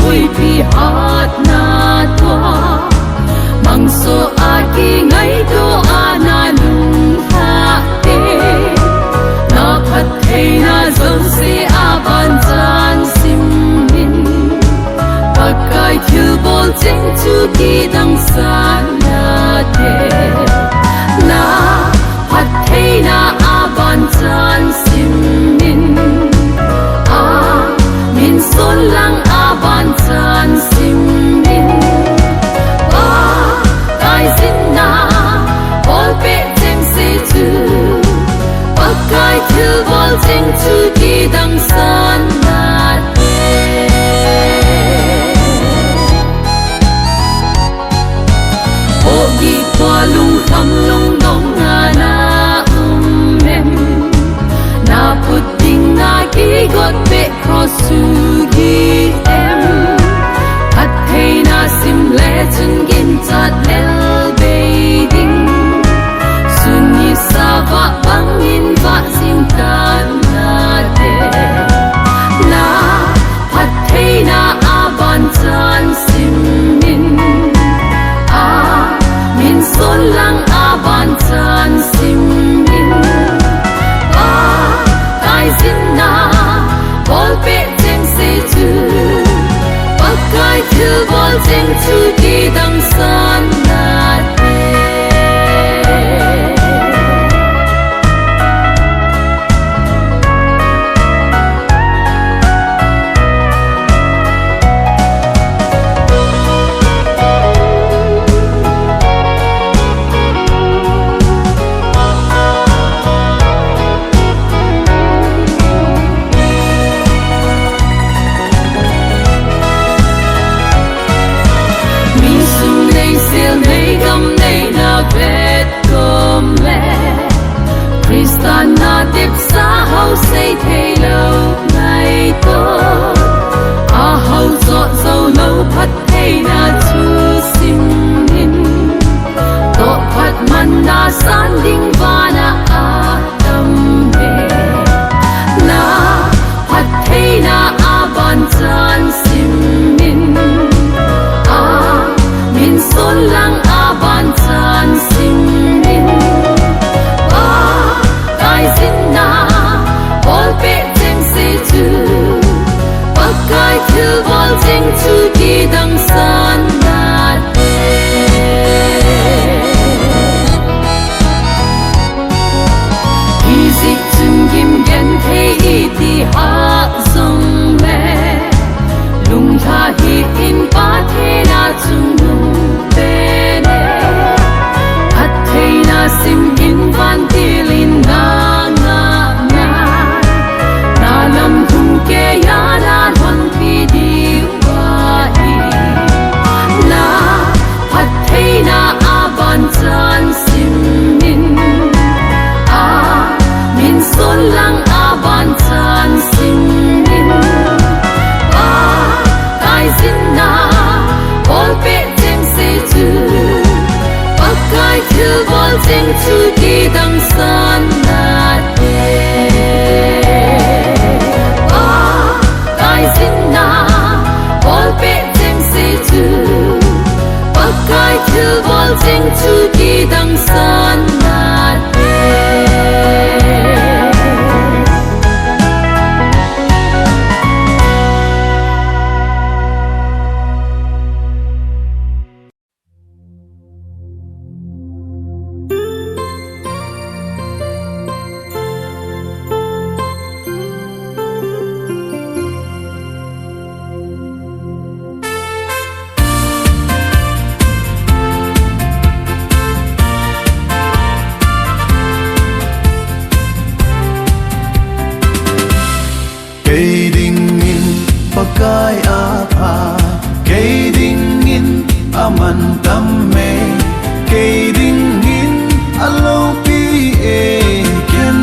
ui pi hat na tua mang so a ki ngai do ana lung ha te na phat thei na zo se a ban chan sim min pakai thil bol cheng chu ki dang san na te na phat thei na a ban chan sim min a min son lang a ban chan sim min a kai sin na bol pe cheng se chu pakai thil bol cheng chu ki dang san na te o gi kwa lung tham lung dong na na mem na put ding na ki got pe cross su gi em at hey na sim le chun gin chat lel be ding sun ni sa va bang in va sim tan na te na at hey na a ban chan sim min a min son lang a ban chan sim min a kai sin na bol pe cheng se chu pakai thil bol cheng chu ki dang san na te na dip sa hau say thei lo ngai to a hau zo zo lo phat thei na chu sim min to phat man na san ding va na a tam be na phat thei na a ban chan sim min a min son lang a ban chan sim min sin na bol pe cheng se chu pakai thil bol cheng chu ki dang san na te easy chung gim gen thei i ti ha song le lung tha hi in pa the na chung nu pe ne at thei na sim in van tilin na chan sim min a min son lang a ban chan sim min a kai sin na bol pe cheng se chu pakai thil bol cheng chu ki dang san na te a kai sin na bol pe cheng se chu pakai thil bol cheng chu ki dang san na te pakai apa cây ding in aman tam me cây ding in alo pi e ken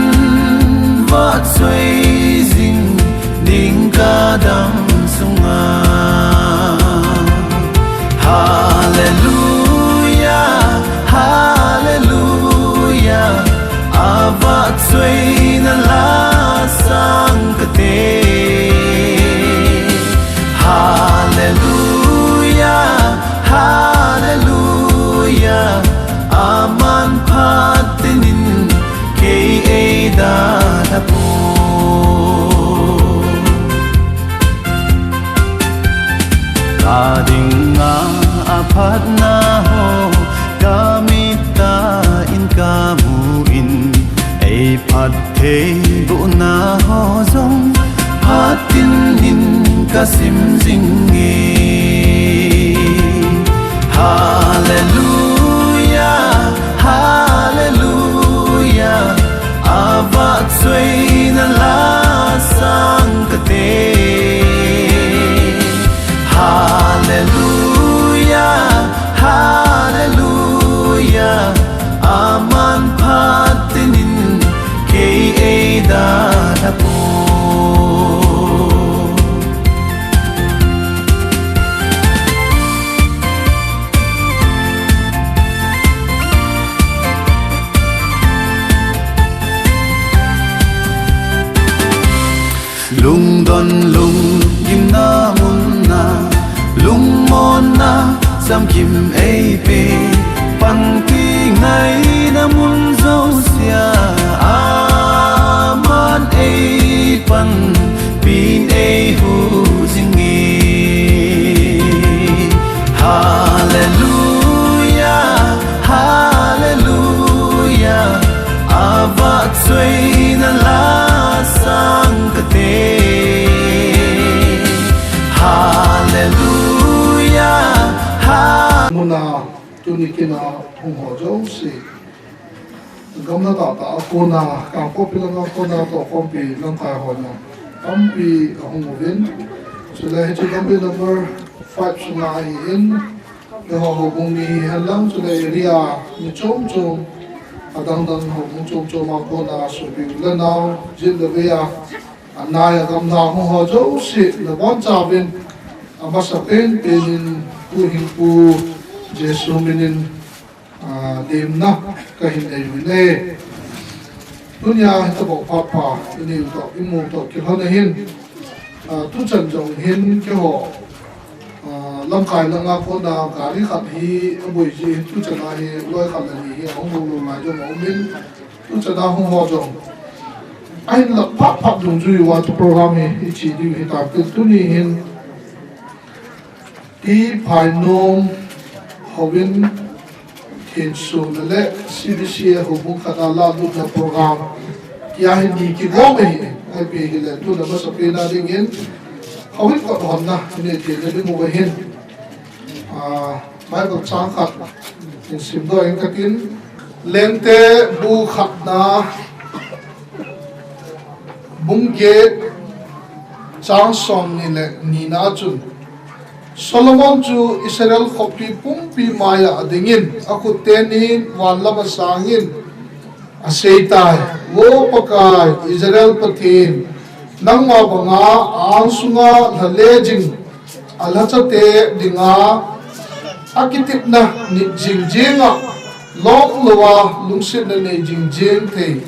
va choi jing ding ka dam sunga hallelujah hallelujah ava choi na la sang ka te hallelujah hey bu na ho zong hatin in kasim zingi hallelujah hallelujah ava tsui na la sang kate hallelujah hallelujah aman patinin kay da na po lung don lung kim na mun na lung mon na sam kim ei pe pang ti ngai na mun zo sia aman ei pang pin ei hu zingi hallelujah hallelujah ava tsui na la sang kate hallelujah muna tuni kina hung ho jo si gamna ta ta kona ka ko pilanga kona to kompi lang ka ho na kompi hung vin so la he kompi number 5 suna in le ho ho bung ni halang so le ria ni chom chom adang dang ho bung chom chom ma kona so bi le now jin le ya anaya gamna hung ho jo si le bon cha vin amasa pen penin pu hin pu Jesu minin dem na kahin ay wile dunya hita bo papa ini to imu to kilhana hin tu chan jong hin ke ho lam kai la nga ko da gari khat hi aboi ji tu chan a hi loi khat la hi hong lu lu ma jo mo min tu chan da hong ho jong ai la pap pap dung ju wa tu program hi chi di hi ta tu ni hin i phai nom Hobin Kinsu le CBC hubung kata la lu na program kia hindi ki gome ai pe le tu na mas pena dingin hobin ko hon na ni ti le mo hin mai ko chang khat in sim do en katin lente bu khat na bung ge chang som ni le ni na chun Solomon chu Israel khopi pumpi maya adingin aku tenin wala masangin aseitai wo pakai Israel patin nang ma banga ang sunga lejing alachate dinga akitip na ni jingjinga long lowa lungsit na ni jingjing the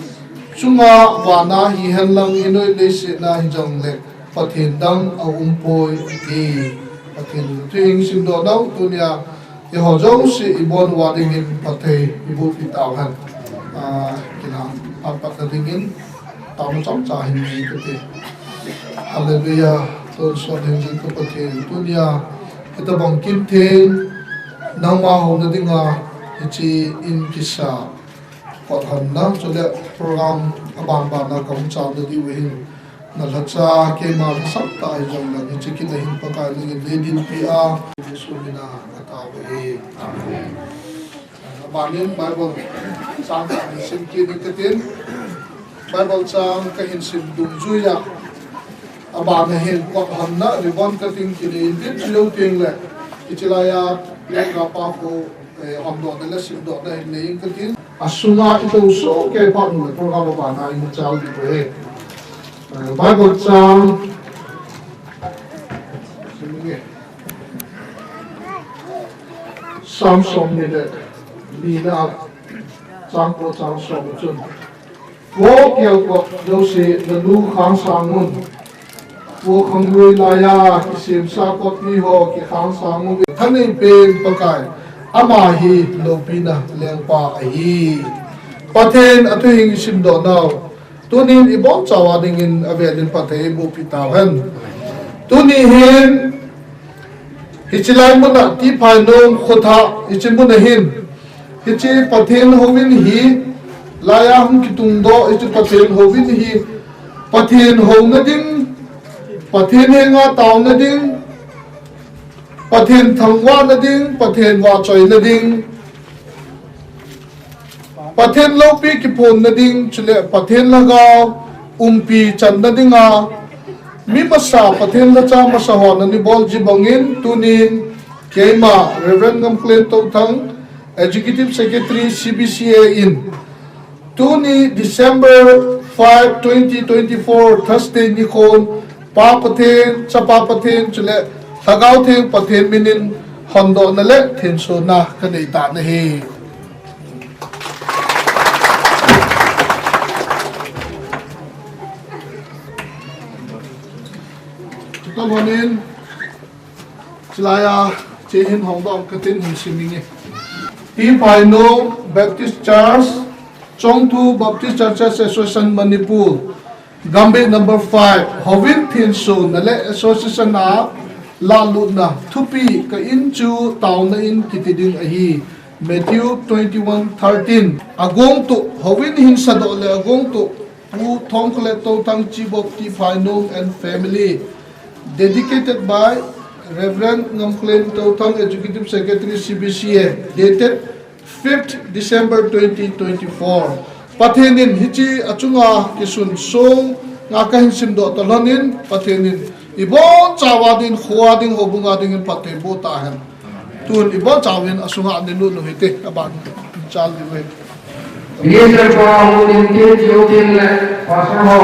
sunga wana hi hanlang inoi lesi na hijang le patin dang aumpoi ti akin tuing sim do daw tunya e ho jo si ibon wa dingin patay ibu pitahan kina apat na dingin tamu cham cha hin ni pate hallelujah ton so dingin ko pate tunya ita bang kim theng nang ma ho na dinga ichi in kisa ko han na chole program abang ba na kam cha na di wehin na lacha ke ma sab ta jong la ni chikin na hin paka ni ledin pia sumina atawe amen banin bible sang ka sim ki ni tetin bible sang ka hin sim dum juya aba na hin ko hamna ribon ka ting ki ni din chlo ting le ichilaya le ka pa ko hom do na sim do na hin nei ka tin asunga ito so ke pa no program ba na in chal di we Bible sang Samson ni de lina sang ko sang som chun wo kiao ko do se the lu khang sang mun wo khang lui la ya ki sim sa ko ni ho ki khang sang mu thanin pen pakai ama hi lo pina leng pa hi pathen atu hing sim do now tunin ibon chawa dingin avelin pathe bu pitawan tuni hin hichilai muna ti phainom khotha hichimuna hin hichi pathen hovin hi laya hung kitung do itu pathen hovin hi pathen ho na ding pathen henga taw na ding pathen thangwa na ding pathen wa choi na ding pathen lopi ki phon na ding chule pathen lagaw umpi chan na dinga mi masa pathen la cha masa hon ni bol ji bangin tunin keima Reverend Ngamklen to thang Executive Secretary CBCA in Tuni December 5, 2024 Thursday Nikon Pa Pathen Chapa Pathen chule Tagaw Theng Pathen Minin Hondo Nale Tenso na Kanita na he Honin Silaya Chehin Hongdong Katin Hinsimingi Ti Paino Baptist Church Chongtu Baptist Churches Association Manipur Gambit number 5 Hovin Thinsu Nale Association na Lalu na Tupi Ka Inchu Tau na in Kitiding Ahi Matthew 21:13 Agong tu Hovin Hinsado le Agong tu Pu Thongkle To Tang Chibok Ti Paino and family dedicated by Reverend Ngamklen Tautang Executive Secretary CBCA dated 5th December 2024 Pathenin hichi achunga kisun song nga kahinsim do talonin pathenin ibo chawadin khuadin hobungadin pathe botahan tun ibo chawin asunga ninu no hite aban chal diwe Year ko din tin le pastor ho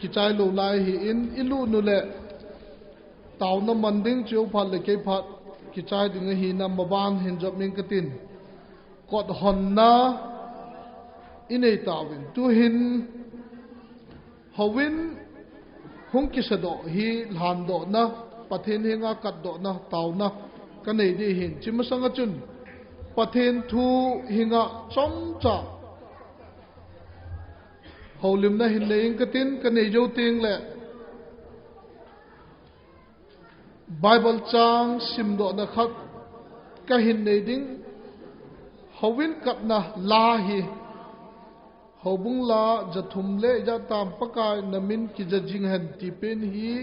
Kichai lo lai hi in ilu nule tau na manding chiu phat le ke phat kichai ding hi na mabang hin job ming katin kot hon na inei tawin tu hin howin hung kisado hi lhan do na pathen hinga kat do na tau na kanei di hin chimasanga chun pathen thu hinga chom cha Holim na hin leing katin kanei jo ting le Bible chang simdo na khat ka hin nei ding howin kat na la hi hobung la jathum le ja tam pakai namin ki jajing han ti pen hi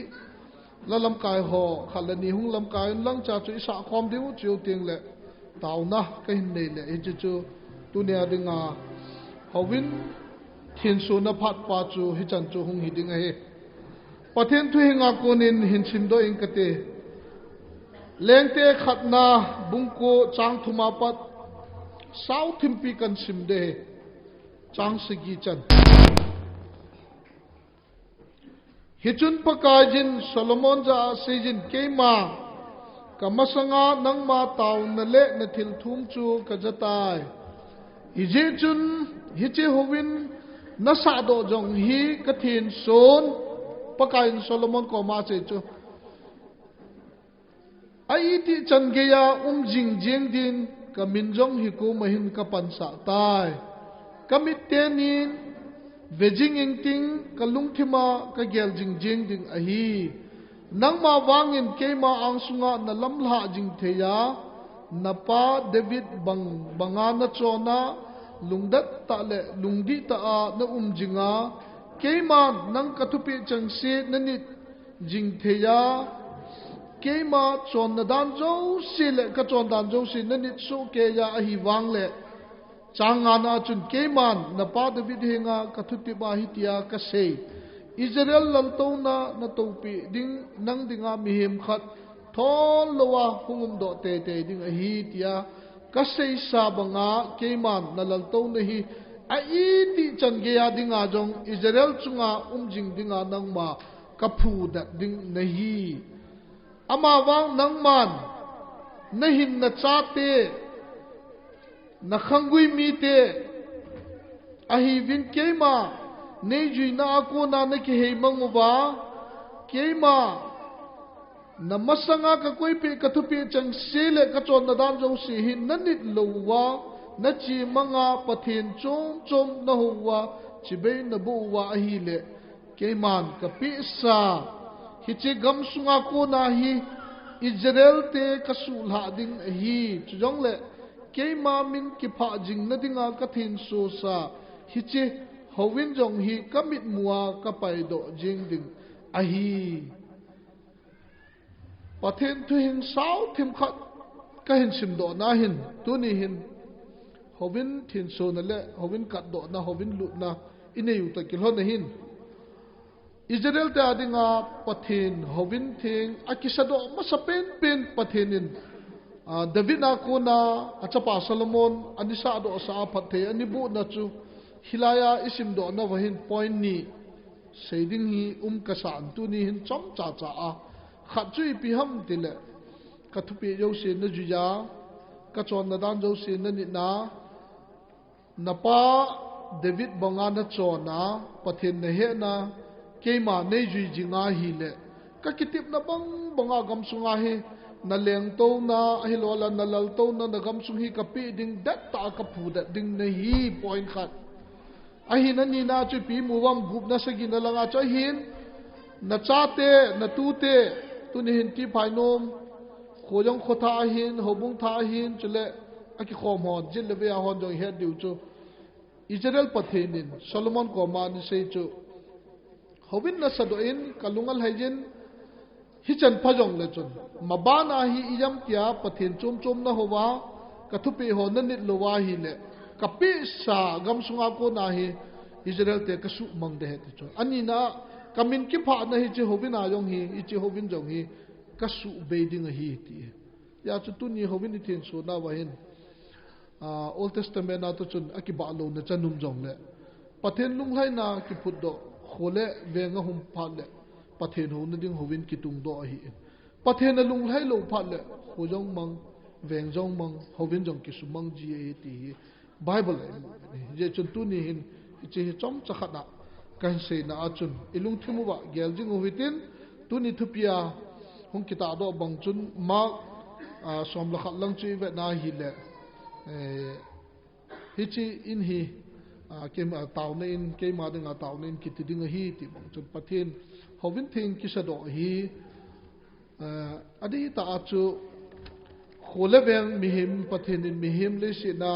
lalam kai ho khalani hung lam kai lang cha chu isa khom diu chiu ting le taw na ka hin nei le hi chu tu ne adinga howin Thin su na phat pa chu hi chan chu hung hi ding he pathen thu hinga konin hin sim do ing kate lengte khatna bungko chang thuma pat sau thimpi kan sim de chang sigi chan hichun pakajin Solomon ja sejin keima kamasanga nangma taw na le na thil thum chu kajatai ije chun hiche hovin nasa do jong hi kathin son pakain Solomon ko ma che chu ai ti chan ge ya jing jing din kamin jong hi ko mahin ka pansa tai kamit tenin vejing ing ting kalung thima ka gel jing jing ding a hi nangma wangin keima ang sunga na lamla jing theya napa David banga na chona lungdat ta le lungdi ta a na jinga keima nang katupi changsi nanit jing theya keima chon na dan jo sile ka chon dan jo sin na nit su ke ya hi wang le changa na chun keman na pa de bid henga ka thuti ba hi tia ka sei Israel lal to na to pi ding nang dinga mi hem khat thon lowa hungum do te ding a hi tia ka sei sa banga keman na lal to na hi a i ti chan ge ya dinga jong Israel chunga jing dinga nang ma ka phu da ding na hi ama wang nang man na hin na cha te na khangui mi te a hi vin keima nei jui na ko na ki he manguwa keima na masanga ka koi pe ka thu pe chang sele ka chon na dan jo si hin na nit lowa na chi manga pathin chom na huwa chi be na bu wa hi le keiman ka pi sa hi chi gam sunga ko na hi Israel te ka sulha ding hi chujong le keima min ki pha jing na dinga ka thin so sa hi chi howin jong hi kamit muwa ka pai do jing ding a hi pathen thu hin sao thim khat ka hin sim do na hin tu ni hin howin thin so na le howin kat do na howin lut na ine yu ta kil hon na hin Israel ta adinga pathen howin thing akisado masapen pen pathenin David na ko na achapa Solomon anisa do sa pathe anibu na chu hilaya isim do na wahin point ni seiding hi kasan tu ni hin chom cha a khat chui pi ham tile ka thu pi yo se na juya ka chon na dan jo se na ni na pa David bonga na chona pathen na he na keima nei jui jinga hi le ka kitip na bang bonga gam sunga he na leng to na hi lola na lal to na gam sung hi ka pi ding dat ta ka phu da ding na hi point khat ahin ani na chu pi muwam gup na sagi na langa cho hin na chate na tute tu ni hin ti phainom khojong khotha hin hobung tha hin chule aki khom hon jil le ya hon jong he diu chu Israel pathenin Solomon ko man sei chu hobin na sadoin kalungal haijin hi chan phajong le chun mabana hi iyam kya pathen chom na howa kathupi hon na nit lowa hi le kapi sa gam sunga ko na hi Israel te kasu mang de het chu ani na kamin ki pha na hi chi hobin a jong hi chi hobin jong hi kasu beiding hi ti ya chu tu ni hobin ni thin so na wa hin Old Testament na to chun akiba lo na chanum jong le pathen lung lai na ki phut do khole venga hum pha le pathen ho na ding hobin ki tung do hi pathen na lung lai lo pha le khojong mang veng jong mang hobin jong ki su mang ji e ti Bible je chun tu ni hin chi chom chakhana kan se na achun ilung thimu ba geljing huitin tu ni thupia hung kita do bang chun ma som la khat lang chi ve na hi le hi chi in hi kem taw na in ke ma ding taw na in ki ti ding hi ti bang chun pathin howin thing ki sa do hi adi ta achu khole beng mihim pathin in mihim le si na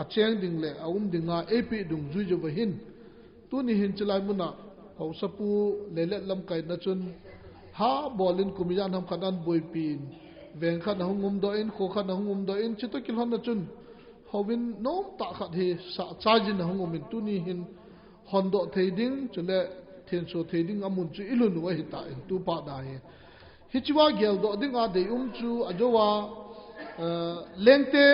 acheng ding le dinga epi dung zui jo hin tu ni hin chlai muna ho sapu lele lam kai na chun ha bolin kumiyan ham khadan boi pin veng khan hungum do in kho khan hungum do in chito kil hon na chun howin nom ta khat hi sa chargin hungum in tu ni hin hondo theding chule then so theding amun chu ilun wa hi ta in tu pa da hi hichwa gel do dinga de chu ajowa lengte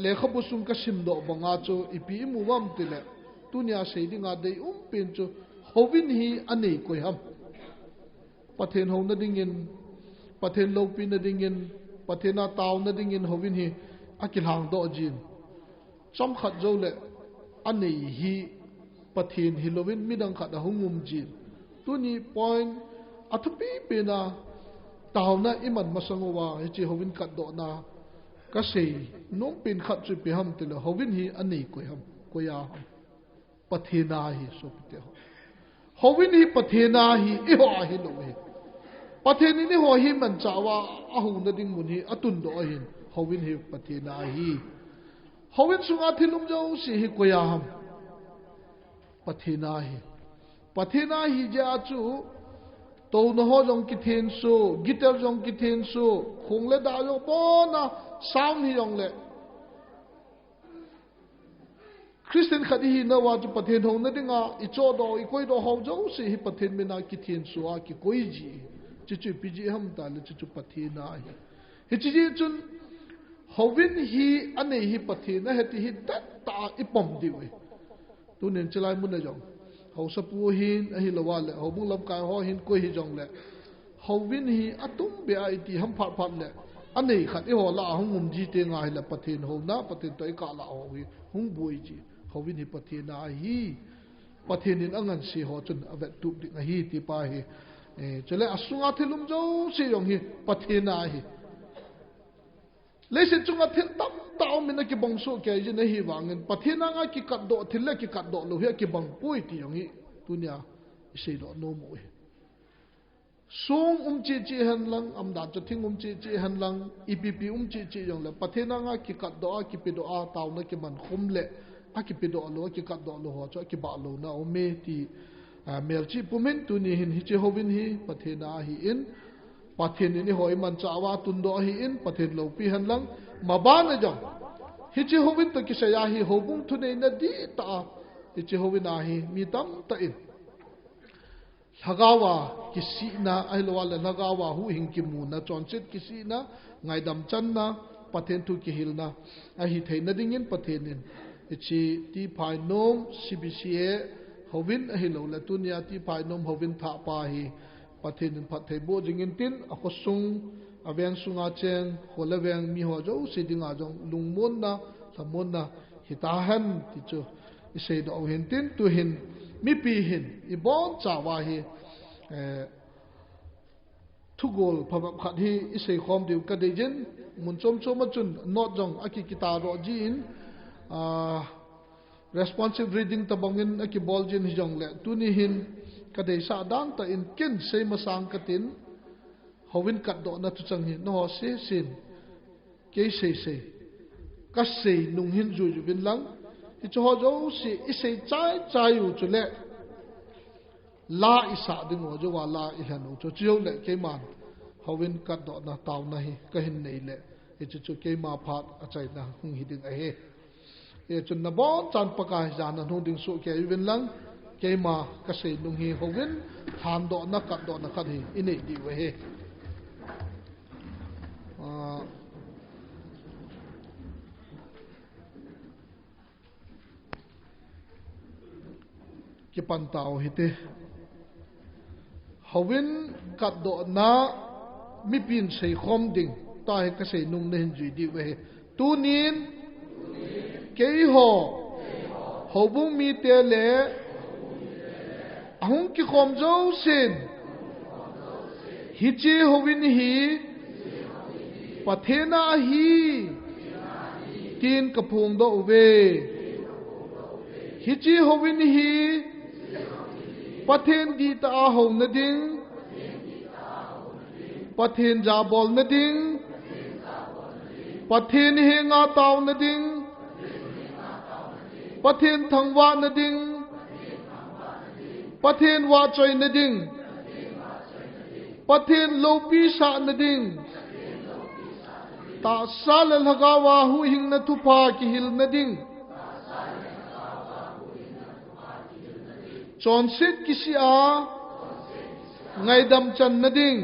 lekhabu sung ka sim do banga chu ipi mu wam tile tunya seidinga de pin chu howin hi anei koi ham pathen ho na dingin pathen lo pin na dingin pathena taw na dingin howin hi akil hang do jin chom khat zo le anei hi pathen hilowin midang khat hungum jin tuni point athupi pena taw na iman masangowa hi howin khat do na ka sei nong pin khat chu pi ham tile howin hi anei koi ham koya ham pathena hi so pite ho howin hi pathena hi i ho hi lo hi patheni ni ho hi man chawa ahu na ding mun hi atun do hin howin hi pathena hi howin sunga thilum jo si hi koya ham pathena hi ja chu tàu nó ho dòng kí thiên su guitar dòng kí thiên su khung lệ đã dòng bó na sound hi dòng lệ Christian khát hi na wa chu pathen hong na dinga I cho do I koi do hong jo si hi pathen me na ki thiên su a ki koi ji chu chu pi ji ham ta le chu pathen na hi chi ji chun hovin hi ane hi pathen na heti hi ta ipom diwe tu nen chalai mun na jong ho sapu hin a hi lawa le ho bung lam kai ho hin koi hi jong le hovin hi atum be ai ti ham phat phat le ane khat I ho la hong um ji te ngai le pathen ho na pathen toi ka la ho hi hung bui ji hovin hi pathen na hi pathen in angan si ho chun avet tu ding hi ti pa hi chale asunga thelum jo si yong hi pathen na hi leise chunga thil tam taw min ki bangso ke ji na hi wangin pathen na nga ki kat do thil ki kat do lo hi ki bang pui ti yong hi tunya sei do no mo sung chi han lang am da cha thing chi han lang ipp chi yong le pathen na nga ki kat do ki pe do a taw na ki man khum le a ki pe do lo ki kat do lo ho cha ki ba lo na o me ti mel chi pumen tu ni hin hi che hovin hi pathen na hi in pathen ni hoi man chawa tun do hi in pathen lo pi han lang ma ba na jong hi che hovin to ki saya hi hobung thu nei na di ta hi che hovin a hi mi tam ta in lagawa kisi na ai lo wala lagawa hu hing ki mu na chonchit kisi na ngai dam chan na pathen thu ki hil na a hi thei na ding in pathen in chi ti phai nom cbca hovin a hi lo la tunia ti phai nom hovin tha pa hi pathen in phat thei bo jing in tin a ko sung aveng sunga cheng holaweng mi ho jo sidinga jong lungmon na samon na hitahan ti chu isei do hin tin tu hin mi pi hin I bon chawa hi thugol phab khat hi isei khom diu ka dejen mun chom chom chun not jong aki kita ro jin responsive reading tabangin aki boljin hi jong le tuni hin ka dei sa dang ta in kin sei masang katin hovin kat do na tu chang hi no se sin ke sei ka sei nung hin ju ju bin lang I cho ho jo si isei chai u chu le la isa ding o jo wa la I han u cho chiu le ke man hovin kat do na taw na hi ka hin nei le I chu ke ma phat a chai na hung hi ding a he e chun na bon chan pa ka jan na hung ding su ke win lang ke ma ka sei nung hi hovin han do na kat do na khat hi inei di we he ki pantao hite hovin kat do na mi pin sei khom ding ta he ka sei nung nen ji di we tu nin ke ho hobung mi te le ahung ki khom jo sin hi chi hovin hi pathena hi tin ka phung do we hi chi hovin hi pathen di ta ho na ding pathen ja bol na ding pathen he nga taw na ding pathen thangwa na ding pathen wa choi na ding pathen lopi sa na ding ta sal lagawa hu hing na tu pha ki hil na ding chon sit kisi a ngai dam chan na ding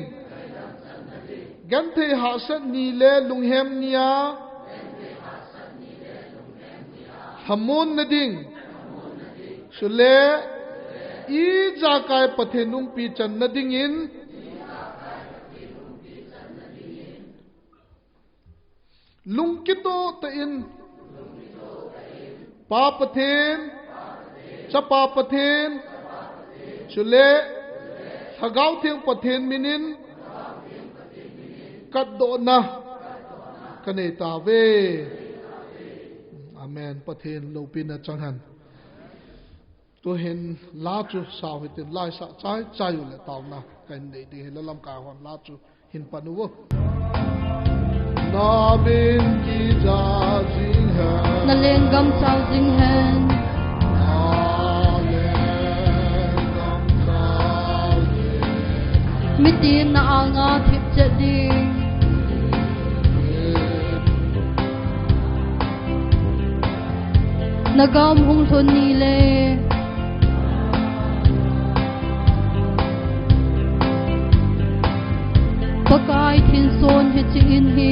gan the ha sat ni le lunghem nia hamun na ding sule I ja kai pathenung pi chan na ding in lungkito ta in pa pathen chapa pathen chule hagau thing pathen minin kat do na kanei ta ve amen pathen lo pin a changhan to hin la chu saw hit lai sa chai u le taw na kan nei de la lam ka hon la chu hin panu wo na bin ki ja jing ha na len gam sao jing han mi tin na anga thip chadi nagam hung thon ni le pakai thin son he chi in hi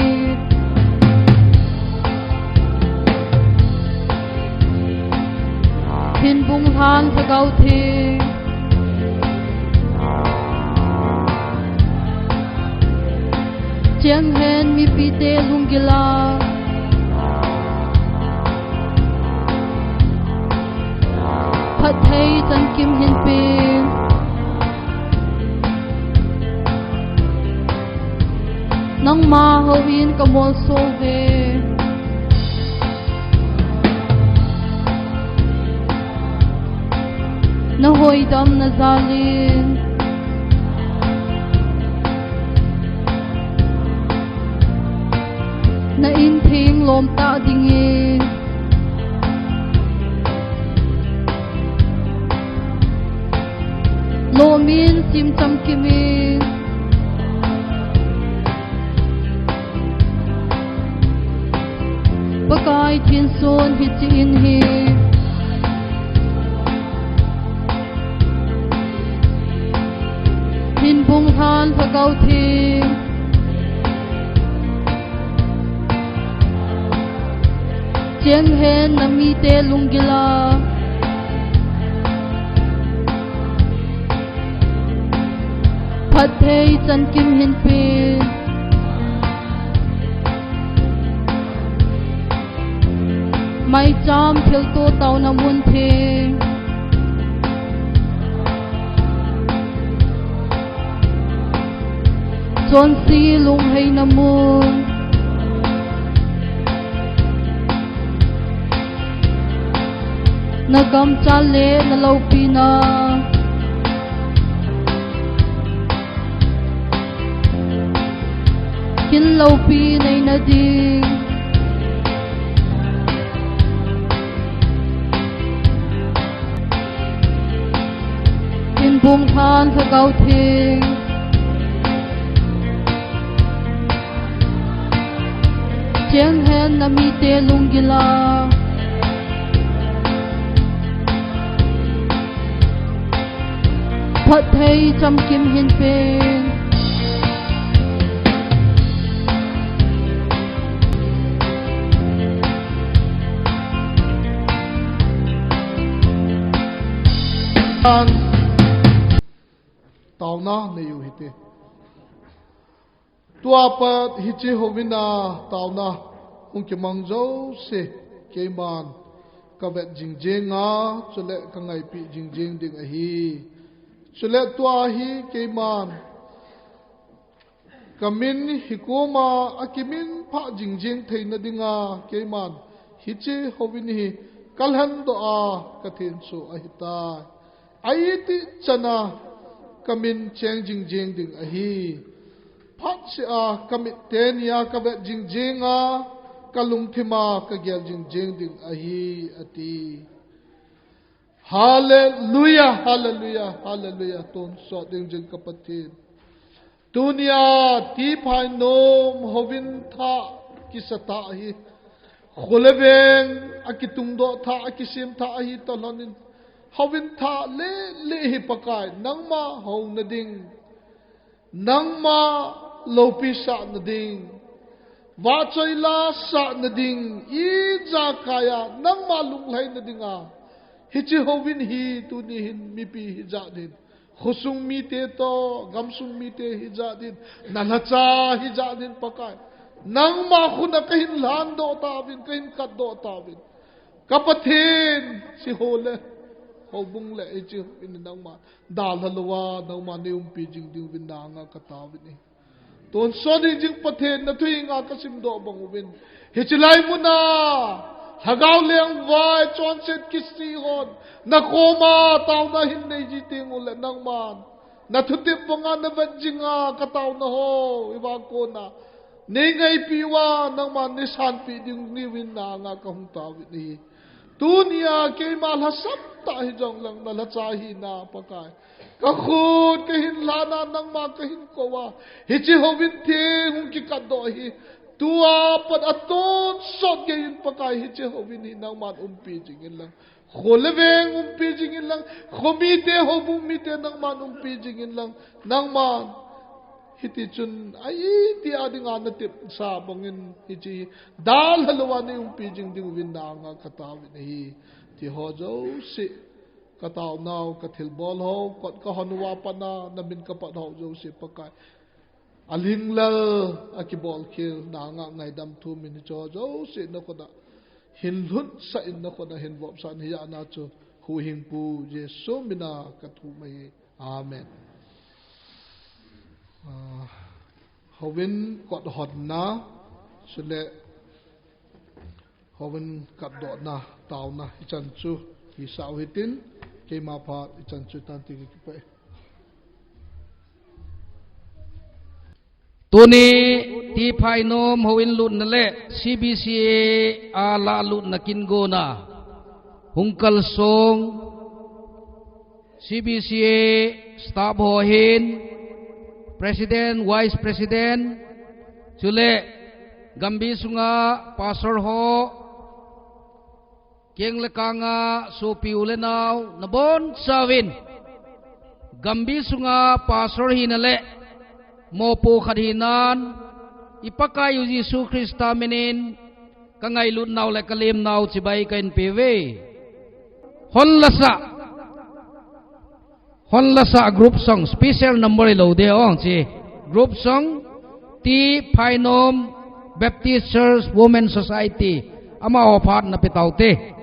thin bung than sa gau thi chiang hen mi pi te lung gila phat thei chan kim hin pe nang ma ho in ka mol so ve na hoi dam na zalin na in thing lom ta ding e lomin sim cham kimi pakai thin son hi chi in hi hin bung than pha gau thi chiang hen na mi te lung gila phat thei chan kim hin pe mai cham phel to tau na mun the chon si lung hei na mun na gam chale na lo pi na kin lo pi nei na ding kin bung than pha gau thing chiang hen na mi te lung gila phat thei cham kim hin pen tao na ne yu hite tua pat hi chi hovina tao na hung ki mang zo se ke man ka vet jing jenga chule ka ngai pi jing jing ding a hi chule tua hi ke man kamin hikuma akimin pha jing jing theina dinga ke man hi chi hovin hi kalhan do a ka thin su a hita ai ti chana kamin cheng jing jing ding a hi phat se a kamit tenia ka vet jing jinga kalung thima ka gel jing jing ding a hi ati hallelujah hallelujah hallelujah ton so ding jing ka pathin dunia ti phai nom hovin tha kisata hi khulebeng akitung do tha akisim tha hi tolonin hovin tha le hi pakai nangma ho na ding nangma lopi sa na ding wa choi la sa na ding i ja kaya nangma lung lai na dinga hi chi hovin hi tu ni hin mi pi hi ja din khusung mi te to gamsung mi te hi ja din nalacha hi ja din pakai nangma khuna kahin lan do ta bin kahin kat do ta bin kapathin si hole hobung le e chi in nangma dal halwa nangma ne pi jing ding bin na nga kata bin ton so ding jing pathen na thui nga kasim do bang win hi chilai muna hagaw leng vai chon set kisi hon na koma taw na hin nei ji ting ul nang man na thuti ponga na vajinga kataw na ho iwa ko na nei ngai piwa nang man ni san pi ding ni win na nga ka hung ta wi ni tunia ke malhasap tahi jong lang nalacahi na pakai kakhut kahin lana nang ma kahin kowa hichi hovin te hung ki kadohi tua pat aton sot kahin pakai hichi hovin hinang man umpi jingin lang kholeveng umpi jingin lang khomite hobung mite nang man umpi jingin lang nang man hiti chun ai ti ading ana tip sa bangin hichi dal halwani umpi jing ding winanga katawin hi ti hojo si kataw naw kathil bol ho kot ka honwa pana nabin ka pa ho jo si pakai aling la akibol khil nanga ngai dam thu min cho jo si no ko da hin lut sa in no ko da hin bop san hi ana chu hu hing pu jesu mina ka thu mai amen hovin kot hot na sule hovin kat do na taw na chan chu hi saw hitin ke ma pha chan chu tan ti ki pe tuni ti phai nom hoin lut na le CBCA a la lut na kin go na hungkal song CBCA staff ho hin President, Vice President, Chule, Gambi Sunga, Pastor Ho, Kieng Lekanga, Sopi Ulenau, Nabon Savin, Gambi Sunga, Pastor Hinale, Mopo Khadhinan, Ipakayu Yesu Krista Menin, Kangay Lutnaw Lekalim Naw Chibay Kain PV, Honlasa group song special number lo de ong chi group song ti Phainom Baptist Church Women Society ama ophat na pitaute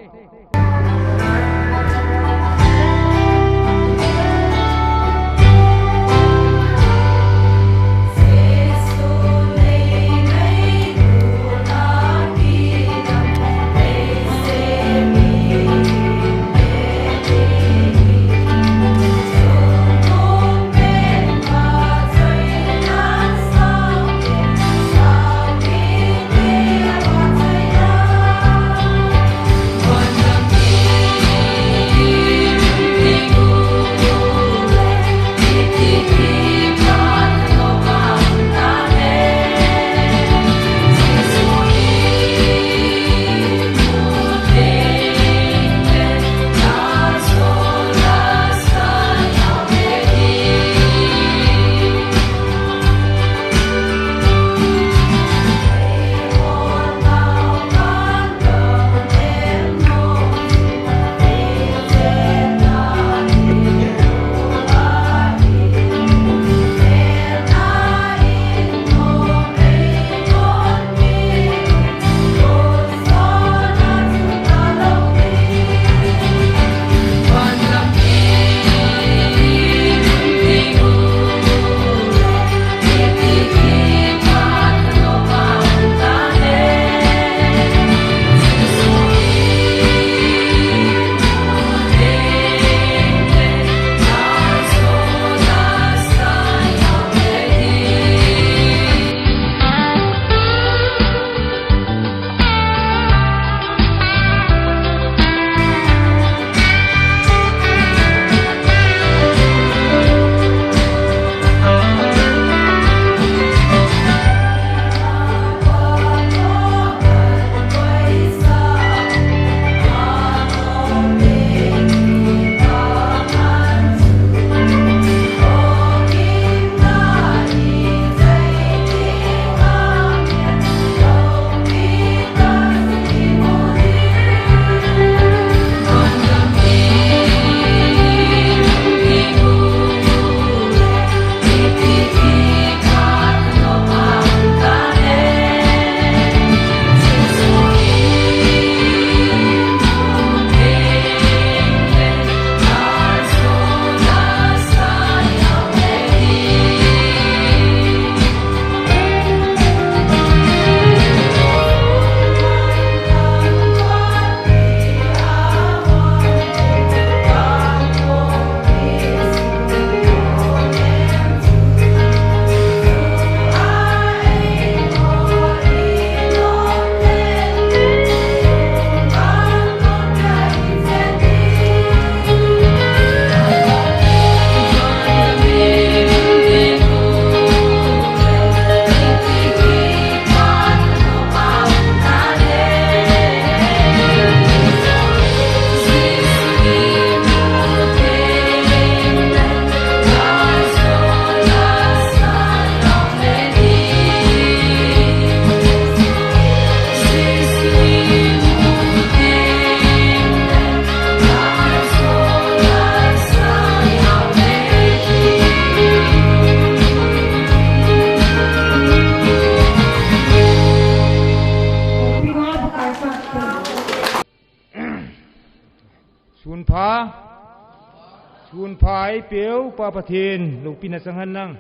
ทุนพายเปียวปาปะเทนลูกปินสังหันนัง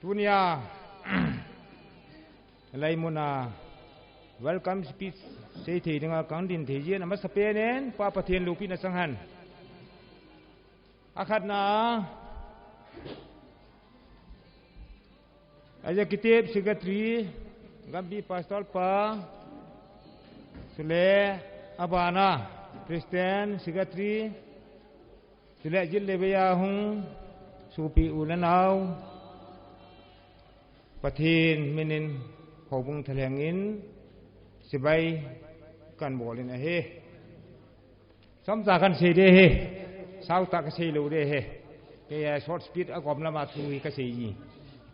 ทุนยา อะไรมุนา welcome speech เสียทีdengan kandin tejian nama sepenen pa patien lupi na sanghan akad na aja kitip secretary Gambi Pastor pa Sule Abana Kristen secretary Sule Jil Lebaya Hung Supi Ulanau Patien Minin Hobung Thalengin Sebai kan boleh na he, samsa kan se de he, sau tak se lu de he, kaya short speed agam lama tu hi kasi ni,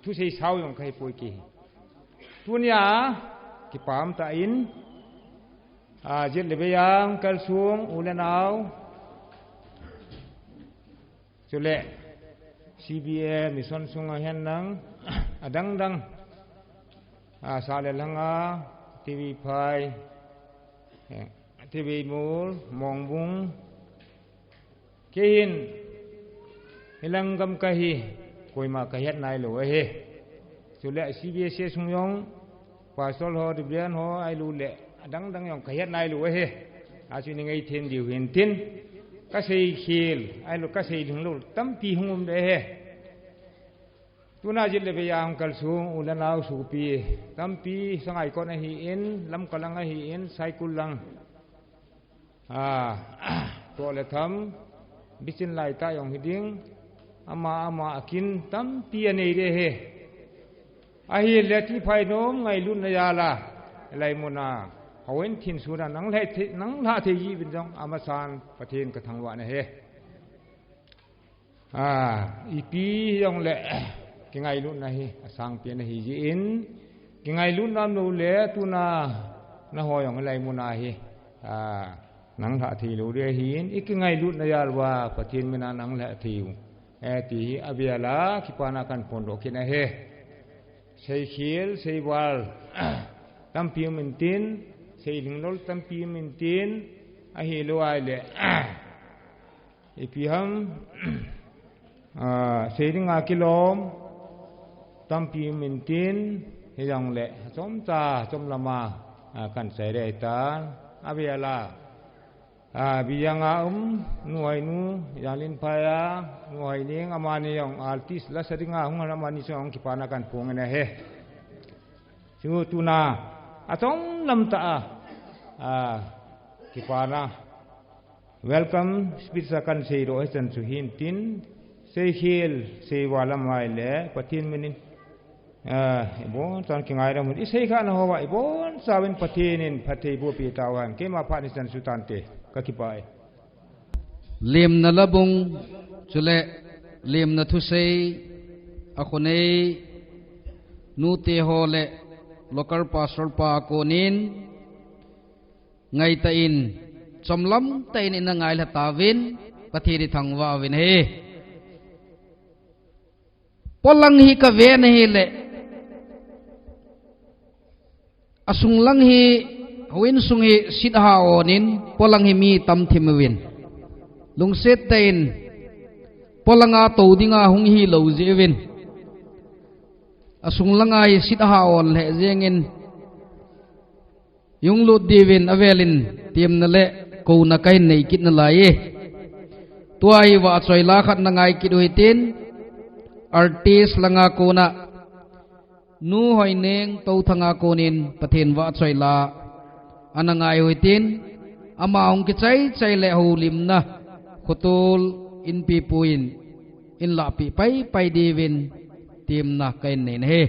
tu se sau yang kai poi ki, tunia kipam ta in, jet lebih yang kalsung ulanau, jule CBA mission sungai henang, adang salelanga. TV Pai, TV Mul, Mongbung, Kehin, Hilangam Kahi, Koima Kahiat Nailu, Sulit CBS Sungyong, Pasal Ho, Dibian Ho, Ailule, Dang Yong Kahiat Nailu, Asyning 18 Diu Hintin, Kasei Hill, Ailu Kasei Hulu, Tampi Hum de Tuna jil lebih yang kalsung ulan lau supi, tampi sangai kau nahiin, lam kalang nahiin, sai kulang, toilet ham, bisin laita yang hiding, ama akin tampi ane deh, ahi leti pai nom ngai lun nayala, lai muna, hawen tin suran nang lah teji binjong amasan patin ketangwa neh, ipi yang le. Kingai lun nahi asang pian nahi jiin kingai lun nam nu le tu na hoyong lai munahi nang tha thi lu de hin ikingai lun na yalwa patin mena nang la thiu ti abiala kipana kan pondo kina he sei khil sei wal tampi mentin sei linglol tampi mentin ahi lo ai le ipiham sei ringa kilom tampi mintin yang le som lama kan saya tan abiala biyang nuai nu yalin paya nuai ning amani yang artis la seringa hung amani song kipana kan pung ne he singu tuna atong lam ta kipana welcome speech kan sei ro esan suhin tin sei hil sei wala mai le patin minin ibon tan kingai ramun isai kan hawa ibon sawin patinin patai bu pitawan kema panisan sutante kakipai lim na labung chule lim na thusei akhonei nu te hole local pastor pa konin ngai ta in chomlam ta in na ngai la tawin pathiri thangwa win he polang hi ka ve nahi le asung lang hi hawin sung hi sit ha onin polang hi mi tam thimwin lungset tain polanga to dinga hung hi lo jewin asung langa hi sit ha on le jengin yung lut divin avelin tiam na le ko na kai nei kit na lai tuai wa choi la khat na ngai kit huitin artist langa ko na nu hoi neng to thanga konin pathen wa choi la anangai huitin amaung ki chai le ho limna khutul in pi puin in la pi pai divin tim na kai nei he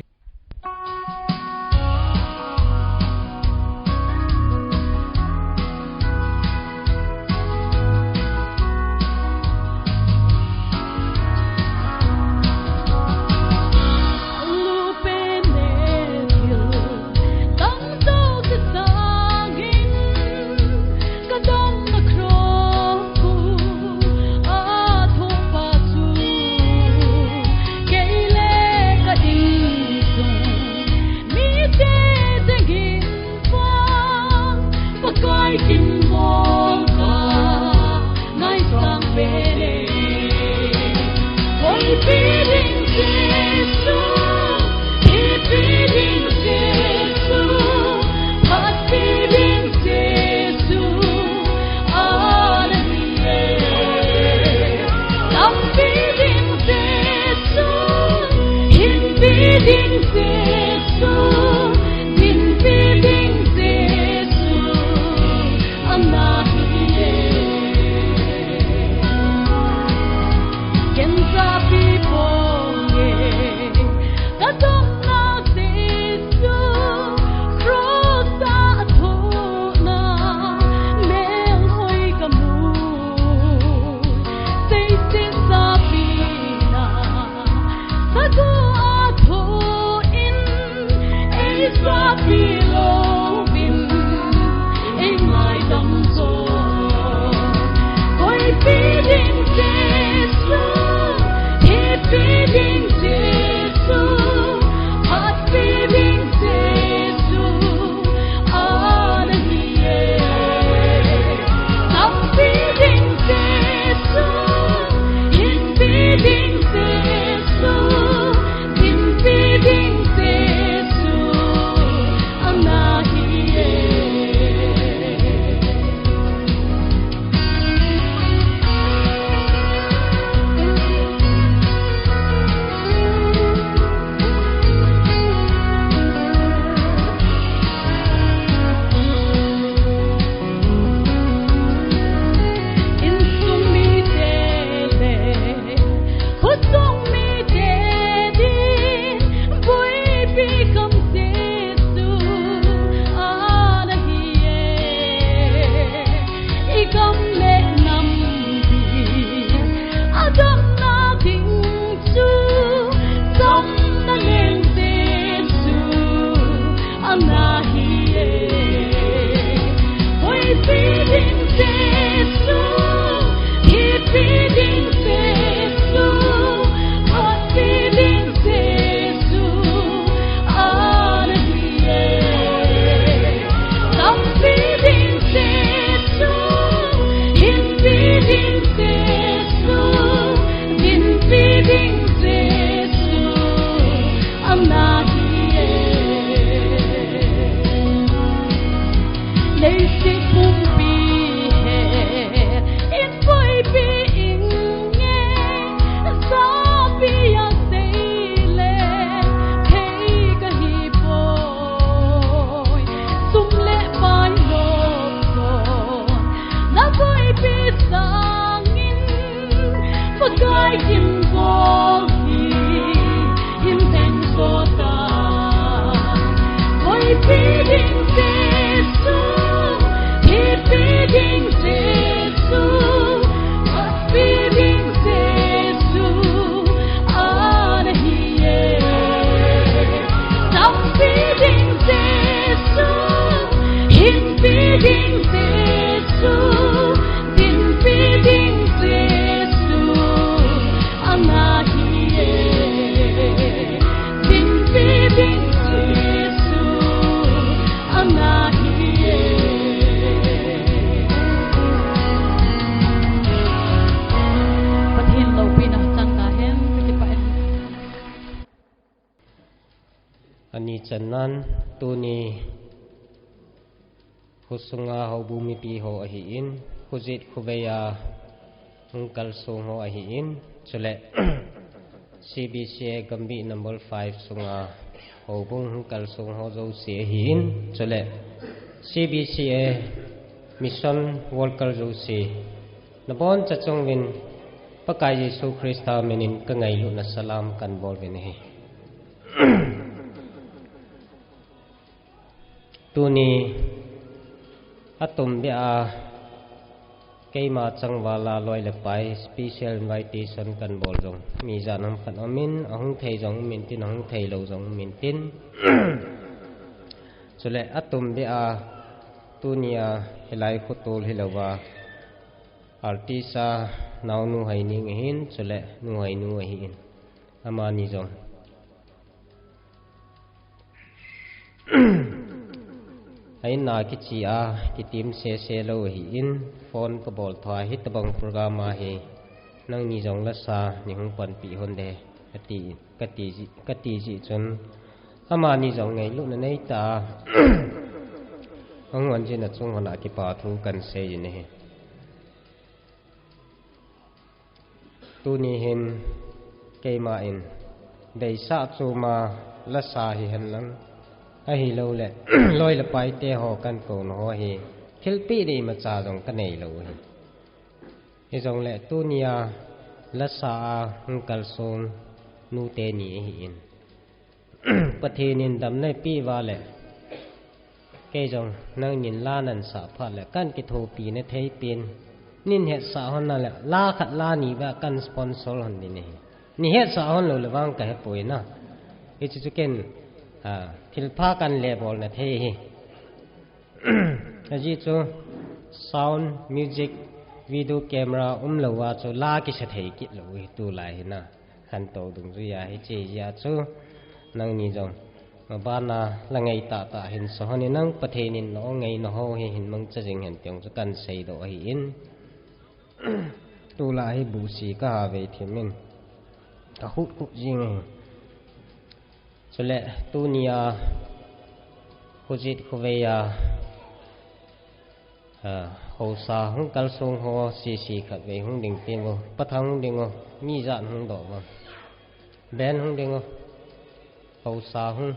Chanan tuni husunga ho bumi pi ho ahiin huzit khubeya hungkal sung ho ahiin chule CBCA gambi number 5 sunga ho bung hungkal sung ho zo si ahiin chule CBCA mission worker zo si nabon chachong win pakai Yesu Krista menin kangai lu na salam kan bol vini tuni atum bia keima changwala loi le pai special invitation kan bol jong mi janam khan amin ahung thei jong min tin ahung thei lo jong min tin chule atum bia tunia helai khotul hilawa artisa naunu haini hin chule nu hainu hin amani jong ain na ki chi a ki tim se lo hi in phone ko bol thwa hit bang program a hi nang ni jong la sa ni hung pan pi hon de kati ji chun ama ni jong ngai lu na nei ta ang wan jin na chung hona ki pa thu kan se yin he tu ni hin keima in dei sa chu ma ละสาหิหันลังa hi lo le loi la pai te ho kan ko no hi thil pi ni ma cha dong ka nei lo hi hi jong le tu nia la sa hung kal som nu te ni hi in pathe nin dam nei pi wa le ke jong nang nin la nan sa pha le kan ki tho pi ne thei pin nin he sa hon na le la khat la ni ba kan sponsor hon ni he sa hon lo le wang ka he poi na hi chu ken thil pha kan le bol na the hi aji chu sound music video camera lo wa chu la ki sa thei ki lo hi tu lai hi na khan to dung ju ya hi che ya chu nang ni jong ma ba na la ngai ta hin so ni nang pathe nin no ngai no ho hi hin mang cha jing hen tyong chu kan sei do hi in tu la hi bu si ka ve thimin ka hut ku jing chole tu nia khojit khoveya ho sa hung kal song ho si khat ve hung ding tin go pathang ding go ni zan hung do ba ben hung ding go ho sa hung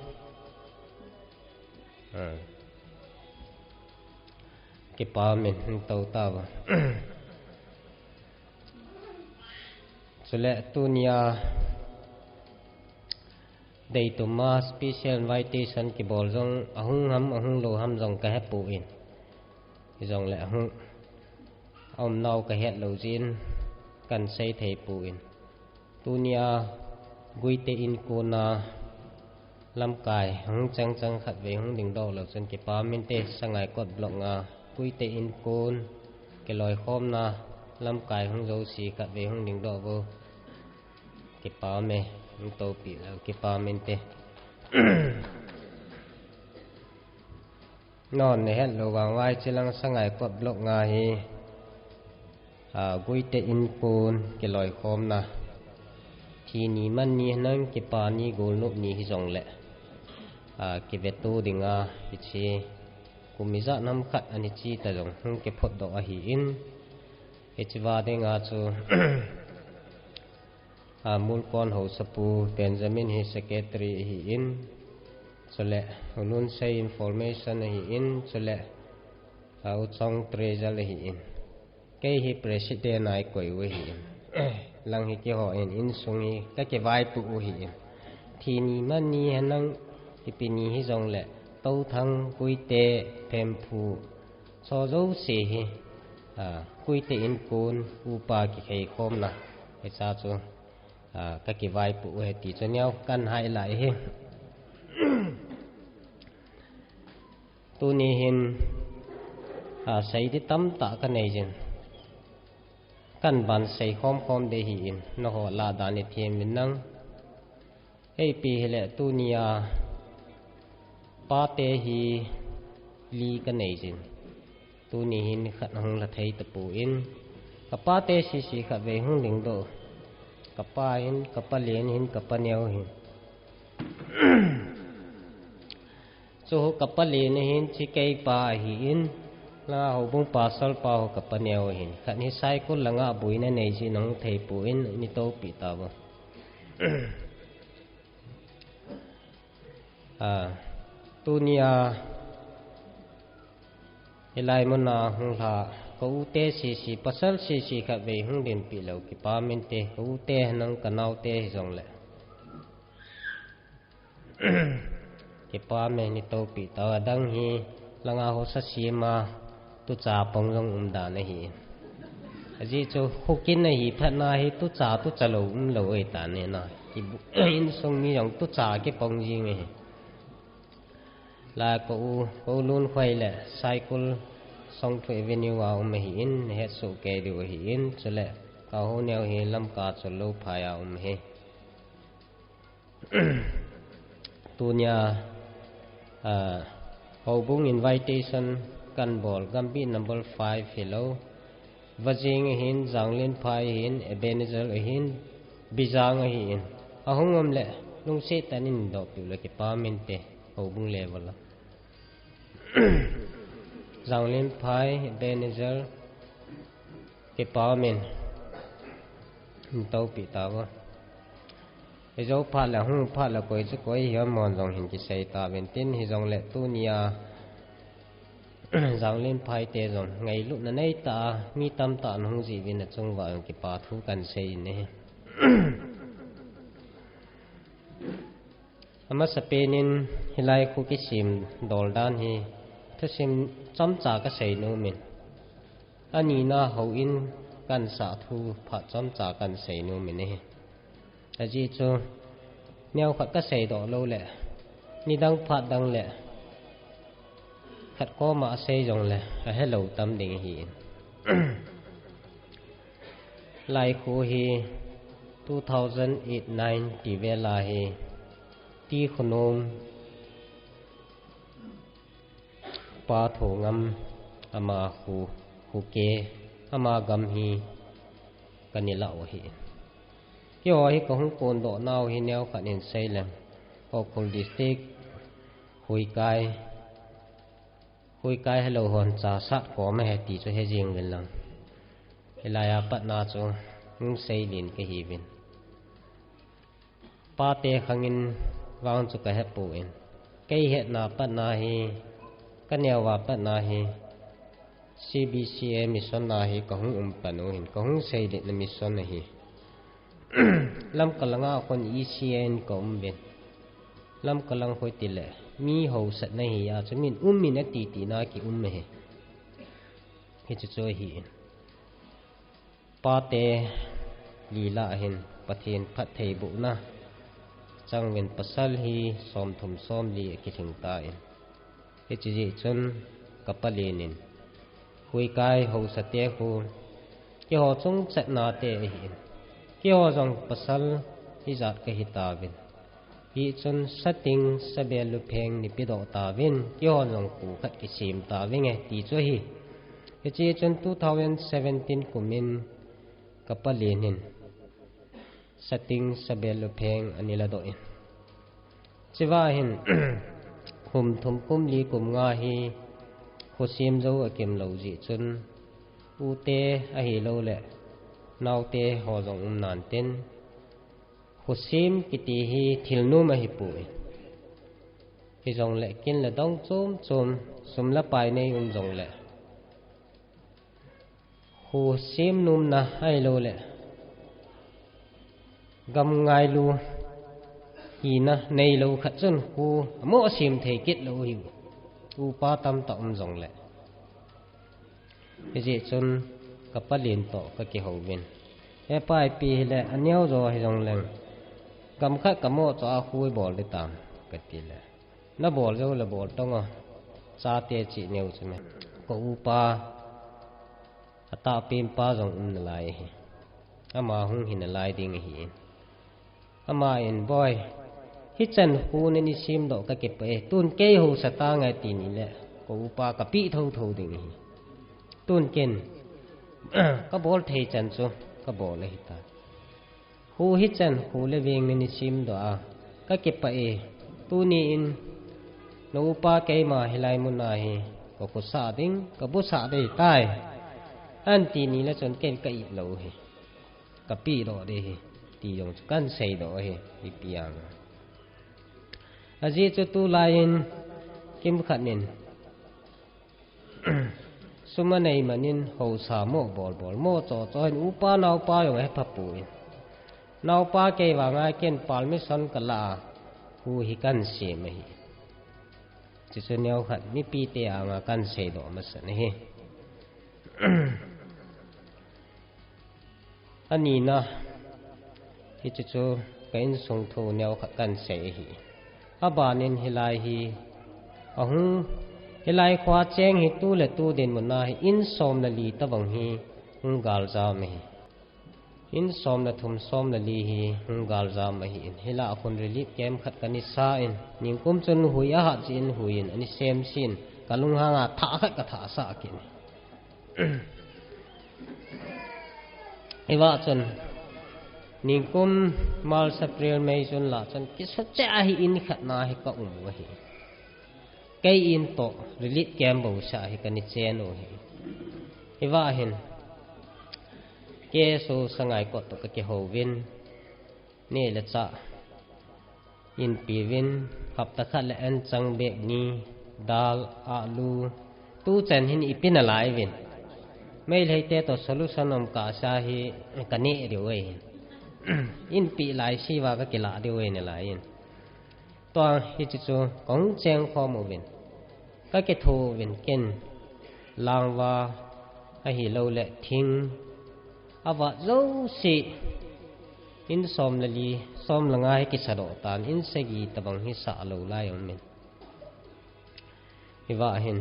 ke pa men hung tau ta ba chole tu nia dei to ma special invitation ki bol jong ahung lo ham jong ka hepu in jong le ahung nau ka het lo jin kan sei thei pu in tunia guite in ko na lam kai hung chang khat ve hung ding do lo chen ki pa min te sangai kot blok nga guite in kon ke loi khom na lam kai hung zo si khat ve hung ding do bo ki pa me to pi la ki pa min te non ne het lo wang wai chilang sangai kot blok nga hi guite in kon ke loi khom na thi ni man ni nan ki pa ni gol no ni hi jong le ki ve tu dinga hi chi kumiza nam khat ani chi ta jong hung ke phot do a hi in he chiwa de nga chu mul kon ho sapu Benjamin hi secretary hi in chole hulun say information hi in chole chong treasurer hi in ke hi president ai koi we hi lang hi ki ho in sung hi ka ke vai pu hi in thi ni man ni hanang ipini hi jong le tau thang kuite themphu so zo se hi kuite in kun upa ki khei khom na he cha chu ka ki vai pu he ti cho nhau kan hai lại hi tu ni hin sei ti tam ta ka nei jin kan ban sei khom de hi in no ho la da ni thiem min nang ei pi hele tu nia pa te hi li ka nei jin tu ni hin khat hong la thei ta pu in ka pa te si kha ve hung ding do kapa in kapa len hin kapa neo hin so kapa len hin chi kai pa hi in la ho bung pa sal pa ho kapa neo hin khat ni sai ko langa buina nei ji nong thei pu in ni to pi ta ba tunia ilai mona hung la ko te si pasal si kha ve hung din pi lo ki pa min te ko te nang kanau te jong le ki pa me ni to pi ta dang hi langa ho sa si ma tu cha pong long da na hi aji cho hukin na hi phat na hi tu cha lo lo ei ta ne na ki in song mi yong tu cha ki pong ji nge la ko lun khoi le cycle song to avenue wa me hi in he so ke du hi in chule ka ho neo hi lam ka cho lo pha ya he tunia ho bung invitation kan bol gambi number 5 hello vajing hin janglin phai hin ebenezer hin bijang hin ahungam le lung se tanin do pi le ki pa min te ho bung level janglin phai ebenezer ki pa min to pi ta wa hi zo phat la hu phat la koi chu koi hi mon jong hin ki sei ta ben tin hi jong le tu nia jang len phai te jong ngai lu na nei ta mi tam ta hung ji win na chung wa ki pa thu kan sei ne ama Spainin hilai khu ki sim dol dan hi thu sim cham cha ka sei no min ani na ho in kan sa thu pha cham cha kan sei no min ne aji chu neo khat ka sei do lo le ni dang phat dang le khat ko ma sei jong le a hello tam ding hi lai khu hi 2008-9 ti vela hi ti khunum pa thongam ama khu ke ama gam hi kanila o hi yo hi ko hung pon do naw hi neo khan in sei le ko khul district hui kai hello hon cha sat ko ma he ti cho he jing len lang hilaya patna cho hung sei lin ke hi bin pa te khangin wang chu ka he pu in kei he na patna hi kanyaw wa patna hi CBCA mission na hi ko hung panu hin ko hung sei lin na mission na hi lam kalanga kon ECN ko ben lam kalang hoi ti le mi ho sat na hi ya chamin min na ti na ki me he hi chu cho hi pa te lila hin pathin phat thei bu na changwen pasal hi som thum som li ki thing ta in hi chi ji chun kapalenin hui kai ho sate hu ki ho chung chat na te hi ki ho jong pasal hi zat ka hi ta bin hi chun setting sabel lu pheng ni pi do ta win ki ho jong ku khat ki sim ta wing e ti cho hi chi chun 2017 kumin kapalenin setting sabel lu pheng anila do in chiwa hin hum thum kum li kum nga hi khu sim zo akem lo ji chun u te a hi lo le nau te ho jong nan ten khu sim kiti hi thilnu ma hi pu hi jong le kin la dong chum sum la pai nei jong le khu sim num na ai lo le gam ngai lu hi na nei lo khat chun khu mo sim thei kit lo hi u pa tam ta jong le ji chun kapalin to ka ki ho win e pai pi le aneu zo hi jong leng kam kha kamo cha khui bol de tam ka ti le na bol zo la bol tong a cha te chi neu chme ko u pa ata pim pa jong na lai hi ama hung hin lai ding hi ama in boy hi chan hu ne ni sim do ka ke pe tun ke ho sa ta ngai ti ni le ko u pa ka pi tho ding hi tun ken ka bol thei chan chu ka bol le hi ta hu hi chan hu le weng ne ni sim do a ka ke pa e tu ni in no pa ke ma hilai mun na hi ko ku sa ding ka bu sa dei tai an ti ni la chon ken ka i lo hi ka pi do de hi ti yong kan sei do hi pi piang aji chu tu lain kim khanin sumanei manin ho sa mo bol mo cho in upa nau pa yong he phapu nau pa ke wa ngai ken permission kala hu hi kan se me hi chi chu neu khat mi pi te anga kan sei do ma sa ne hi ani na hi chu kain song tho neu khat kan sei hi abanin hilai hi ahung hilai khwa cheng hi tu le tu den mun na hi in som na li ta wang hi hung gal za me in som na thum som na li hi hung gal za ma hi in hila khun relief kem khat kani sa in ning kum chun huya ha chin huin ani sem sin kalung ha nga tha khat ka tha sa kin ewa chun ning kum mal april mai chun la chun ki sa cha hi in khat na hi ka hi cây in to relief kem bo sa hi kan chen o hi ewa hin ke so sangai ko to ka ke ho win ne la cha อินปีวินขับตะขัดและอันจังเบกนีดาลอาลูตู้จันหินอีปินอะไรวินไม่เลยเตะตัวโซลูชันอมกาชาฮีกันนี่เดียวเองอินปีหลายชีวาก็กิลาเดียวเองนี่หลายตัวฮิจิจูของเจงพอมูวินก็เกทูวินเกินลางว่าไอฮิโลเละทิ้งอาวะโจสิอินสอมลลีสอมละงายกิสระตานอินเสกีตะบังฮิสาโลไลอมมินฮิวะเห็น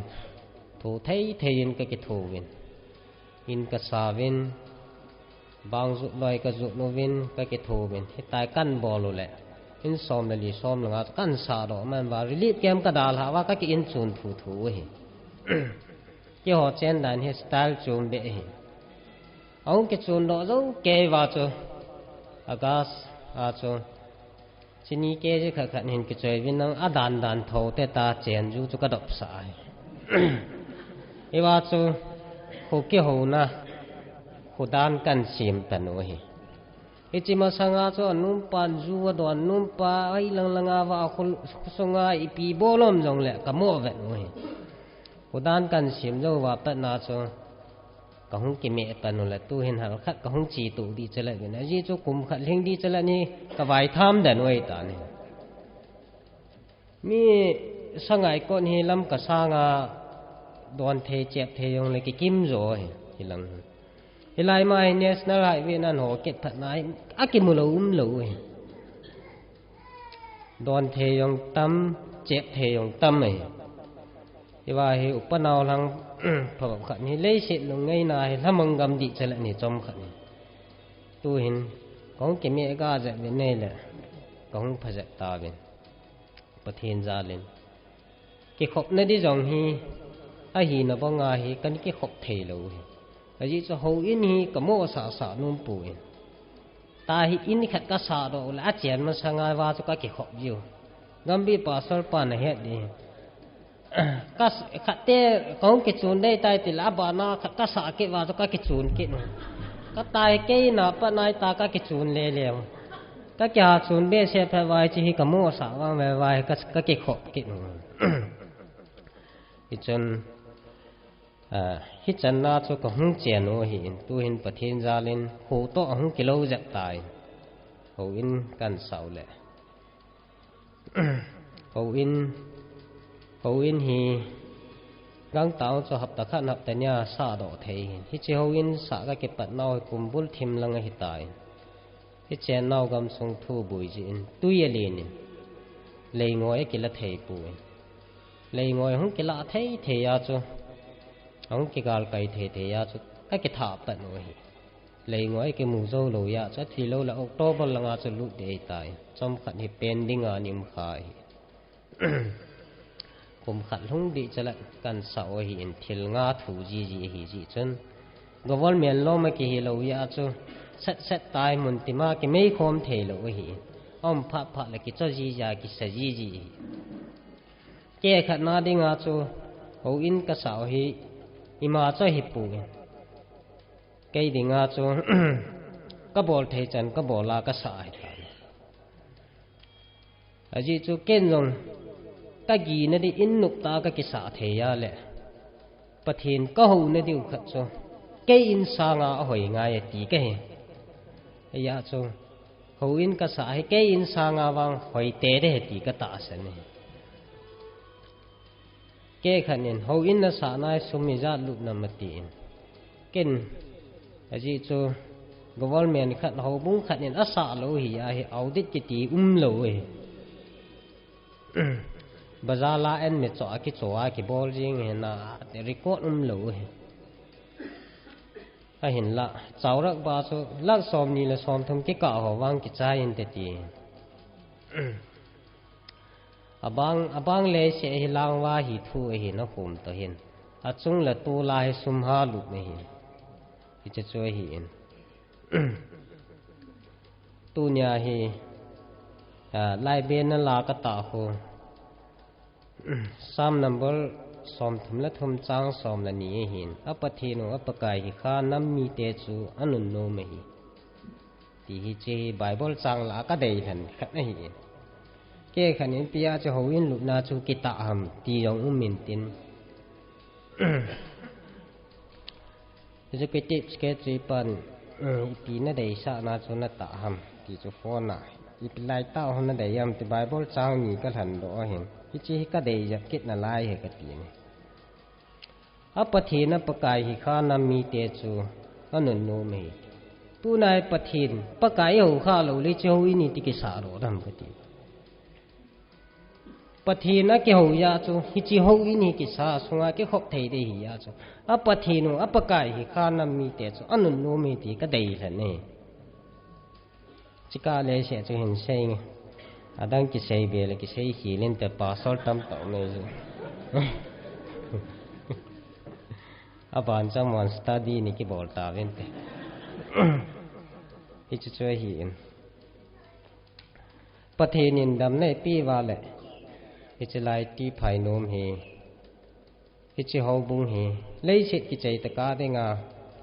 ทูเทยเทยินก็เกทูวินอินกษาวินบางจุดลอยกจุดโนวินก็เกทูวินให้ตายกันบอลเลยอินสอมลลีสอมละงากันสาดอมันบาริลิเกมกระดาลหาว่าก็อินจูนทูทูเห็นยี่ห้อเจนดันเฮสไตล์จูนเบะเห็นเอาเกจูนดอโจเกว่าจูอากาศอาจูชินีเกจิขัดเห็นกจอยวินนังอดันดันโถเตตาเจนจูจุกระดบสายเอว่าจูหูเกี่ยวนะหูดานกันเสียมตันโอหิเอจิมาสังอาจูนุ่มปานจูวดอนนุ่มปาไอลังลังอาวาคุสงาอีปีโบลมจงเละกะโมเวโอหิหูดานกันเสียมจูว่าปัตนาจูก็คงกิเมตันนั่นแหละตู้เห็นหาขัดก็คงจีตูดีจะเลยนะยี่จุกุมขัดเลี้ยงดีจะเลยนี่ก็ไว้ทำเดินไว้ตานี่มีสังไงก่อนที่ลำกระสางาโดนเทเจ็บเทยงเลยกิมโจ้ที่หลังที่ไรมาเนสนาไรเวนันหัวเก็บผัดนายอากิมุลอุ้มหลูโดนเทยงตั้มเจ็บเทยงตั้มไอ้ที่ว่าเหอุปนาวลังพอขัดนี่เล่เสร็จลงไงนายถ้ามึงกำดิจะละนี่จอมขัดนี่ตัวเห็นของเก็บเมียก็จะเป็นนี่แหละของพระเจ้าตาเป็นประเทศจาเลนเกี่ยขบในที่จงฮีไอฮีนบงาฮีกันเกี่ยขบเทลูไอจีจะหูอินฮีกับโมสาสานุ่มปุยตาฮีอินขัดกษาโดและอาเจียนมันสังไงว่าจะก็เกี่ยขบอยู่กำบีปัสสาวะปานเหตุดีก็ขัดเตะของกิจูนได้ตายติลาบานาขัดก็สาเกว่าจะก็กิจูนกินก็ตายเกยนาปนายตาก็กิจูนเลี้ยวก็จะจูนเบสเซพไว้ที่กับมัวสาวว่าไว้ก็เกยขบกินฮิจันฮิจันน่าจะก็หุ่นเจนโอหินตัวหินประเทศจาลินหูโตหุ่นกิโลจะตายหูอินกันเสาแหละหูอินฮีกังเต่าจะหับตะขันหับแต่เนี่ยซาดอเทยฮิเจหูอินสาก็เก็บปัดนาวกุมบุลทิมลังหิตายฮิเจนาวกำทรงทูบุยจินตุยเลนินเลยงอยกิละเทยปุยเลยงอยหุ่นกิละเทยาจูหุ่นกิกาลไกเทยาจูก็เก็บถาปัดโนหิเลยงอยกิมูโซโลยาจะทีโลละออกโตบลังอาจูลุเดยตายจอมขัดฮิเป็นดิ้งอานิมขายผมขัดหุ่นดีจะละกันสาวหินทิลงาถูจีหิจีจนกวลเมียนโลมากิฮิโลยาจูเสร็จตายมุนติมากิไม่คมเทโลหิอ้อมพระละกิจจียากิสจีแก่ขัดนาดิงาจูหูอินกสาวหิอิมาจ้หิปูแก่ดิงาจูก็บอลเทจันก็บอลลากสายอาจีจูเก่นลงก็กีนดิอินนุกตาก็กิสาเทียแหละประเทศก็หูนดิอุขัดจูเกอินสางาหอยง่ายตีก็เห็นไอ้ยาจูหูอินกษาให้เกอินสางาวางหอยเตะได้ตีก็ตาเสนเกขันเองหูอินน่ะสานายสมิจาลุนามตีเก่นไอ้จีจูกวลเมียนขัดหูบุ้งขัดเองอาสาโลหิยาให้เอาดิจิตีโลบาซาลาเอ็นเมจ่อกิจ่อกิบอลจิงเห็นนะรีคอร์ดโลให้เห็นละเจ้ารักบาสุลักซ้อมนี่ละซ้อมทำกิกะหัววางกิจายินเตตีอบางเลยเสียหิลางว่าหิทูเห็นนะผมตัวเห็นจุงละตูลายสุมฮาลุกไม่เห็นที่จะช่วยเห็นตูเนี่ยเห็นไล่เบนนั่นลากตาโหสามนัมเบอร์สอมทุ่มและทุ่มจางสอมละนี้เห็นอัปเทโนอัปกายหิข้าน้ำมีเตจูอนุนโนไม่เห็นที่ฮิเจไบเบิลจางละก็ได้เห็นขัดไม่เห็น เก้ขันนี้ปีอาจะหูอินลุนาจูกิตาหำตียองมินตินจะกิติสเกตรีปันตีน่าได้สานาจูนัตาหำตีจูฟอน่ะอีเป็นลายเต้าหน่าได้ยำตีไบเบิลจ้างนี่ก็หันดอเห็นอีจีก็ได้จะกิดน่าลายเหกตีนี่อัปทีนปกายหิขานามีเตจูอันนุนโนเมตูนายปทีนปกายหูข้าเราเลยเจ้าอินิติกิสาโรดำกตีปทีนะเกี่ยวยาจูฮิจิหูอินิกิสาสุงาเกี่ยขบไทยได้หิยาจูอัปทีนุอัปกายหิขานามีเตจูอันนุนโนเมตีก็ได้ละเนี่ยจิกาเลเสียจูเห็นเซงอาดังกิเซเบลกิเซฮีเลนแต่ปาสอลตัมต่อเมจูApa ancaman study ni ki bolta vente. Ichu choi hi in. Pathenin dam nei pi wale. Ichu lai ti phai nom hi. Ichu ho bung hi. Lei sit ki chei ta ka de nga.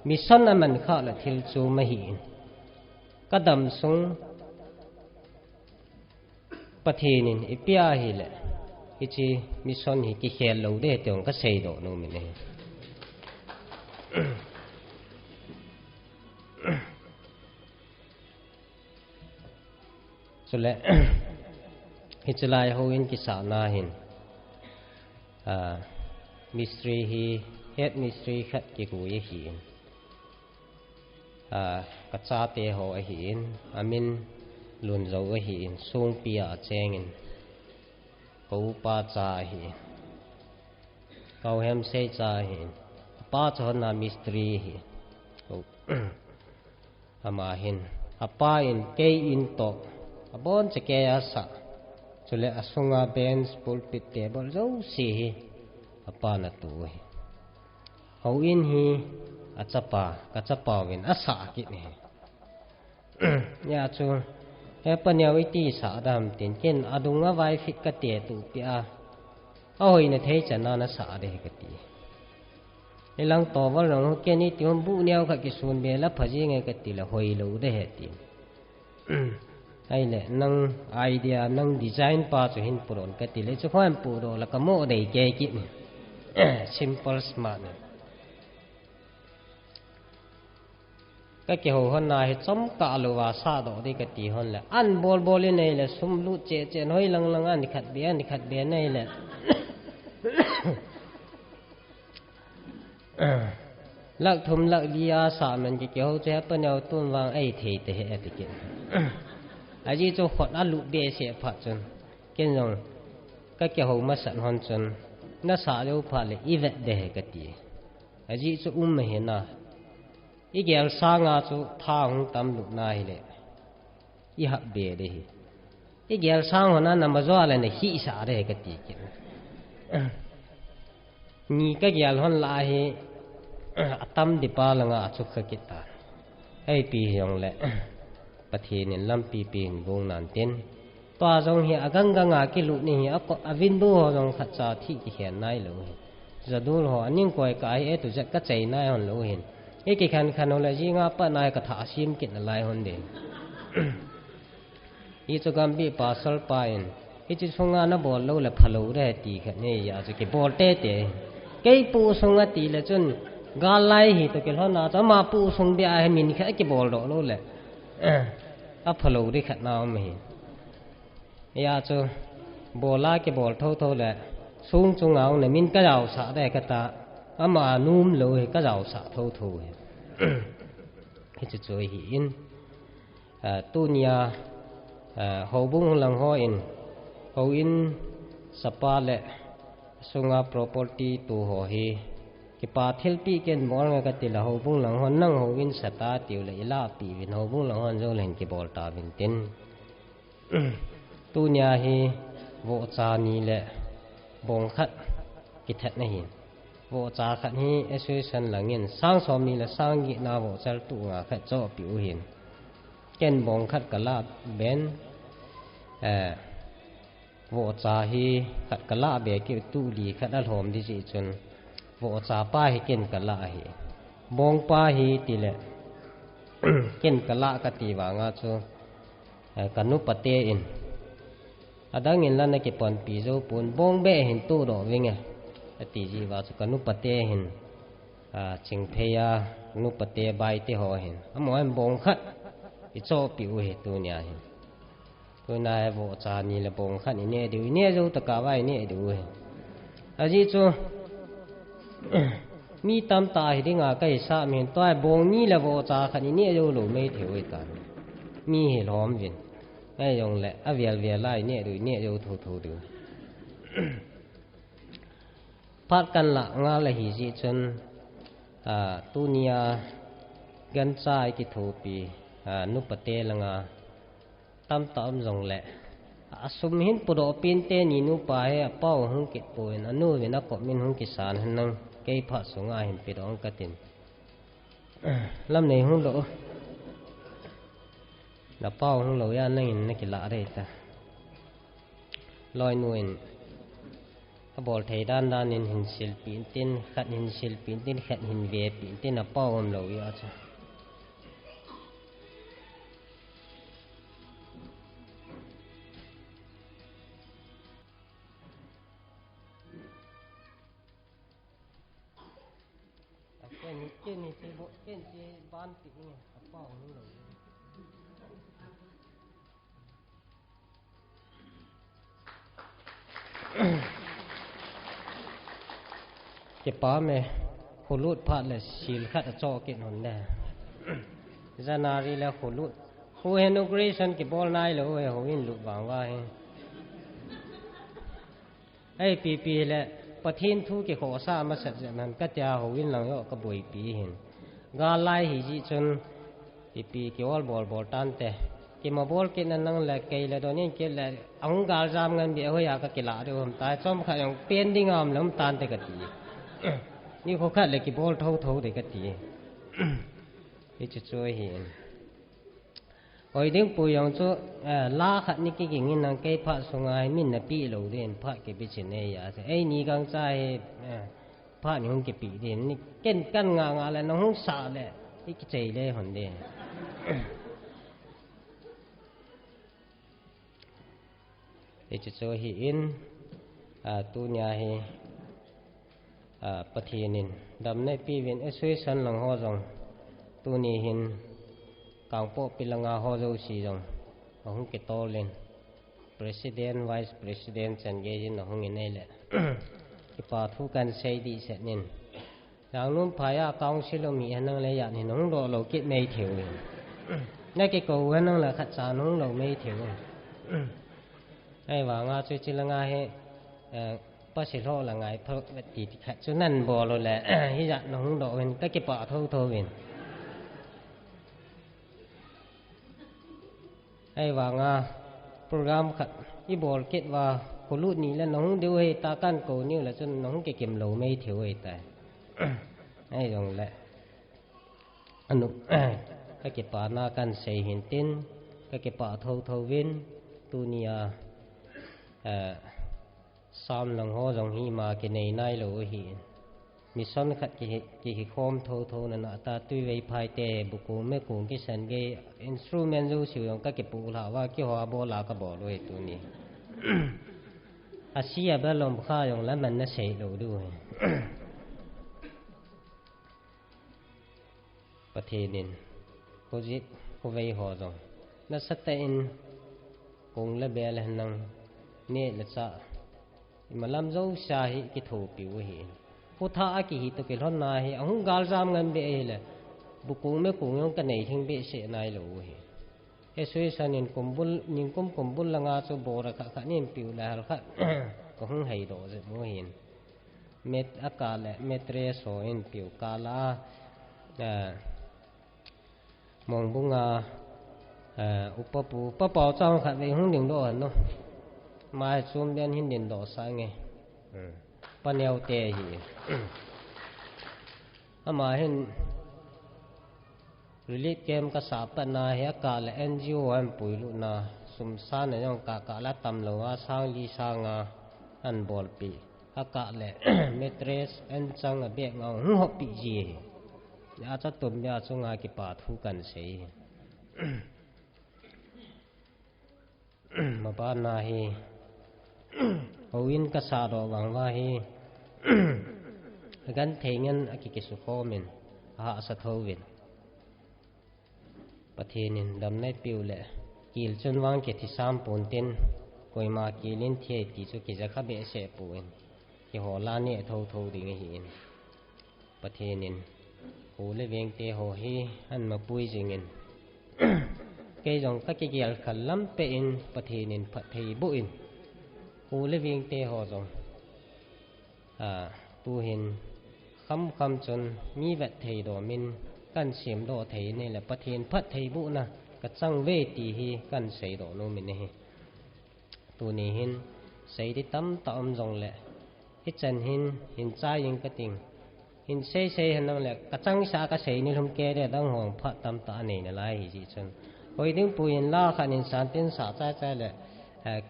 Mission aman kha la thil chu ma hi. Kadam sung pathenin ipia hi le. Ichu mission hi ki khel lo de tong ka sei do no mi ne. So le hitlai ho in kisana hin mystery hi head mystery khat ki ku ye hi ka cha te ho a hi in amin lun zo a hi in sung pia cheng in ko pa cha hi kau hem se cha hi pa chon na mystery hi ama hin apa in ke in to abon che ke asa chule asunga bench pulpit table zo si hi apa na tu hi ho in hi achapa ka chapa win asa ki ni ya chu he panyawi ti sa dam tin ken adunga vai fit ka te tu pia a hoi na thei chana na sa de ka ti ilang to wal rong ke ni tiom bu nyaw kha ki sun be la phaji nge ka ti la hoi lo de he ti ai le nang idea nang design pa chu hin puron ka ti le chu kham pu do la ka mo dei ke ki ni simple smart ka ke ho hon na he chom ka lo wa sa do de ka ti hon la an bol bol nei le sum lu che che noi lang lang an khat be nei le lak thum lak dia sa man ki ke ho che pa nyaw tun wang ai thei te he ti ke aji chu khot a lu de se pha chun ken jong ka ke ho ma san hon chun na sa lo pha le i vet de he ka ti aji chu me he na i gel sa nga chu tha hung tam lu na hi le i hab be de hi i gel sa hon na ma zo la ne hi sa de ka ti ke ni ka gel hon la hi atam di pa langa chu kha ki ta ai pi yong le pathin in lam pi pi bong nan tin to jong hi agang ganga ki lu ni hi avin du ho jong kha cha thi ki hian nai lo hi zadul ho aning koi kai e tu ja ka chei nai hon lo hin e ki khan khanology nga pa nai ka tha sim ki na lai hon de i chu gam bi pa sol pa in i chi sunga na bol lo le phalo re ti kha ne ya chu ki bol te te kei pu sunga ti le chun ga lai hi to ke lo na cha ma pu sung bi a he min kha ki bol do lo le a phalo ri kha na me ya chu bola ke bol tho tho le sung chung au ne min ka jaw sa de ka ta ama num lo he ka jaw sa tho tho he he chu choi hi in tu nia ho bung lang ho in sapa le sunga property tu ho hi ki pa thil pi ken mor nga ka ti la ho bung lang hon nang ho in sata tiu le ila pi win ho bung lang hon zo len ki bol ta bin tin tu nya hi wo cha ni le bong khat ki that na hin wo cha khat hi association langin sang som ni la sang gi na wo chal tu nga khat cho pi u hin ken bong khat ka la ben wo cha hi khat ka la be ki tu li khat al hom di chi chun wo cha pa hi ken ka la hi bong pa hi ti le ken ka la ka ti wa nga chu kanu pate in adangin lan na ki pon pi zo pun bong be hin tu do winge ati ji wa su kanu pate hin ching pheya nu pate bai te ho hin amo em bong khat i cho pi u he tu nya hin tu na bo cha ni le bong khat ni ne du ne zo ta ka bai ne du he aji chu mi tam ta hi dinga kai sa min toy bong ni le bo cha khat ni ne zo lo me theu ai ta mi he lom vin ai yong le a vial lai ne du ne zo thu du phát căn lạ nga là hỉ dị chân tu nia gan trai cái thổ pi núp bát tê là nga tam tam dòng lệ sum hin podo pin te ni nu pa he pau hung kit poin anu ve na ko min hung kisan han nang ke pha sunga hin pi dong ka tin lam nei hung do na pau hung lo ya nang in na ki la re ta loi nuin bol thei dan in hin sil pin tin khat hin sil pin tin khat hin ve pin tin a pau om lo ya cha ken ni te bo ken te ban pi ni a pau om lo cái pá mẹ khổ lụt phát là xìl khát cho cái nón nè ra nari là khổ lụt khổ inauguration cái ball này là ôi hồ in lụt vàng vai ai pi làประเทศทุกข์ขอสามาสัจจะมันก็จะhồ in lòng yo cái buổi pi hin gà lai hi ji chun pi cái ball tan te cái mà ball cái năng là cái là đó nên cái là ông gà ram ngan bị hơi à cái lạ được không tại trong khai ông pen đi ngam lắm tan te cái gìนี่เขาคัดเลยกี่บอลเท่าเด็กกันทีนี่จะช่วยเห็นโอ้ยดึงปุยองจู่ลาขัดนี่กี่งี้นังเก็บผ้าสงายมินน่ะปีเหล่าเด่นผ้าเก็บไปเช่นนี้อย่าสิไอ้นี่กังใจผ้านี่ห้องเก็บปีเด่นนี่เก่นกันงาแล้วน้องห้องสาเลยนี่กี่ใจเลยหนเด่นนี่จะช่วยเห็นตัวเนี้ยเห็นประเทศนินดำในปีเวียนช่วยสันหลังหัวจงตัวนี้เห็นกางโปปิลังอาหัวจูสีจงห้องเกตโตเลน president vice president จันเกจินห้องนี้แหละที่ป่าทุกันใช้ดีเสร็จนินอย่างนู้นพายากองศิลมีนั่งเลยอย่างนี้น้องเราเก็บไม่ถึงนั่นก็กูนั่งเลยขัดสาน้องเราไม่ถึงไอ้ว่างาช่วยจิลังอาให้ป้าสิโรละไงเพราะติดขัดจุนั่นบ่เลยแหละที่จะน้องดอกเป็นก็เก็บป่าเท่าเป็นไอ้ว่างาโปรแกรมขัดอีบอลเก็บว่าคนรุ่นนี้แล้วน้องเดี๋ยวให้ตากันโกนิ้วแล้วจนน้องเก็บเหลาไม่ถือไอ้แต่ไอ้ตรงแหละอันนู้ก็เก็บป่าหน้ากันใส่เห็นติ้นก็เก็บป่าเท่าวินตัวนี้ซ้ำหลังหัวจงหิมากินในนายโลหินมีซ้อนขัดกี่คอมโทนั่นน่ะตาตุยไว้ภายเตะบุกุไม่กุงกิสันเกอินสตรูเมนต์รูสิวยังก็เก็บปูลาว่ากี่หัวโบลาก็บอกด้วยตัวนี้อาเซียเบลลมข้าอย่างแล้วมันน่าเสียดูด้วยประเทศนินโคจิโคไว้หัวจงน่าสเตอินกุงและเบลหันนังเนี่ยละจ้ามาลำเจ้าชาฮิกิถูปิวหินผู้ท้ากิฮิตุกิลฮอนนาฮิองกาลจามกันเบะเลยบุกุงไม่กุงยองกันไหนทิ้งเบะเสนายโลหิเอสุยสันินกุมบุลละงาจูโบระขะนี่ปิวแล้วค่ะก็หงให้ดอกจะโมหินเมตอากาศและเมตเรโซอินปิวกาลามองบุงาอุปปูปะเป่าจ้องขัดไปหงดึงดอกเนาะมาซูมเดินหินเด่นดอกสายไงปะเนียวเตะหีอามาเห็นรีลิเกมกษาปนาเฮกาและ NGO อันปุยลุนาสุมสานในย่องกะละตำลงอาสร้างลีสางาอันบอลปีอากาและ เมตรสอันจังเบียงเอาหัวปีจีอาจจะตุ่มยาจงอากิปาทุกันเสียมาบ้านนาฮี in ka sa do wang wa hi gan thengan aki su khomen ha sa thovin pathenin dam nai piu le kil chun wang ke thi sam pon ten koima kilin thie ti chu ki zakha be se puin ki hola ni tho tho ding hi in pathenin hu le veng te ho hi an ma pui jingin ke jong ka ki gel khalam pe in pathenin pathei bu in hu le veng te ho jong tu hin kham kham chun mi vet thei do min kan sim do thei ne la pathen phat thei bu na ka chang ve ti hi kan sei do no min hi tu ni hin sei di tam tam jong le hi chan hin cha yin ka ting hin sei han le ka chang sa ka sei ni lum ke de dang hong phat tam ta nei na lai hi ji chun hoi ding pu yin la khan in san tin sa cha le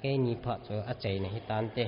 ke ni phat cho a chei ne hi tan te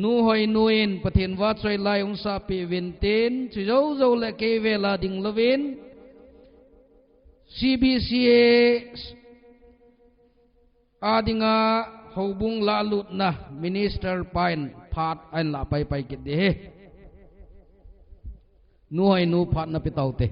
nu hoi nuin pathin wa choi lai ong sa pi vin tin chu zo zo le ke vela ding lovin CBCA adinga hobung la lut na minister pain phat an la pai pai kit de he nu hoi nu phat na pi tau te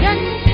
Yan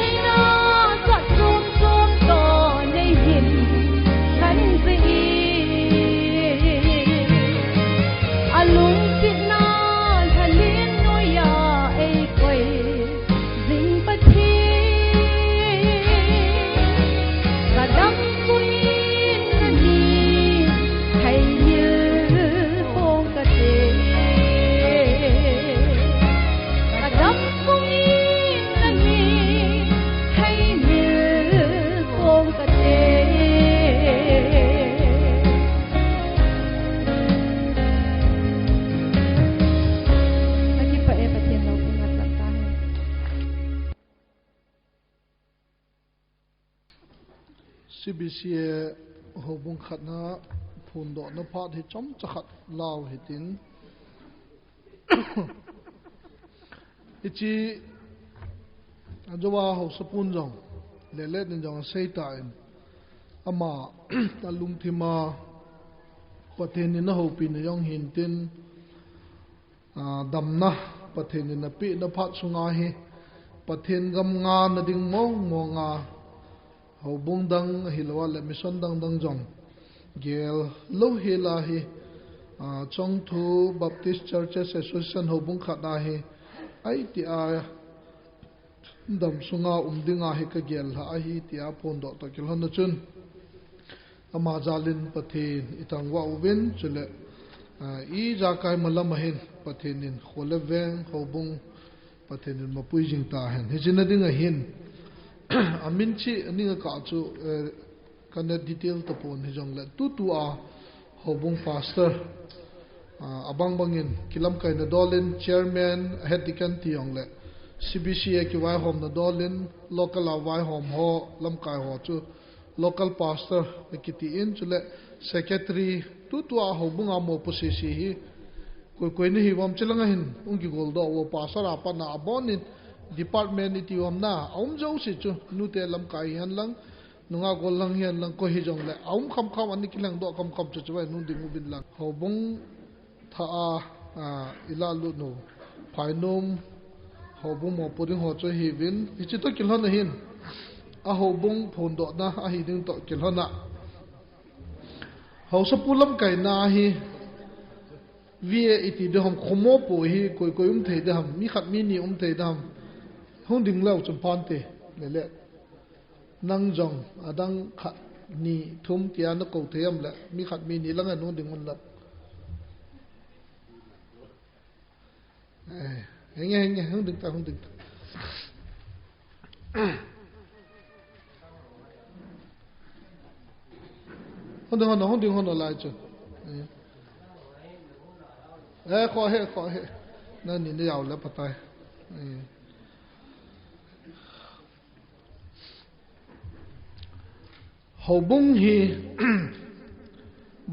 CBCA hobung khatna phun do na phat hi chom chakhat law hitin ichi ajowa ho sapun jong le din jong sei ta in ama talung thima pathen na ho pin yong hin tin damna pathen na pi na phat sunga hi pathen gam nga na ding mo nga ho bung dang hilwa le mission dang jong gel lo hela hi chong thu Baptist Churches Association ho bung khada hi ai ti a dam sunga dinga hi ka gel ha hi ti a pon do to kil hon chun ama jalin pathen itang wa uben chule I ja kai malam hin pathenin kholeveng ho bung pathenin mapui jing ta hen hijina ding a hin amin chi ani ka chu kana detail to pon hi jong la tu a hobung pastor abang bangin kilam kai na dolin chairman head dikan tiong le CBCA ki wai hom na dolin local wai hom ho lam kai ho chu local pastor kiti in chule secretary tu a hobung a mo posisi hi koi ni hi wam chelanga hin ungi gol do wo pastor apa na abonin department ni tiom na aum jo si chu nu te lam kai han lang nunga gol lang hian lang ko hi jong le aum kham ani kilang do kam chu chu nu ding u bin lang ho bung tha a ila lu no phainom ho bung mo puding ho chu hi bin hi chi to kilhon hin a ho bung phon do na a hi ding to kilhona ho sapulam kai na hi vie iti de hom khomo po hi koi thei de ham mi khat mi ni thei dam hong ding lau chum pan te le nang jong adang khat ni thum tia na ko theam la mi khat mi ni lang anu ding mun la henge hong ding ta hong ding lai chu kho he na ni yao la patai hobung hi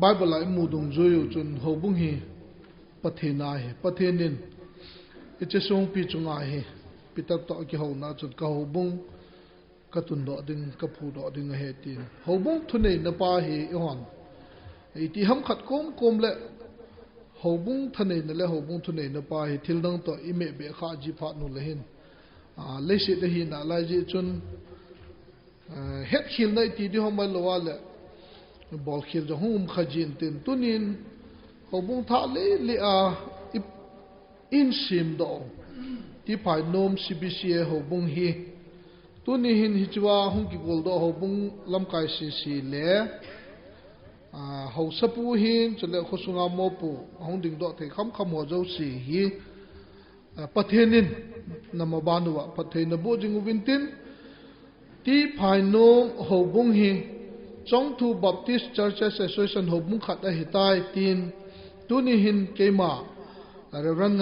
Bible lai mudung joyu chun hobung hi pathena hi pathenin iche song pi chunga hi pitak to ki ho na chut ka hobung ka tun do ding ka phu do ding he tin hobung thunei na pa hi hon iti ham khat kom le hobung thanei na le hobung thunei na pa hi thil dang to ime be kha ji pha nu le hin le se de hi na lai ji chun het khil nai ti di hom lo wa le bol khil jo hum khajin tin tunin hobung tha le a in sim do ti phai nom CBCA hobung hi tuni hin hichwa hung ki gol do hobung lam kai si le ho sapu hin chale khosunga mo pu hong ding do the kham ho jo si hi pathenin namabanuwa pathena bo jing ubintin ti phaino hobung hi chongthu Baptist Churches Association hobung khata hitai tin tuni hin keima Reverend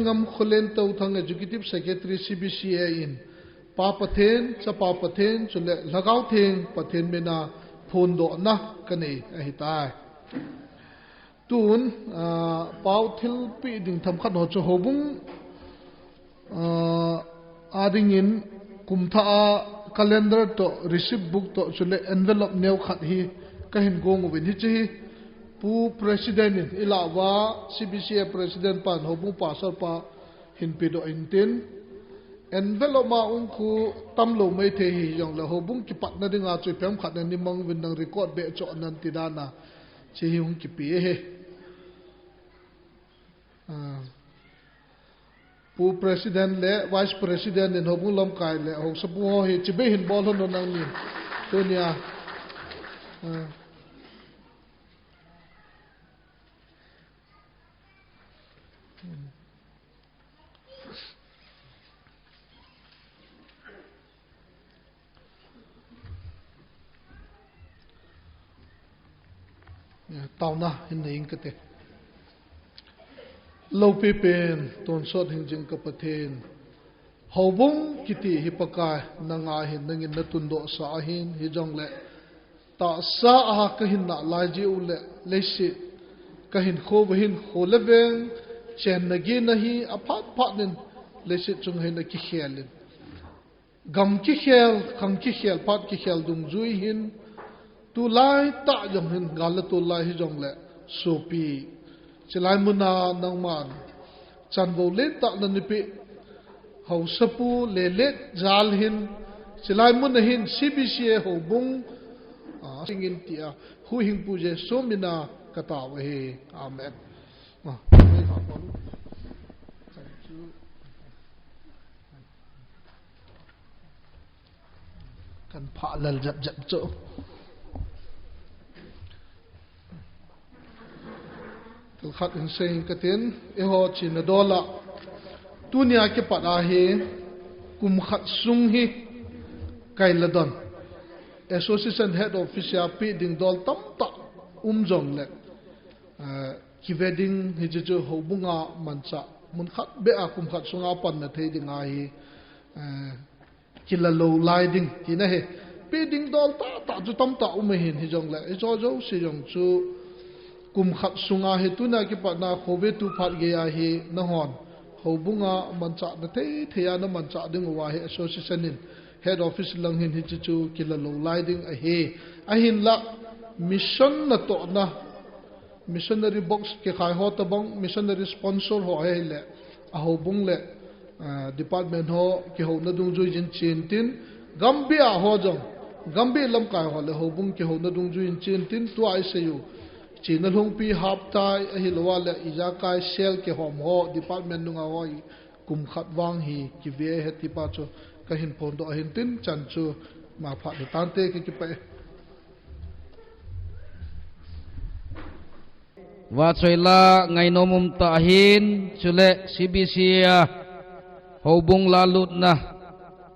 ngam kholen to thang executive secretary CBCA in pa pathen cha pa pathen chule lagaw theng pathen mena phone do na kani hitai tun pau thil pi ding tham khat ho chu hobung ading in kumtha calendar to receipt book to chule envelope new khat hi ka hin gong win hi chi pu president in ilawa CBCA president pan hobung pasar pa hin pi do intin envelope ma ku tamlo mai the hi yong la hobung ki pat na dinga chu pem khat na ni mang win nang record be cho nan ti dana chi hi hung ki pi he pu president le vice president in hobung lam kai le ho sabu ho hi chi be hin bol hon nang ni to nia tao na hin nei ka te lo pe pen ton sot hin jing ka pathen hobung kiti hipakai nangahin nangin natundo sa ahin hijong le ta sa aha kahin na laji ule lesi kahin khobahin kholebeng chen nagi nahi aphat phatnin lesi chung hin ki khelin gam ki khel kham ki khel pat ki khel dung zui hin tu lai ta jom hin galato lai hijong le sopi chilai muna nangman chan bo le ta nanipi hau sapu lelet zal hin silai mun hin CBCA ho bung singin tia hu hing puje somina kata he amen kan pha lal jap jap cho tul khat in sein katin e ho chin dola tunia ke pada he kum khat sung hi kailadon association head office ya pi ding dol tam ta jong le ki wedding hi ju hobunga mancha mun khat be a kum khat sunga pan na thei ding a hi kilalo lai ding ti na he pi ding dol ta ju tam ta hin hi jong le e jo jo si jong chu kum khat sunga he tuna ki pada khobe tu phat ge a hi na hon hobunga mancha na theya na mancha ding wa he association in head office lang hin hi chu kilalo lighting a he a hin la mission na to na missionary box ke khai ho ta bang missionary sponsor ho he le a hobung le department ho ke ho na dung ju jin chin tin gambia ho jong gambi lam kai ho le hobung ke ho na dung ju jin chin tin tu ai se yu China long pi hap tai a hi lowa le ija kai sel ke hom ho department nunga hoi kum khat wang hi ki ve he ti pa cho ka hin pon do hin tin chan chu ma pha de tan te ki pe wa choila ngai nomum ta hin chule CBCA hobung la lut na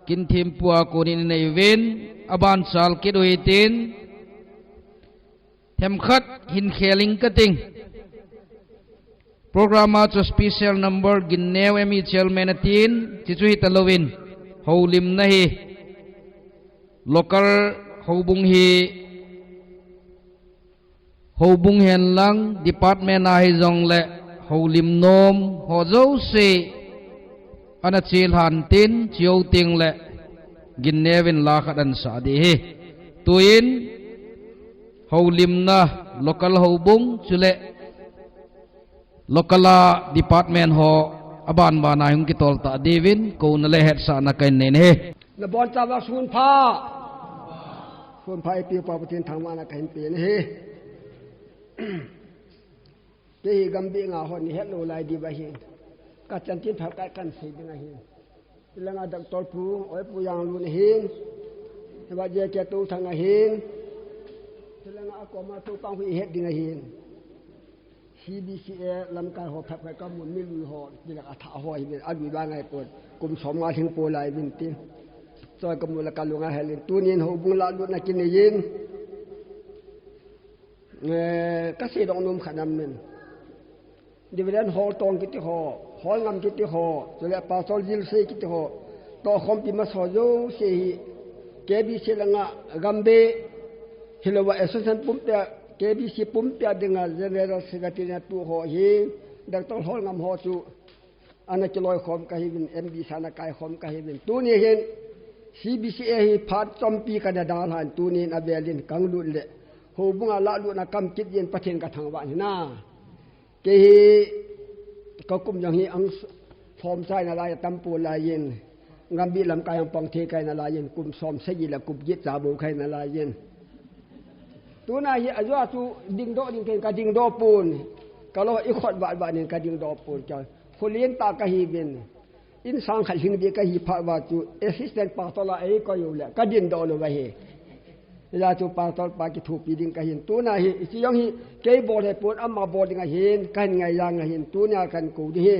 kin thim puwa ko ni nei ven aban sal ke doi tin hem khat hin kheling kating programa cho special number ginnew emi chelmenatin chichu hitalowin holim nahi local hobung hen lang department a hi jong le holim nom hozo se ana chil han tin chiu ting le ginnewin la khadan sa di hi tuin holim na local hobung chule locala department ho aban bana hung kitol ta devin ko na le het sa na kain ne he na bon ta wa sun pha pi pa putin thang ma na kain pe ne he ke hi gambi nga ho ni het lo lai di ba hi ka chan tin pha ka kan si ding a hi ilanga dak tol pu oi pu yang lu ni hin ba je ke tu thang a hin ilanga ko ma tu pang hui het ding a hin CBCA lam ka ho pha ka mun mi lu ho ni la tha ho hi a bi ba ngai pon kum som nga thing po lai bin tin soi ka mu la ka lu nga helin tu nin ho bung la lu na kin ni yin ka se dong num khanam nen dividen hol tong ki ti ho hol ngam ki ti ho so le pa sol jil se ki ti ho to khom pi ma so jo se hi KBC langa gambe hilowa association pumpe KBC pumpe dengan general secretary tu ho hi dr hol ngam ho chu ana kiloi khom ka hi bin MB sana kai khom ka hi bin tu ni hin CBCA hi phat chompi ka da dal han tu ni na belin kang lu le ho bunga la lu na kam kit yen pathen ka thang wa ni na ke hi ka kum yang hi ang form sai na la tam pu la yen ngam bi lam kai ang pang the kai na la yen kum som se yi la kum yit sa bu kai na la yen tu na hi azwa tu ding do ding ken ka ding do pun kalau ikut ba ni ka ding do pun cha khulien ta ka hi bin in sang khal hing bi ka hi pha wa tu assistant patola ai ko yu la ka ding do lo ba hi la tu patol pa ki thu pi ding ka hin tu na hi si yong hi ke bo le pun amma bo ding a hin kan ngai yang a hin tu na kan ku di hi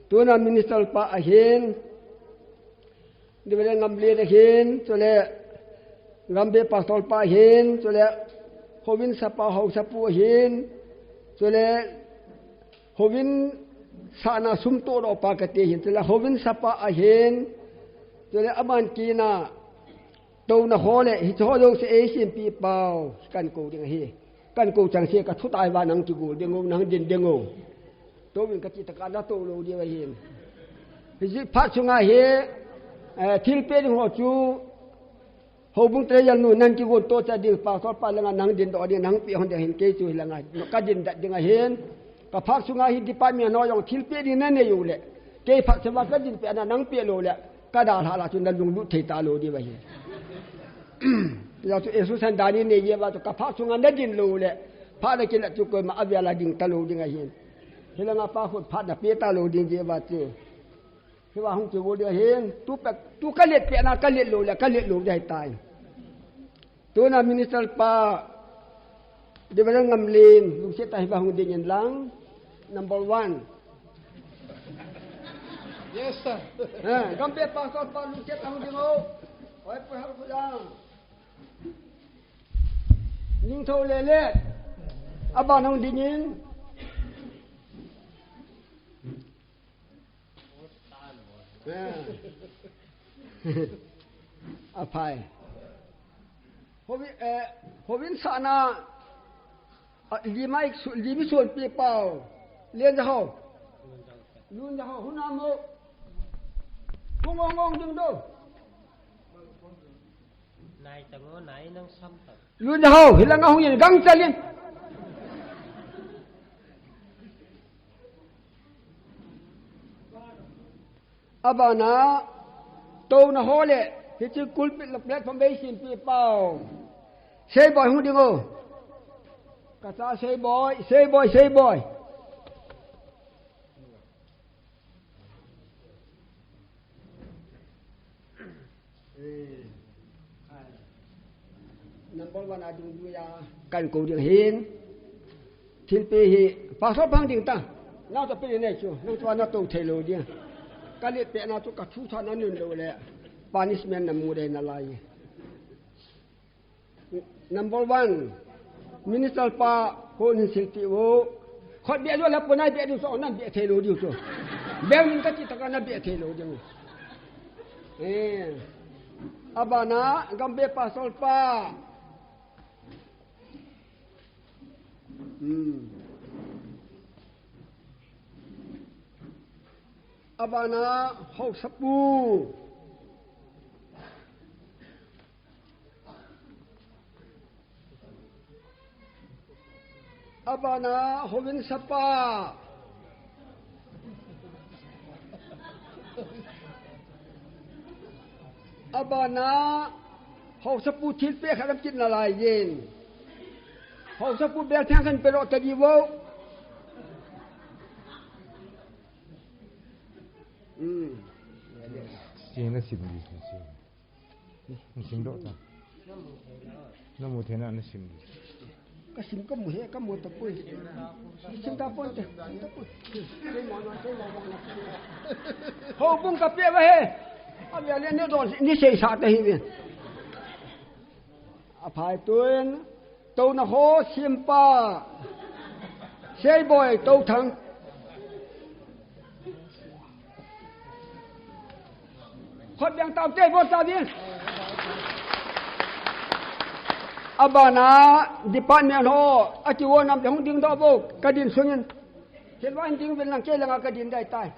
tu na minister pa a hin di bele ngam le de hin so le ngam be patol pa hin so le hovin sa pa ho sa pu hin so le hovin sana sumto ro pa ka te hin tela hovin sapa a hen tela aman kina to na hole hi cho do se asian pi pao kan ko ding hi kan ko chang se ka thu tai wa nang ti gu ding nang din ding o to win ka chi ta ka na to lo di wa hin hi pha chunga he thil pe ding ho chu ho bung tre yan nu nan ki gu to cha ding pa so pa la nang din do ding nang pi hon de hin ke chu la nga ka din da ding a hen ka phak sunga hi di pa mi no yong thil pe di na ne yu le ke phak chwa ka din pe na nang pe lo le ka da la la chu na lung lu thei ta lo di wa hi ya chu esu san da ni ne ye ba ka phak sunga na din lo le pha na ki la chu ko ma avya la ding ta lo ding a hin he la nga pa khot pha na pe ta lo ding je ba chu he wa hong chu wo de hen tu ka let pe na ka let lo le ka let lo dai tai tu na minister pa di ba ngam lim lu se tai ba hong ding lang number 1 Yes, sir. Gambe pa so pa lu se ta hong ding o oi pa har ku lang ning thâu le le aba nong ding in apai hovin sana limi suan pi pao lien ja ho lun ja ho hunam mo ngong ding do nai ta ngo nai nang sam ta lun ja ho hilang hong yin gang chalin abana to na hole hi chi kulpit la platform be sin pi pao sei boy hu dingo ka sa sei boy number 1 adu du ya kan ko ding hin thin pe hi pa so bang ding ta na to pe ne chu na to na to thai lo dia ka le pe na to ka thu tha na nin lo le punishment na mu de na lai number 1 minister pa ko ni silti wo khot be lo la punai be du so nan be thai lo di so be nin ka chi ta ka na be thai lo di abana gambe pa sol pa abana ho sapu abana hovin sapa abana ho sapu thil pe kharam chin la lai yin ho sapu bel thang kan pero ta di wo Jing na sim di sim do ta na mu the na sim di ka sim ka mu he ka mu ta pui sim ta pon te ta pui sei mo ho bung ka pe ba he abia le ne do ni sei sa ta hi bi a phai tuin to na ho sim pa sei boy to thang khot yang tao te bo ta bi abana department ho achiwo nam jong ding do bo kadin sungin chen wa ding vel lang ke lang kadin dai tai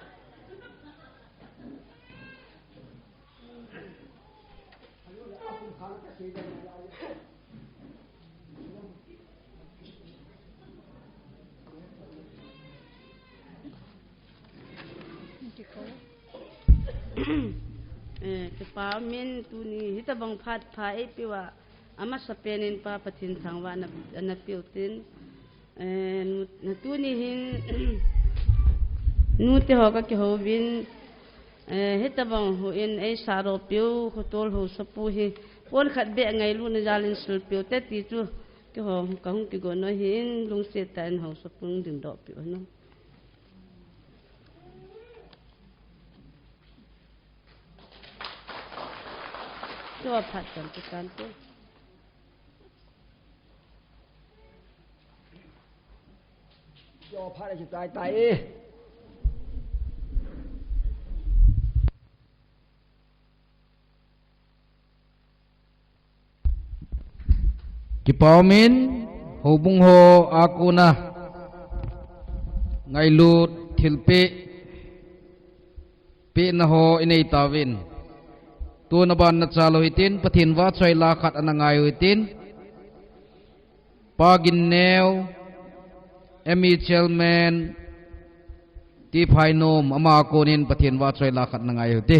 pa min tu ni hita bang phat phai piwa ama sapenin pa pathin thangwa na piutin na tu ni hin nu te ho ka ke ho bin hita bang ho in ai saro piu khotol ho sapu hi pon khat be ngai lu na jalin sul piu te ti chu ke ho ka hung ki go no hin lung se tan ho sapung ding do piu no cho phát triển cái cán bộ cho phát triển tai tai Kipaumin hubung ho aku na ngai lut thilpe pe na ho inei tawin tu na ban na chalo hitin pathin wa choi la khat anangai hitin pagin neu emi chelman ti phainom ama konin pathin wa choi la khat nangai hoti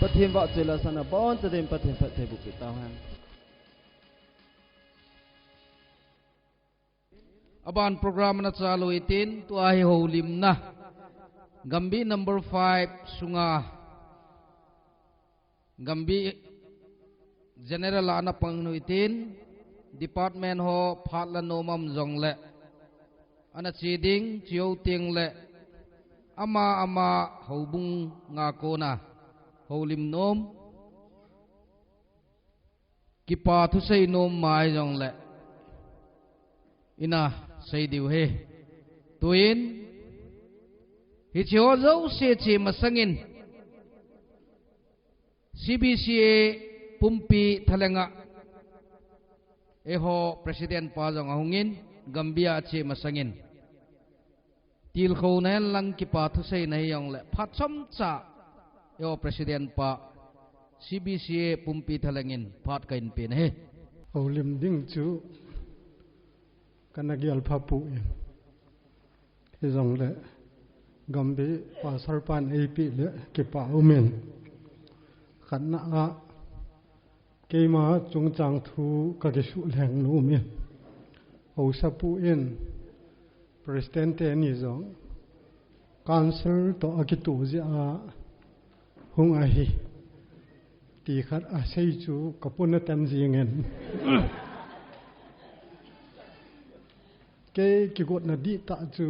Pathin vợ chơi là sana bon cho đến pathin phật thầy bục tao han. Aban program na chalo itin tu ahi holim na Gambi number 5 sunga Gambi general ana pangnu itin department ho phatla nomam zong le ana chiding chiu ting le ama hobung nga ko na holim nom kipa thu sei nom mai jong le ina sei diu he tuin hi chiho zo se chi masangin CBCA pumpi thalenga eho president pa jong ahungin Gambia chi masangin til kho na lang kipa thu sei nei yong le phat chom cha eho president pa CBCA pumpi thalengin phat kain pin he olim ding chu kanagial phapu e jong le Gambi pa sarpan AP le kipa umen khanna a keima chungchang thu ka ge su leng nu me o sapu in president ni zong council to akitu ja hung a hi ti khat a sei chu kapuna tam jingen ke ki got na di ta chu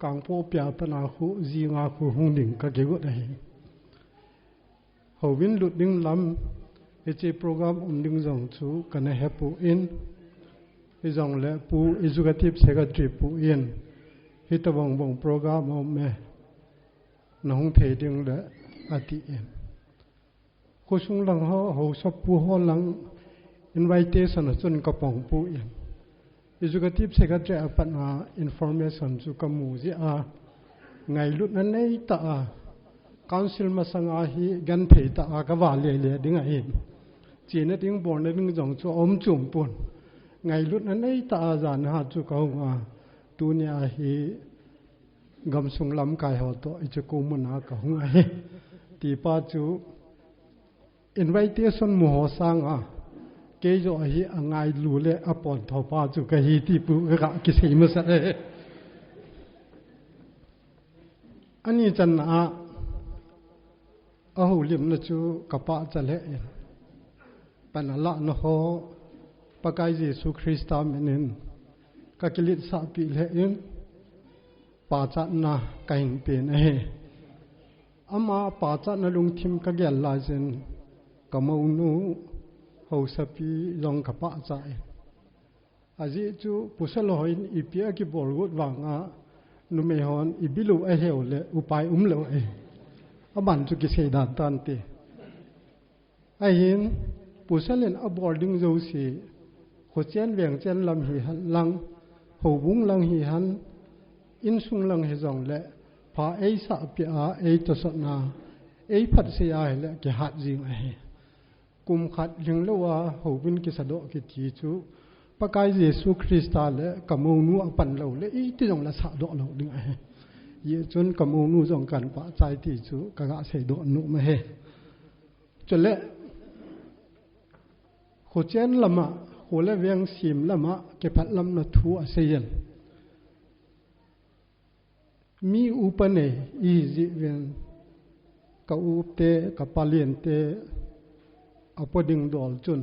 kang po pya pana khu ji nga khu hung ding ka ge got ai ho win lut ding lam che program ding jong chu kana hepu in jong le pu executive secretary pu in hitawang bong program me na hung thei ding le ati em ko sung lang ho sap pu ho lang invitation chun ka pong pu in executive secretary apan information chu kamu ji a ngai lut na nei ta a council masanga hi gan thei ta a ka wa le le ding a hi china ding born ding jong chu om chum pun ngai lut na nei ta a jan ha chu ka wa tu nya hi gam sung lam kai ho to I chu ko mun a ka hung a hi ti pa chu invitation mu ho sang a ke jo hi angai lu le apon tho pa chu ka hi ti pu ka ki sei ma sa ani chan a ahu lim na chu kapa chale panala no ho pakai Jesu Christa menen ka kilit sa pi le in pa cha na kain pe na he ama pa cha na lung thim ka gel la jen kamau nu ho sapi long kapa cha aji chu pusaloin ipia ki bolgut wanga nume hon ibilu a heole upai umlo e aban chu ki sei dan tan te a hin pusalen a boarding zo si ho chen weng chen lam hi han lang ho bung lang hi han in sung lang he jong le pha ei sa pi a ei to so na ei phat se ya le ki hat jing a he kum khat ling lo wa ho bin ki sado ki ti chu pakai Jesu Christa le kamu nu apan lo le I ti jong la sa do lo ding a he ye chun kamu nu jong kan pa chai ti chu ka ga sei do nu ma he chole ho chen lama ho le weng sim lama ke phat lam na thu a seyen mi upane I ji wen ka upte ka paliente apoding dol chun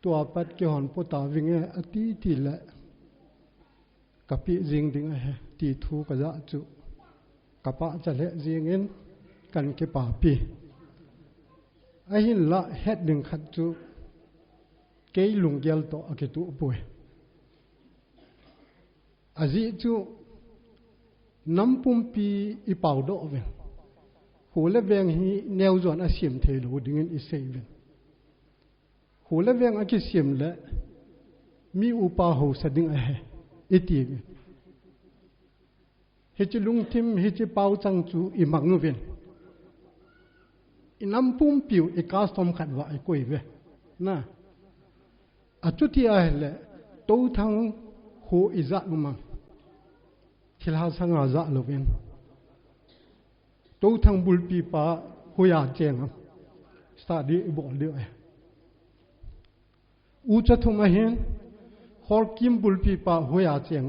tua pat ke hon pota winge ati ti la kapi jing ding a ti thu ka ja chu kapa chale jing in kan ke pa pi a hin la het ding khat chu ke lung gel to ake tu poi aji chu nampum pi I pau do ve ho le veng hi neu zon a sim the lo ding in I sei ve ho le veng a ki sim le mi upa ho sa ding a he iti ve he chi lung tim he chi pau chang chu I mang nu ven inam pum piu I custom khat wa I koi ve na a chu ti a le to thang ho I za nu ma thil ha sanga za lo ven to thang bul pi pa ho ya cheng study bol de u cha thuma hen hor kim bul pi pa ho ya cheng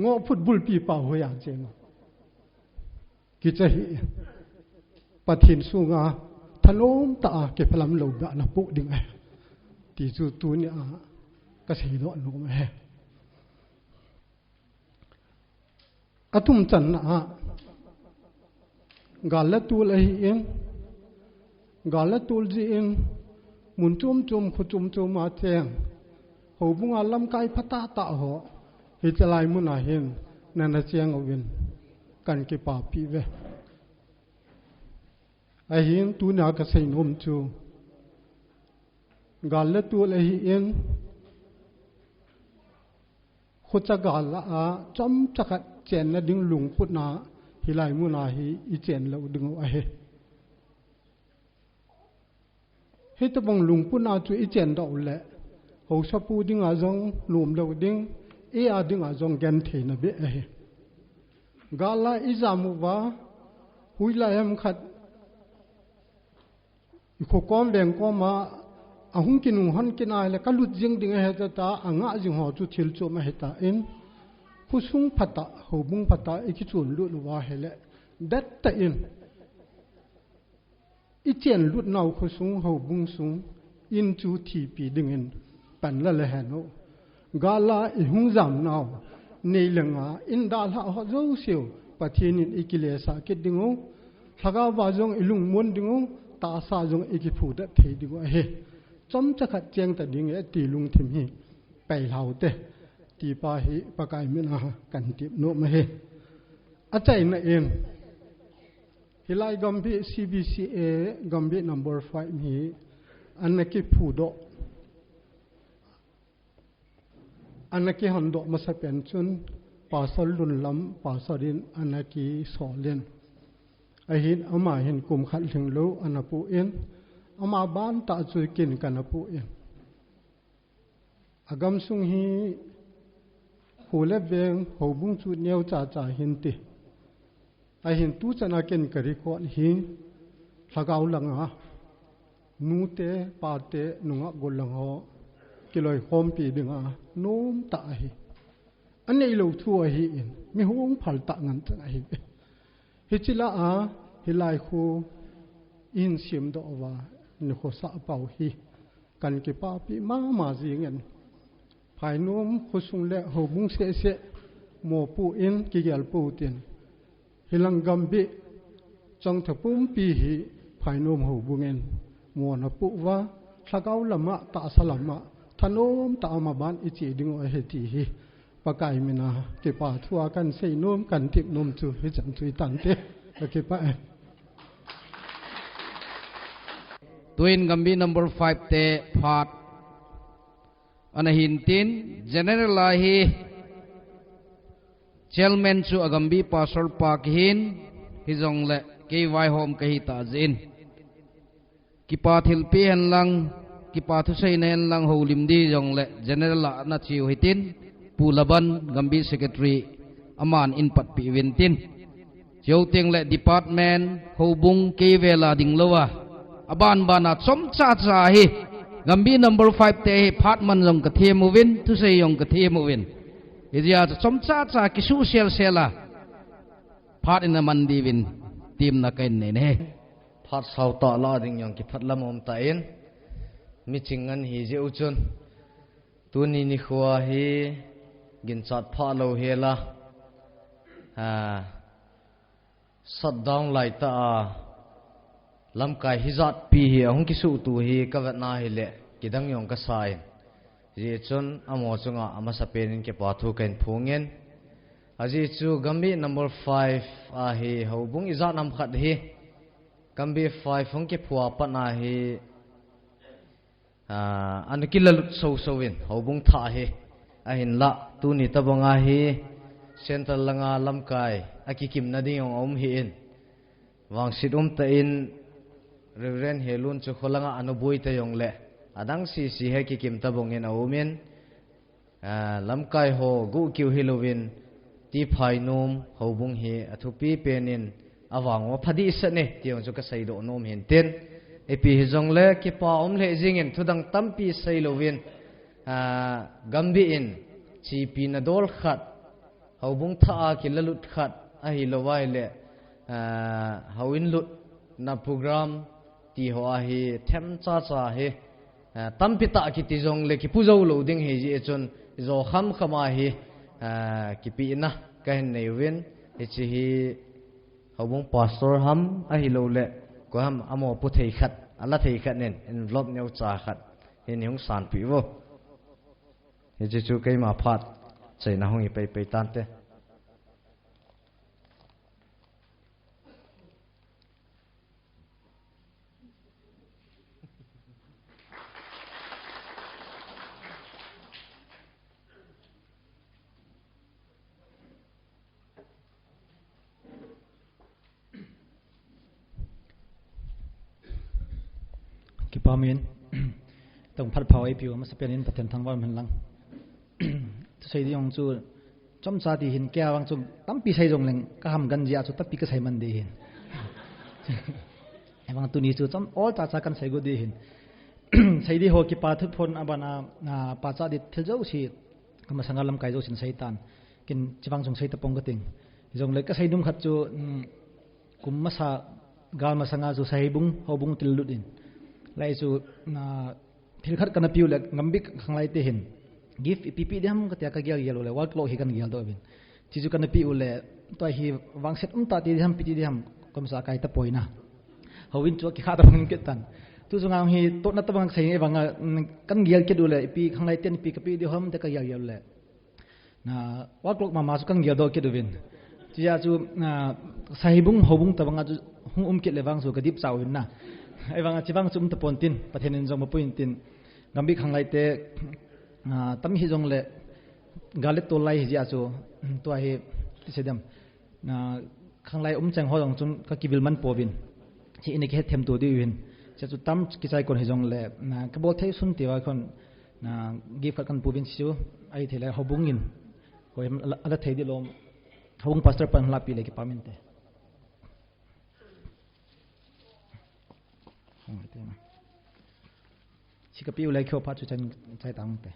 ngo phut bul pi pa ho ya cheng ki cha hi pathin su nga thalom ta ke phalam lo ba na pu ding ai ti chu tu ni a ka sei do lo ma he atum chan na gala tu la hi en gala tul ji in mun chum khu chum ma theng ho bunga lam kai phata ta ho hi chalai mun a hin nana chiang ovin kan ki pa pi ve a hin tu na ka sei nom chu gala tul a hi in khu cha gala a chom chakat chen na ding lung put na hi lai mun a hi I chen lo ding a he hết tập bằng lùng pun nào chú ý chèn đậu lệ hậu sa pu đinh à dòng lùm đầu đinh ý à đinh à dòng gen thế na biết ấy gala ý zamu va hui la em khát khổ com bèn com mà hung kinung han kinai le kalut jing ding he ta anga jing ho chu thil chu ma he ta in khusung phata hobung phata iki chun lu wa hele dat ta in I chen lut nau khu sung ho bung sung in chu thi pi ding in pan la le hano gala I hung zam nau nei lenga in dal ha ho zo siu pathin in ikile sa kit dingo thaga wa jong ilung mon dingo ta sa jong iki phu da thei dingo he chom cha khat cheng ta ding e ti lung thim hi pai lau te ti pa hi pa kai min ha kan tip no ma he a chai na in Hilai gambi CBCA gambi number 5 hi anaki phudo anaki hondo masa pension pasal lun lam pasarin anaki solen ahin ama hin kum khat thing lo anapu in ama ban ta chui kin kanapu in agam sung hi hule beng hobung chu neu cha hin ti a hin tu chana ken kari ko hi thagau langa nu te pa te nunga golang ho kiloi khom pi dinga nom ta hi anei lo thu hi in mi hung phal ta ngan ta hi hi chila a hilai khu in sim do wa ni kho sa pau hi kan ki pa pi ma ji ngen phai nom khusung le ho bung se mo pu in ki gel pu tin hilang gambi chong thapum pi hi phainom ho bungen mo na pu wa thagau lama ta salama thanom ta ma ban ichi ding o he ti hi pakai mina ke pa thua kan sei nom kan tip nom chu hi chan chui tan te ke pa twin gambi number 5 te phat anahin tin general lahi chairman chu agambi pastor park hin hizong le KY home kahi ta zin kipa thilpi han lang kipa thu sei nen lang holim di jong le general la na chiu hitin pulaban gambi secretary aman in pat pi wintin chiu ting le department hobung kevela ding lowa aban bana chom cha hi gambi number 5 te phat man jong ka themu win thu sei jong ka themu win Idia chom cha kisu sela phat in man divin tim na kain ne phat sau ta la ding yang ki phat lam om ta in mi chingan hi je uchun tuni ni khwa hi gin chat pha lo hela shut down lai ta lam kai hizat pi hi hong kisu tu hi ka na hi le kidang yong ka sai ji chun amo chunga ama sapenin ke pathu ken phungen aji chu gambi number 5 a hi hobung iza nam khat hi gambi 5 hong ke phua pa na hi anukilal so win hobung tha hi a hin la tu ni tabanga hi central langa lamkai akikim na ding om hi in wang sidum ta in reverend helun chu kholanga anubui ta yong le adang si he ki kim tabong in aumen lamkai ho gu kiu hilovin ti phainum hobung hi athupi penin awango phadi sane tiong chu ka saido nom hin ten epi hizong le ki pa om le jingin thudang tampi sailovin gambi in chi pin adol khat hobung tha ki lalut khat a hi lowai le hawin lut na program ti ho a hi them cha he tampita ki tizong le ki puzo lo ding he ji chon zo kham khama hi ki pi na ka hen nei wen e chi hi hobung pastor ham a hi lo le ko ham amo pu thei khat ala thei khat nen in vlog neu cha khat hin hung san pi wo he chu ke ma phat chei na hong i pe tan te Kipamin tong phat phau ai piu ma sapianin pathen thangwa man lang sei diong chu chom cha ti hin kya wang chu tampi sei jong leng ka ham gan ja chu tapi ka sei man de hin emang tu ni chu chom all ta cha kan sei go de hin sei di ho ki pa thu phon abana na pa cha di thil jo si kama sangalam kai jo sin sei tan kin chiwang jong sei ta pong ka ting jong le ka sei dum khat chu kum ma sa gal ma sanga chu sei bung ho bung til lut in lai chu na thil khat kana piu le ngambik khanglai te hin give pipi dam ka ta ka gyal yelo le wal klo hi kan gyal do bin chi chu kana piu le to hi wang set ta ti dam pi ti dam kom sa kai ta poina howin chu ki kha ta bang ke tan tu chu ngang hi to na ta bang sei e bang kan gyal ke du le pi khanglai ten pi ka pi di hom te ka gyal yel le na wal klo ma ma chu kan gyal do ke du bin chi ya chu na sahibung hobung ta bang chu hung ke le wang chu ka dip chau hin na ai wang chiwang chum ta pon tin pathenin jong ma puin tin gambi khanglai te tam hi jong le galet to lai hi ja chu to hi sedam na khanglai chang ho jong chun ka kibil man povin chi ini ke them to di win cha chu tam ki chai kon hi jong le na ka bol thei sun ti wa kon na give kan povin chu ai thela hobungin ko ala thei di lom hobung pastor pan la pi le ki pamente si ka piu lai kho pha chu chan chai tang te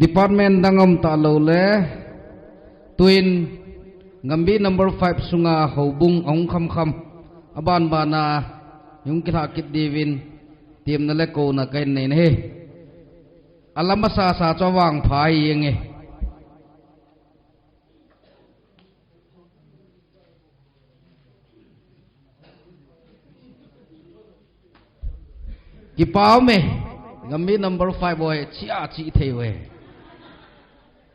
department dangam ta lo le twin ngambi number 5 sunga hobung ong kham aban bana yung kila kit divin tiêm nó lấy cô na cái này nè alam sa sa cho vàng phai nghe cái bao mẹ ngắm number 5 boy chi thầy we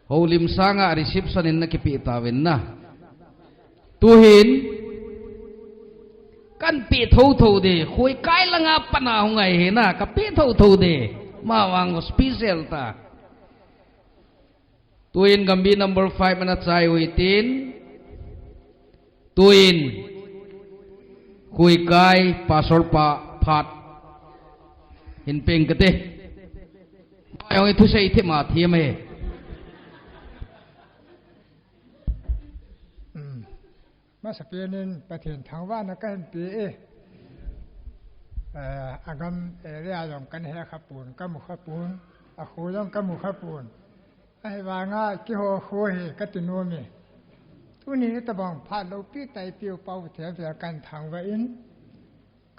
holim sanga reception in na kipi tawin na tu hin kan pi thâu de khoi kai langa pana ngai he na ka pi thâu de ma wang special ta tuin gambi number 5 mana chai witin tuin khoi kai pasor pa phat hin peng kate ai thu sei the ma thiam heมาสเปียนินประเทศทางว่านักการปีอากำเรียยองกันเฮขับปูนกัมุขับปูนอาคูยองกัมุขับปูนไอ้วางากิโฮโคเฮกัติโนมีทุนี้ตะบองพาดเราปีไตเปียวเป่าเถียงเสียกันทางว่าอิน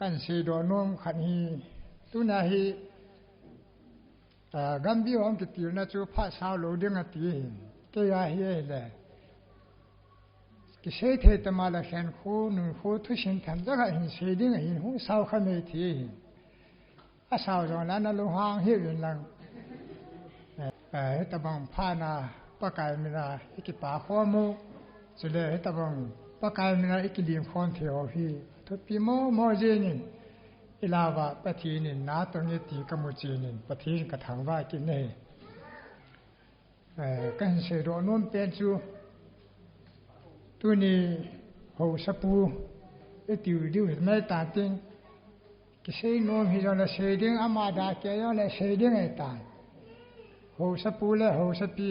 กันสีดอนมขันฮีทุนาฮีกัมบิวองกิติวนะจูพาสาวโลเดียงตีหินเกียาฮีเลยकि से थे तमाला शन खो नु खो थु शिन थम जगा हिन सेदिंग हिन हु साव खमे थी आ साव जो ना ना लो हां हे विन लंग तबंग फाना पकाय मिना इकि पा खो मो चले तबंग पकाय मिना इकि लिम फोन थे हो ही तो पिमो मो जे नि इलावा पथि नि ना तो नि ती कमु जी नि पथि का थंग वा कि नेกันเสดอนนเป็นจูตัวนี้หัวสปูติวดิวไม่ตาติงกิเซนนฮิจอนเสดิงอามาดาเกยอนเสดิงไอตาหัวสปูและหัวสปี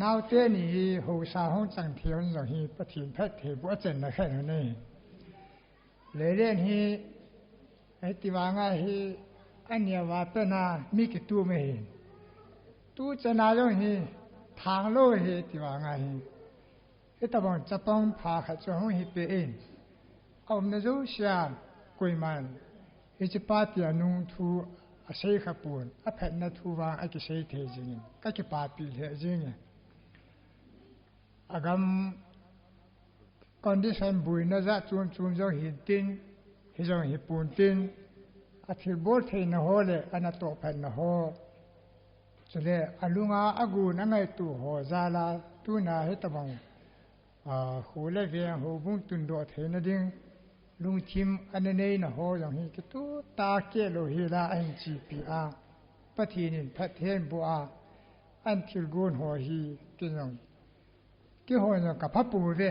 นาวเตนี่หัวสาหงจังเทียนจังฮีปะถินแพทเทบัวเจนนะแค่นี้เลยเล่นฮีไอติวางาฮีอันเนี้ยว่าเป็นนามีกิตัวไม่เห็นตู้จะนายงฮีทางโลฮีติวางาฮีไอ้ตะบองจะต้องพาขัดจงฮีเป็นเอาเนื้อเสียกุยมันไอ้จะปาติยานุงทู a sei khapun a phet na thuwa a ki sei the jing ka ki pa pi the jing agam condition bui na za chum chum jo hi tin hi jo hi pun tin a thil bol the na ho le ana to phet na ho chule alunga agu na ngai tu ho za la tu na he tabang khu le ve ho bung tun do the na ding lung chim anane na ho yang hi ki tu ta ke lo hi la an chi pi a pathin phat then bu a an thil gun ho hi ki yong ki ho na ka pha pu ve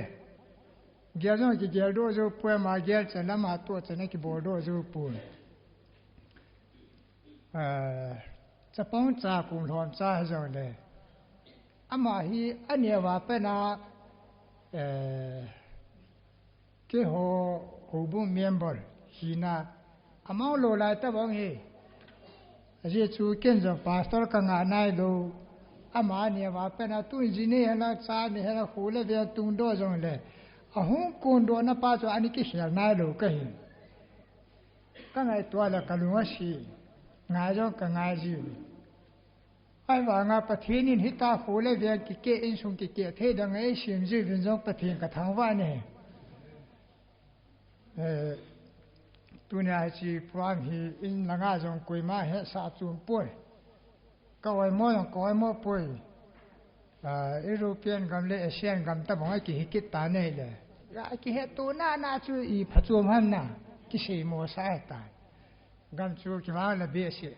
gel no ki gel do zo pu ma gel cha na ma to cha na ki bo do zo pu cha pong cha kum lon cha zo le ama hi anya wa pe na ke ho bu member hina amao lo lai ta bang he aje chu ken zo pastor ka nga nai do ama ne wa pe na tu ji ne na cha ne na khu le de tung do zo le a hu kun do na pa zo ani ki hia nai lo ka hi ka ngai to la ka lu wa shi nga zo ka nga ji ai wa nga pathin in hita khu le de ki ke in sung ki ke the da ngai shim ji vin zo pathin ka thang wa ne tunia chi pram hi in langa jong koi ma he sa chum poi ka wai mo jong koi mo poi European gam le Asian gam ta bang ki hikit ta nei le ya ki he tu na chu i phachum han na ki sei mo sa ta gam chu ki ma la be se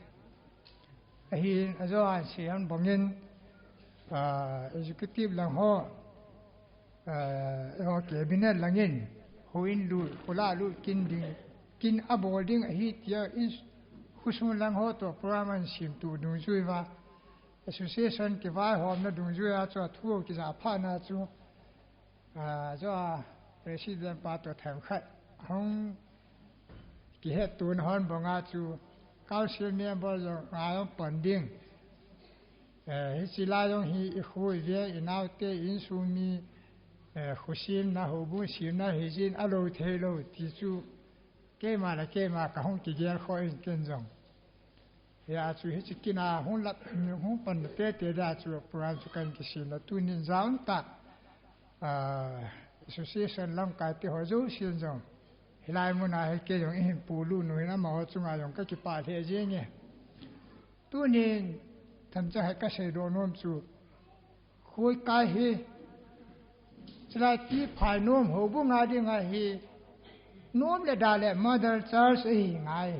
hi azo an si an bongin executive lang ho cabinet langin huin lu kula lu kin abolding hi tia in khusun lang ho to praman sim tu dung zui wa association ki wa hom na dung zui a cho thu ki za pha na chu zo president pa to tham khat hong ki he tun hon bonga chu council member zo nga panding hi sila yong hi khui ve inau te in su mi khusim na ho bu sim na hi jin alo the lo ti chu ke ma ka hong ki gel kho in ken jong ya chu hi chi kina hong lat hong pan te da chu pran chu kan ki sin la tu nin zaun ta association lam ka ti ho zo sin jong hilai mu na he ke jong in pu lu nu na ma ho chu nga jong ka ki pa the je nge tu nin tham cha ha ka se do nom chu khoi ka hi chla ti phai nom ho bu nga di nga hi nom le da le mother church hi ngai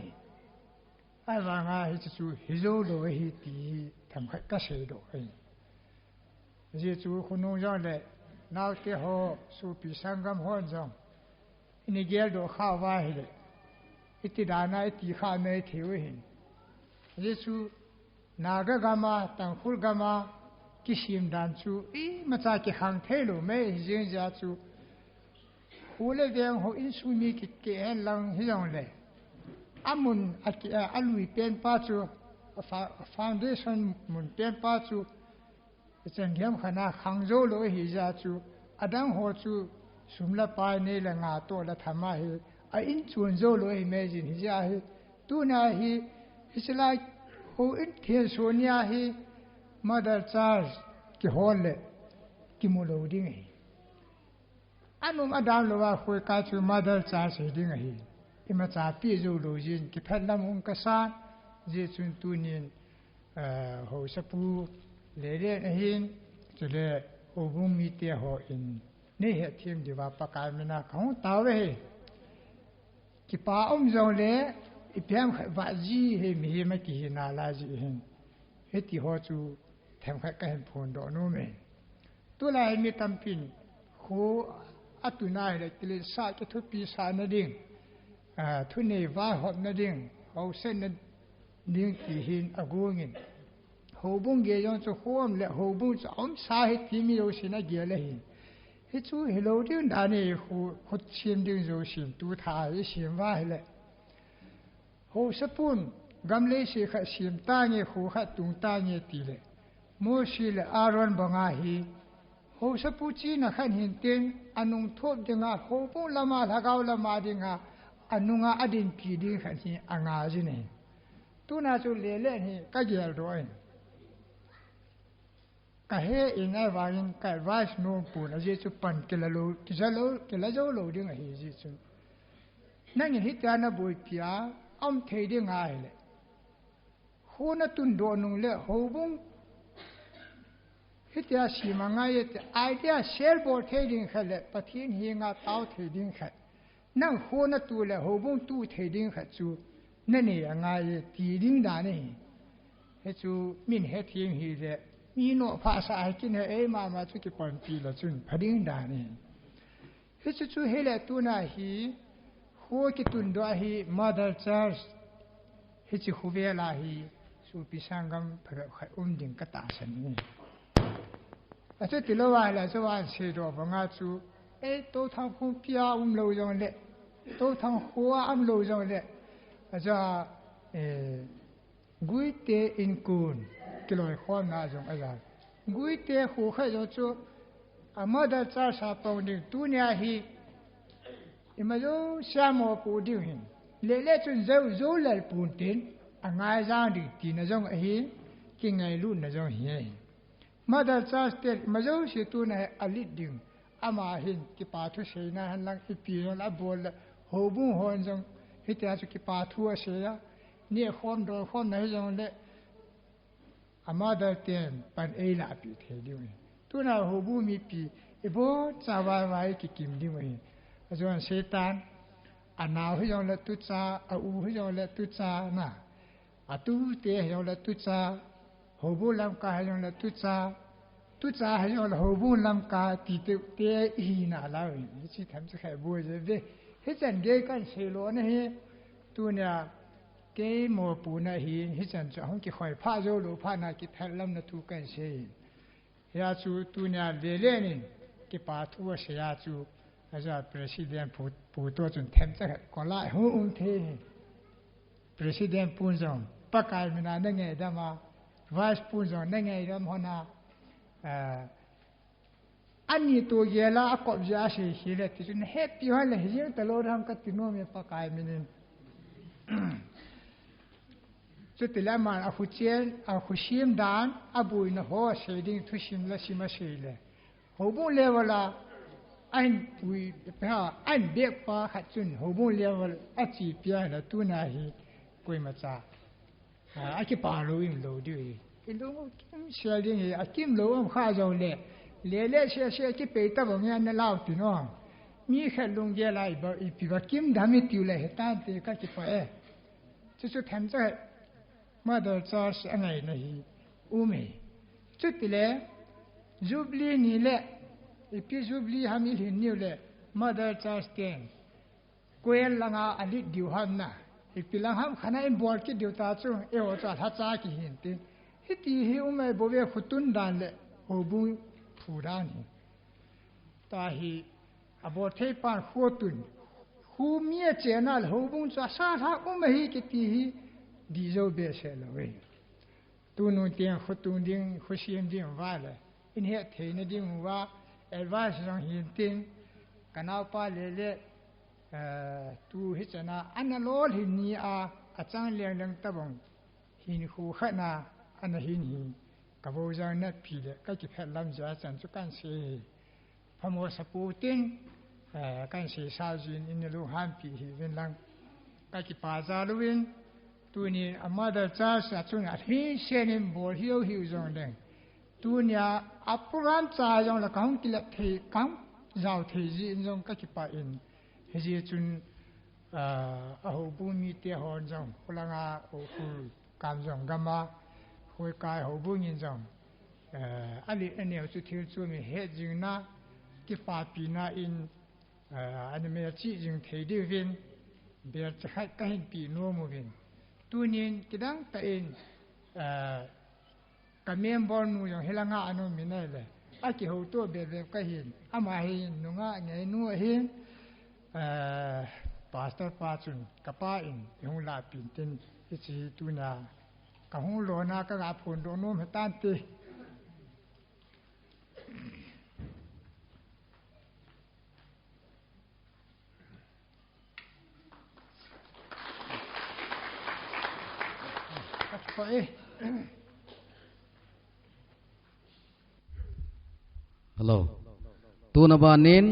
ai wa nga hi chu hi zo lo hi ti tham kha ka se do ai ji chu khunu jo le naw te ho su pi sangam ho jong ini gel do kha wa hi le iti da na iti kha me thi wi hin ji chu naga gama tangkhul gama kisim dan chu i macha ki hang thelo me jing ja chu khule veng ho in su mi ki ke hen lang hi jong le amun aki alui pen pa chu foundation mun pen pa chu chen gem khana khangzo lo hi ja chu adang ho chu sumla pa ne la nga to la thama hi a in chun zo lo hi me jin hi ja hi tu na hi isla ho in the sonia hi mother charge ki hole ki mulo ding hi anum adam lo wa khoi ka chu mother charge ding hi ima cha pi zo lo jin ki phat lam ung ka sa je chun tu nin ho sapu le le hin chule ho bum mi te ho in ne he thim di wa pa ka me na khong ta we ki pa zo le i pyam va ji he mi ma ki na la ji hin he ti ho chu tham kha ka hen phon do no me tu lai mi tam pin khu atuna le kile sa ki thu pi sa na ding thu ne va hop na ding ho sen na ding ti hin agungin ho bung ge yong chu khom le ho bung chu om sa he ti mi yo sin na ge le hin he chu hello ding da ne khu khut chim ding zo sin tu tha yi sin wa le ho sapun gam le si kha sim ta nge khu kha tung ta nge ti le mo si le aron banga hi ho sapu chi na khan hin ten anung thop dinga ho pu lama lagaw lama dinga anunga adin ki ding khan hi anga ji ne tu tu na chu le le ni ka gel roi ka he in ai wa in ka advice no pu na je chu pan ke la lo ki za lo ke la zo lo ding hi ji chu na ni hit ya na boi pia am thei ding ai le ho na tun do nung le ho bung hit ya si ma nga ye idea share board thei ding kha le pathin hi nga tao thei ding kha na ho na tu le ho bung tu thei ding kha chu na ni nga ye ti ding da ni he chu min he thing hi leมีโนภาษากินเอมาชุกิปันปีละจุนพดิ้งดานี่ฮิจูเฮเลตุนาฮีหัวกิตุนดวฮีมาดาร์จัร์ฮิจูฮูเวลาฮีสูปิสังกัมพระดิงกตาสันนี่อาจจะติลวาละจวันเสดอบงาจูโตทางพูพิอาโลยองเลโตทางหัวโลยองเลอาจจะกุยเตอินคูนกิโลความน่าจงอาจารย์กุยเตะหัวข้าจะจูอามาดาจ้าสาปาวดิตุนียฮีอิมาจูเสียมอปูดิหินเล่เล่จนเจ้าโจเลปูนตินอ่างไงจางดิตีน่าจงฮีกิงไงลุ่นน่าจงฮีมาดาจ้าสเตอิมาจูสิตุนียอลิดดิงอามาหินกิปาทุเสนาหันหลังอีปีนละบอลหูบุ้งหอนจงฮิตยาจุกิปาทุเสียเนี่ยความโดยความไหนจงเลอามาดาเตียนปันเอลาปีเทดิวนี่ตัวน่ะหูบูมีปีอีโบจาวาวายกิกิมดิวนี่อาจารย์เซตานอันนาวให้ยองละตุจาอูให้ยองละตุจาน่ะอาตูเตให้ยองละตุจาหูบูลำกาให้ยองละตุจาให้ยองละหูบูลำกาตีเตเตอีน่ะแล้วนี่ที่ทำจะแค่บัวจะเว้ให้จันเกกันเซโลนี่ตัวเนี่ยเกมอปูนาฮีฮิจันจะห้องกิคอยพาโจโลพานากิแพลำนาทูกันเชยยาจูตุเนียเลเลนินกิปาทัวเสียจูอาจารย์ประธานปูตัวจนเต็มจะก่อนไล่หูเทประธานปูนจงปากายมันนั่งไงดามาไวส์ปูนจงนั่งไงดามฮนาอันนี้ตัวเยล่าก็จะเสียชีวิตที่จนเฮติฮันเลยยิ่งตลอดทางกัติโนมีปากายมันจุดที่ละมันอาคุเชียนอาคุชิมดานอาบุยนะหัวเสียดิ้งทุชิมละชิมาเสียเลยหัวบุญเลวละอันบุยเพื่ออันเบียกปะขัดจุนหัวบุญเลวละอาจีเปียละตุนาฮีกุยมาจ้าอาคิปาโลอิมโลด้วยอินโลกิมเสียดิ้งอาคิมโลอันข้าจงเล่เสียคิเปิดตะบงยันนั่นเล่าติโน่มีแค่ลงเยลัยบ่อีปีว่ากิมดามิติวเลยเหตุการณ์ที่ก็คิดว่าจุดแทนจะมาดาร์จาร์สอะไรนะฮีจุดที่เลยจูบลีนี่แหละอีพีจูบลีฮามิลินนี่แหละมาดาร์จาร์สเตียนกุยลังอาลิดิวฮันนะอีพีลังฮัมขณะอินบอลคิดดิวตาจูเอวจะทัศน์กิหินติฮิตีฮิบเวฟุตุนดานเลยโอบุญผู้ดานีตาฮีอบอเทปานขัวตุนหูเมียเจนัลหูบุญจะสาธาฮิกิตีฮีดีโจเบสเลยเว้ยตัวนู้นเตียงขุดตัวดิ้งขุดเสียมดิ้งว่าเลยอินเหตุเห็นดิ้งว่าเอลวาสยังเห็นติ้งกันเอาไปเลยตัวฮิจนาอันนั้นโลหินนี้อาจารย์เลี้ยงตะบงหินคู่ขนาอันนั้นหินกับโบราณนับปีเลยก็จะแผ่นลำจากจันทร์กันเสียพอมอสปูติ้งกันเสียสาวจีนอินลูฮันปีหินลังก็จะปาจารุวินตัวนี้อามาดาจ้าสัตว์นั้นหินเชนิมบอลฮิวจงเด้งตัวนี้อัปรันจ้าจงละกังกิเลสที่กังเจ้าที่จีนจงก็จะไปอินเฮจิจุนอาหูบุญมีเตียหอนจงพลังอาหูกามจงกัมมาหวยกายหูบุญยินจงอันนี้อันนี้จุดที่จุดมีเหตุจริงนะที่ป่าปีน่าอินอันนี้มีจีจริงเทียดีวินเบียร์จะให้กันปีโนมูวินตัวนี้กิดังแต่เองกับเมียนบอลนูอย่างเฮลังอาโนมินัยเลยอากิหูตัวเบียร์ก็เห็นอามาเห็นนุ่งอ่ะไงนู่นเห็นปาสเตอร์ปาจุนกับป้าอินยงลาปินตินที่จีตัวน่ะกับหงโลนากับอาพูนโดนนุ่มให้ตันตี Thôi. Hello. Tu na ba nin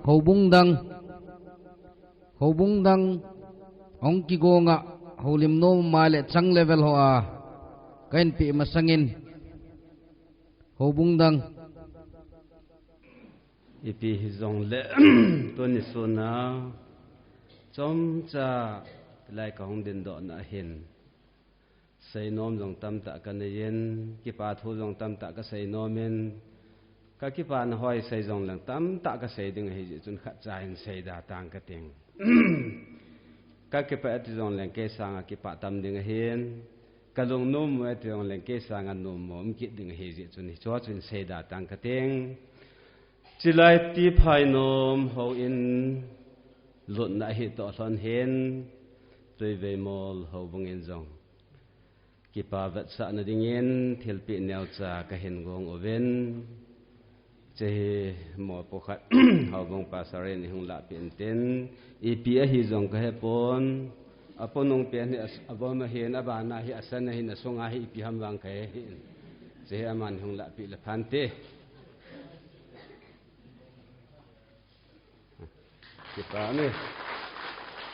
hobung dang ong ki go nga holim no male chang level ho a kain pi masangin hobung dang ipi hizong le tu ni suna chom cha lai ka hong din do na hin sei nom jong tam ta kan yen ki pa thu jong tam ta ka sei nomen ka ki pa na hoi sei jong lang tam ta ka sei ding hi chun khat cha in sei da tang ka ting ka ki pa ti jong lang ke sang ki pa tam ding hin ka long nom we ti jong lang ke sang an nom mom ki ding hi ji chun hi cho chun sei da tang ka ting chỉ lại tí phai nôm hậu in luận lại hiện tọt lần hen tôi về mall hậu vong in dòng kipa vật sa na ding in thil pi neo cha ka hen gong oven che mo pokhat hậu vong pasaren hung la pin ten ipi a hi dòng ka he pon aponong pen abom hen abana hi asan hi na songa hi ipi ham wang ka he che aman hung la pi la phante kipa ne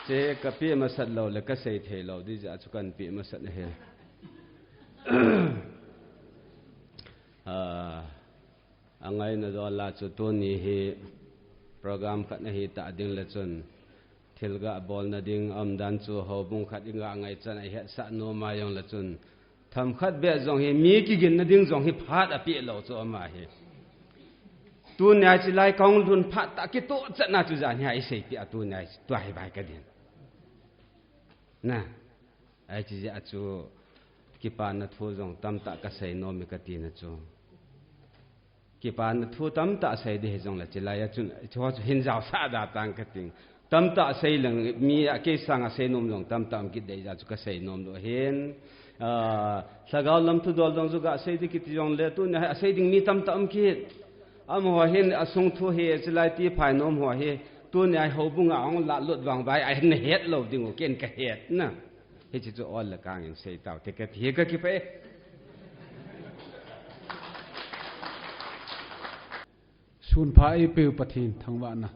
che ka pi ma sat lo le ka sei the lo di ja chu kan pi ma sat he angai na do la chu to ni hi program khat na hi ta ding le chun thil ga bol na ding am dan chu ho bung khat inga ngai chan ai he sa no ma yong la chun tham khat be jong hi mi ki gin na ding jong hi phat a pi lo chu ma hi tu nhai chỉ lai công luôn phát ta cái tổ trận nào chú giải nhai xây tiệt tu nhai toại bài cái điện, nè, ai chỉ giải chú cái pan nó thu dòng tâm ta cái xây nôm cái tiền nó chú, cái pan nó thu tâm ta xây để dòng là chỉ lai chú cho hình giáo sa đa tăng cái tiền, tâm ta xây lần mi cái sang xây nôm dòng tâm tâm cái đấy ra chú cái xây nôm đó hen, sagao lam thu đol dòng chú cái xây đi cái dòng le tu nhai xây đi mi tâm tâm cái am hoa hin asung thu he chilai ti phai nom hoa he tu nyai ho bunga ong la lut wang bai ai ne het lo ding ken ka het na he chi chu all la kang in sei tau te ka thi ka ki pe sun pha e pe pathin thangwa na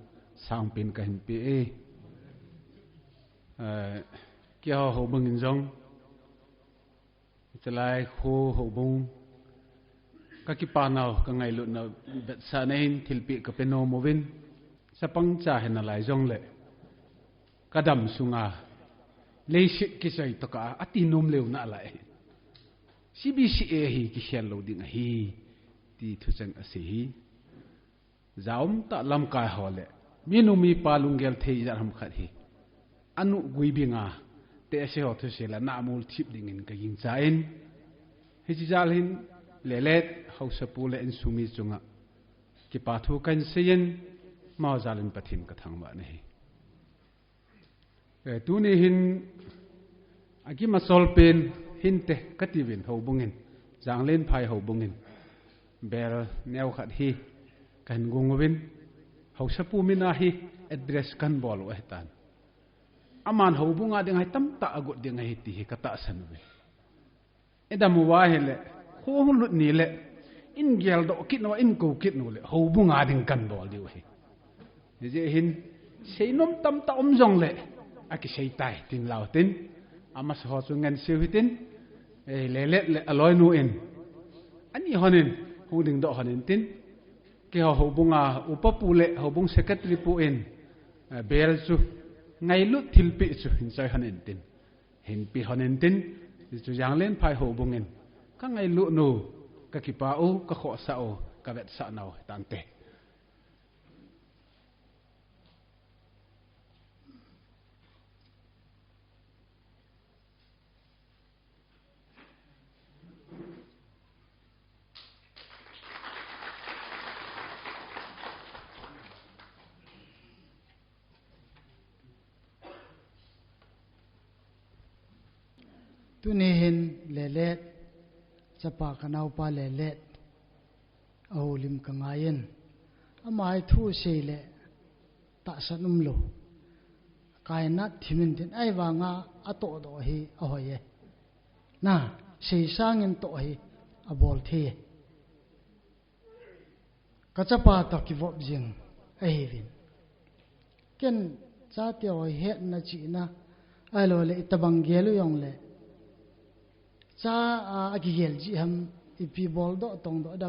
sang pin ka hin pe e kya ho bung in jong chilai kho ho bung ka ki pa naw ka ngai lu na bet sa nein thilpi ka peno movin sa pang cha hen na lai jong le kadam sunga le shi ki sai to ka ati nom leu na lai cbca hi ki hian lo ding hi ti thu chang ase hi zaum ta lam kai hole minu mi palungel thei jar ham khat hi anu gui binga te se ho thu se la na mul thip ding in ka yin cha in hi chi jal hin lelet hausa pule en sumi chunga ki pathu kan seyen ma zalin pathin ka thangwa nei tu ni hin agi masol pen hin te kativin ho bungin janglen phai ho bungin bel neu khat hi kan gungwin hausa pu mina hi address kan bol wa tan aman ho bunga ding hai tam ta agot ding hai ti hi kata sanwe edamu wa hele ho lut ni le in gel do kit no in ko kit no le ho bunga ding kan bol diu hi je hin sei nom tam ta jong le aki sei tai tin lao tin ama so chu ngan siu hitin le le aloi nu in ani honin hu ding do honin tin ke ho bunga upapu le ho bung secretary pu in bel chu ngai lu thilpi chu hin sai hanin tin hin pi honin tin chu yang len phai ho bungin ka ngai lu nu ka ki pa o ka kho sa o ka vet sa naw tan te tu ni hin lelet chapa kanau pa lelet au lim kangayen amai thu seile ta sanum lo kaina thimin tin ai wanga ato do hi ahoye na sei sangin to hi abol the kachapa to ki vop jing a hevin ken cha te oi het na chi na ai lo le tabang gelu yong le cha a ki gel ji ham ipi bol do tong do da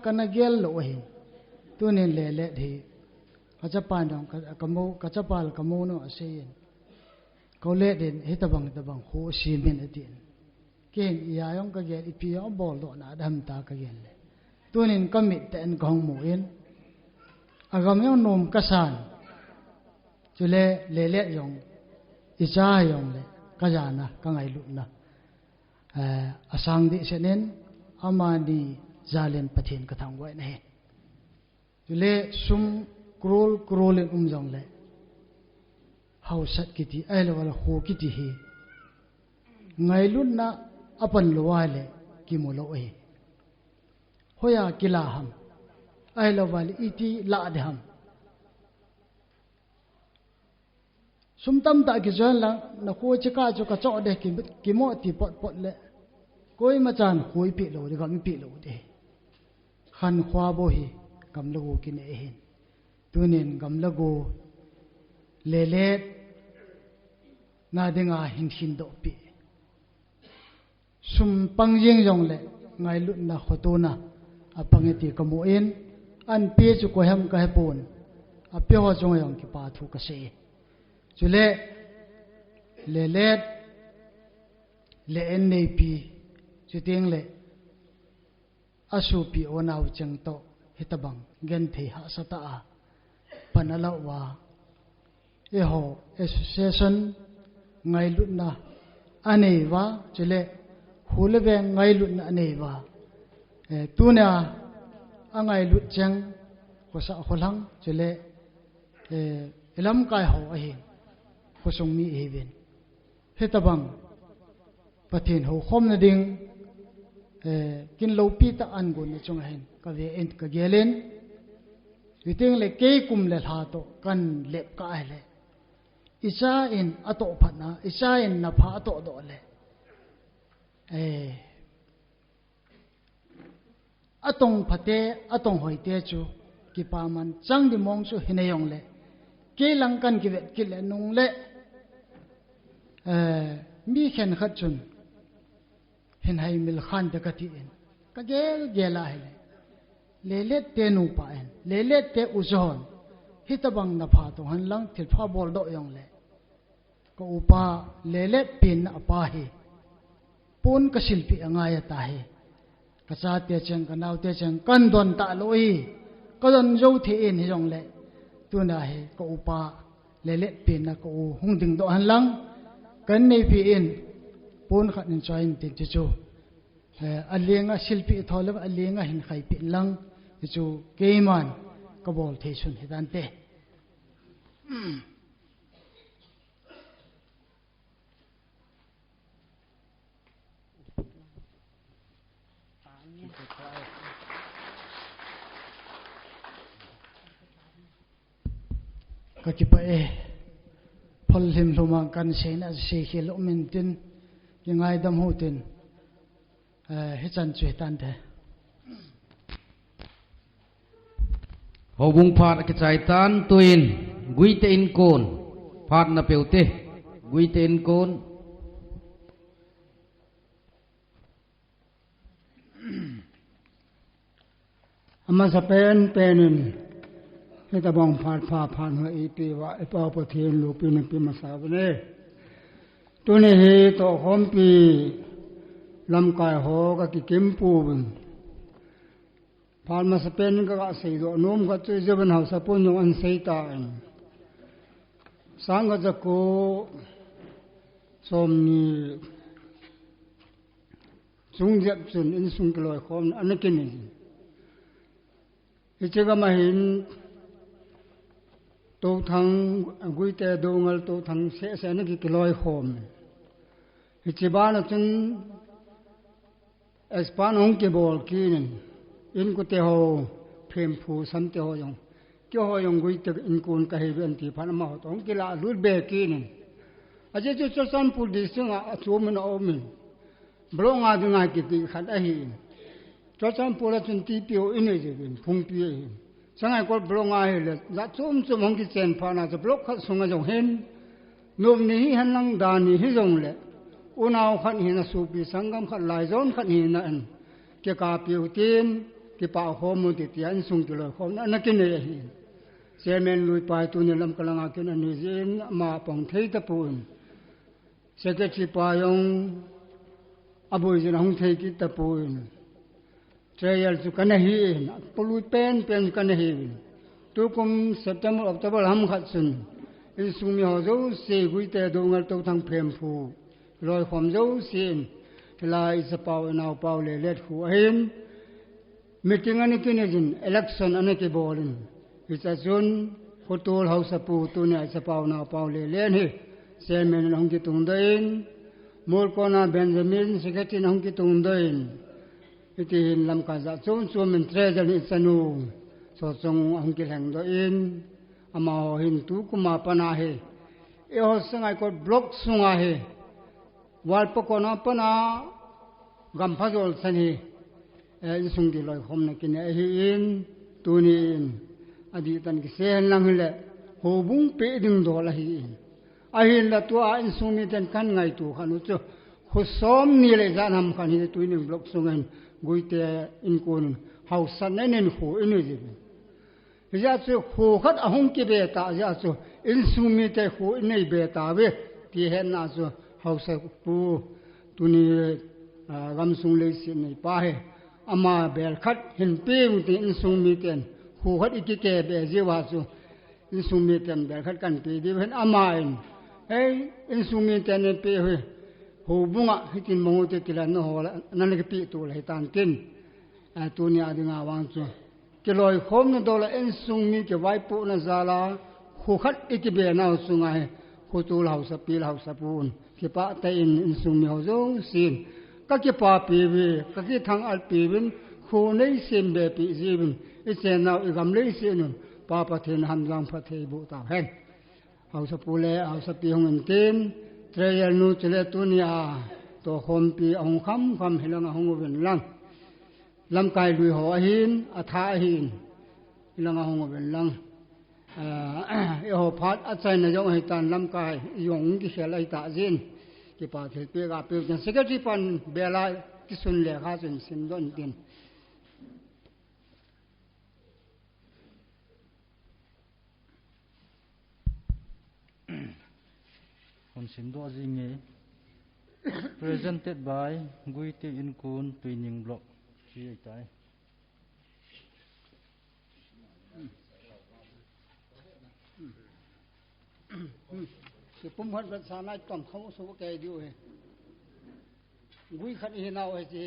ka na gel lo hi tu ne le thi kachapa dong kachapal kamo no asein ko le den hitabang ho si min atin ken ya yong ka gel ipi yo bol do na dam ta ka gel le tunin commit ten gong mo in agam yo nom kasan chule le yong icha yong le ka jana ka ngai lu na asang di senen amani zalen pathin ka thang wai ne chule sum krol in jong le how sat kiti ai lo wala ho kiti hi ngai lu na apan lo wa le ki mo lo e hoya kila ham ai lo wal iti la de ham sumtam ta ki jan la na ko chika chu ka cho de ki mo ti pot le koi ma chan khoi pi lo de gam pi lo de khan khwa bo hi gam lo ki ne hin tunin gam lo go le na de nga hin do pi sum pang jing jong le ngai lu na khoto na apangeti kamu in an pe chu ko ham ka hepon a pe ho jong yong ki pa thu ka se chule le en nei pi chu teng le asu pi onau chang to hitabang gen the ha sata a panala wa e ho association ngai lu na anei wa chule hulbe ngai lu na anei wa tuna angai lu chang ko sa holang chule elam kai ho a hi ko song mi even hetabang pathin ho khom na ding kin lo pi ta an gun chung hen ka ve en ka gelen witing le ke kum le tha to kan lep ka ai le isa in ato phatna isa in na pha to do le atong phate atong hoite chu ki pa man chang di mong chu hinayong le ke lang kan ki vet ki le nung le mi khen khat chun hin hai mil khan de ka ti en ka gela hele le te nu pa en le te uzon hitabang na pha to han lang thil pha bol do yong le ko upa le pin apa hi pun ka silpi angaya ta hi ka cha te chang ka nau te chang kan don ta loi ka don zo the in hi jong le tu na hi ko upa le pin na ko hung ding do han lang kan nei pi in pun khat in chain tin chu alenga silpi thole alenga hin khai pi lang chu keiman ka bol the sun hidan te ka ki pa phol him luma kan se na se khel min tin ki ngai dam hu tin he chan chue tan the hobung phat ki chai tan tuin gui te in kon phat na peute gui te in kon ama sa penin heta bang phat phan ho e pe wa e pa pa the lu pi na pi ma sa ne tu ne he to hom pi lam kai ho ka ki kim pu bun phan ma sa pen ka sei do nom ka chu je ban ha sa pon yong an sei ta an sang ga ja ko som ni chung jap chun in sung kloi khom an ke ni che ga ma hin tô thằng gui tè đồ ngal tô thằng sẽ nó cái loi khom chỉ ba nó chân espan ông cái bol kia nên in có tè hồ phèm phù sắm tè hồ yong cái hồ yong gui tè in con cái hệ viên thì phan mà ông cái là lút bè kia nên à chứ cho san phù đi xuống à chú mình ôm mình blong a dunga ki ti khat a hi cho cham pula chun ti pio in je bin phung pi hi sangai ko blong a hi le za chum chum hong ki chen pha na cho blok khat sunga jong hen nom ni hi han lang da ni hi jong le unaw khat hi na su pi sangam khat lai zon khat hi na an ke ka pio tin ki pa ho mu ti tian sung ki lo khom na ki ne hi semen lui pai tu ni lam kalanga kin an ni jin ma pong thei ta pun secretary pa yong aboi jin hong thei ki ta pun trial chu kan hi pului pen kan hi tu kum September October ham khat sun in sung mi ho zo se gui te do ngal to thang phem phu loi khom zo sin lai sa pau naw pau le let khu hin meeting ani kinejin election ani ke bolin isa zun hotul house pu tu ne sa pau naw pau le len hi chairman hong ki tung dain mol kona Benjamin secretary hong ki tung dain iti hin lam ka za chum chum min treasure ni chanu so chong hong ki hang do in ama ho hin tu kuma pana he e ho sangai ko block sunga he wal pokona pana gam phajol sani in sung di loi khom na kin hi in tunin adi tan ki sen lang le ho bung pe ding do la hi in a hin la tu a in sung mi ten kan ngai tu khanu chu khu som ni le zan ham khan hi tuinin block sungan guite in kun house san nen khu in ji ya chu khu khat a hong ki be ta ya chu in sung mi te khu in nei be ta we ti hen na chu house pu tuni gam sung le sin nei pa he ama bel khat hin pe ti in sung mi ten khu khat iki ke be je wa chu in sung mi ten bel khat kan pe di hen ama in ei in sung mi ten ne pe he ho bunga hitin mo te tilan no hola nan ke pi tu le tan tin a tu ni adinga wang chu ke loi khom na dola in sung mi ke wai pu na zala khu khat iki be na sunga he khu tu lau sa pi lau sa pun ke pa ta in sung mi ho zo sin ka ki pa pi we ka ki thang al pi win khu nei sim be pi ji win I chen naw I gam lei si nun pa pa then ham jang pha thei bu ta hen hau sa pu le hau sa pi hong en tin trial nu chele tu ni a to khom pi ong kham hilang hong wen lang lam kai lui ho hin a tha hin hilang hong wen lang e ho phat a chai na jong hai tan lam kai yong ki khelai ta jin ki pa thel pe ga pe jan secretary pan bela ki sun le kha chen sin don tin on sin do jinge presented by Guite Inkun Twinning Block chi tai ki pum hat ban sa nai tom khau su ke diu he gui khat hi naw he chi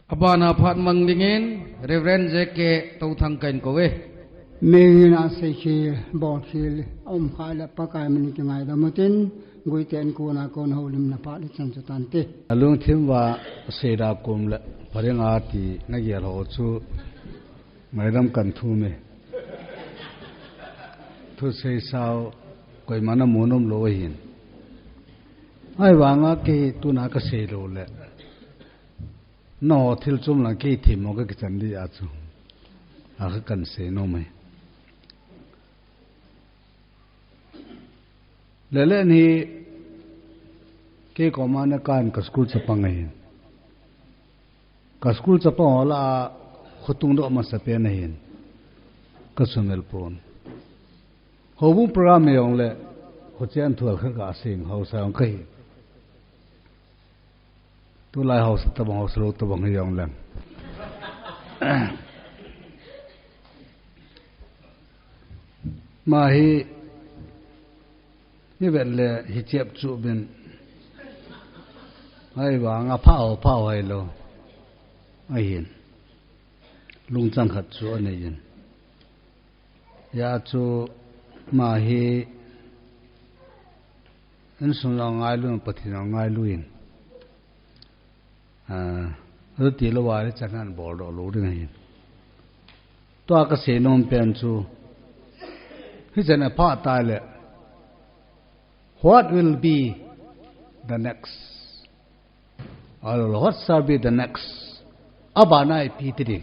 Abana phat mang dingin Reverend Jeke tau thang kain ko we me na se khi bo khil khai la pa kai mani ki ngai da mutin gui ten ko na kon ho lim na pa li chan chu tan te alung thim wa sera kum la parenga ti na ge ro chu mairam kan thu me thu se sao koi mana monom lo hin ai wanga ke tu na ka se ro le no thil chum la ke thim mo ka chan di a chu a ka kan se no me le ni ke ko mana kan ka school cha pangai ka school cha pa la khutung do ma sa pe na hin ka sumel pon ho bu program yong le ho chen thua kha ka sing ho sa ong kai tu lai ho sa ta bang ho slo ta bang yong lang ma hi ni vel le hi chep chu ben ai wa nga phao ai lo ai hin lung chang khat chu ane yin ya chu ma hi en sun la ngai lu pathin ngai lu in rồi tiền lo vài chẳng hạn bỏ đồ lúa đi này tôi cái xe nôm pen chú khi giờ này phát tài lệ what will be the next or what shall be the next abanai pitri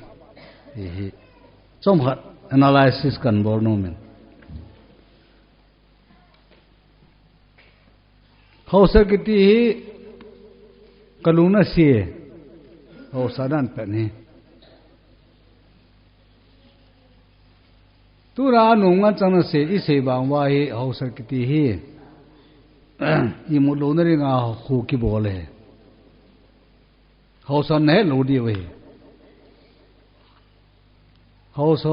trong hạt analysis cần bỏ nôm men hậu sự cái gì cái lúc nó xì hậu sự đàn bền này tu ra nung anh chẳng là xì bằng vai hậu sự cái gì y một lúc nó đi ngào khu kỳ bộ lệ hậu sự này lù đi vậy hậu sự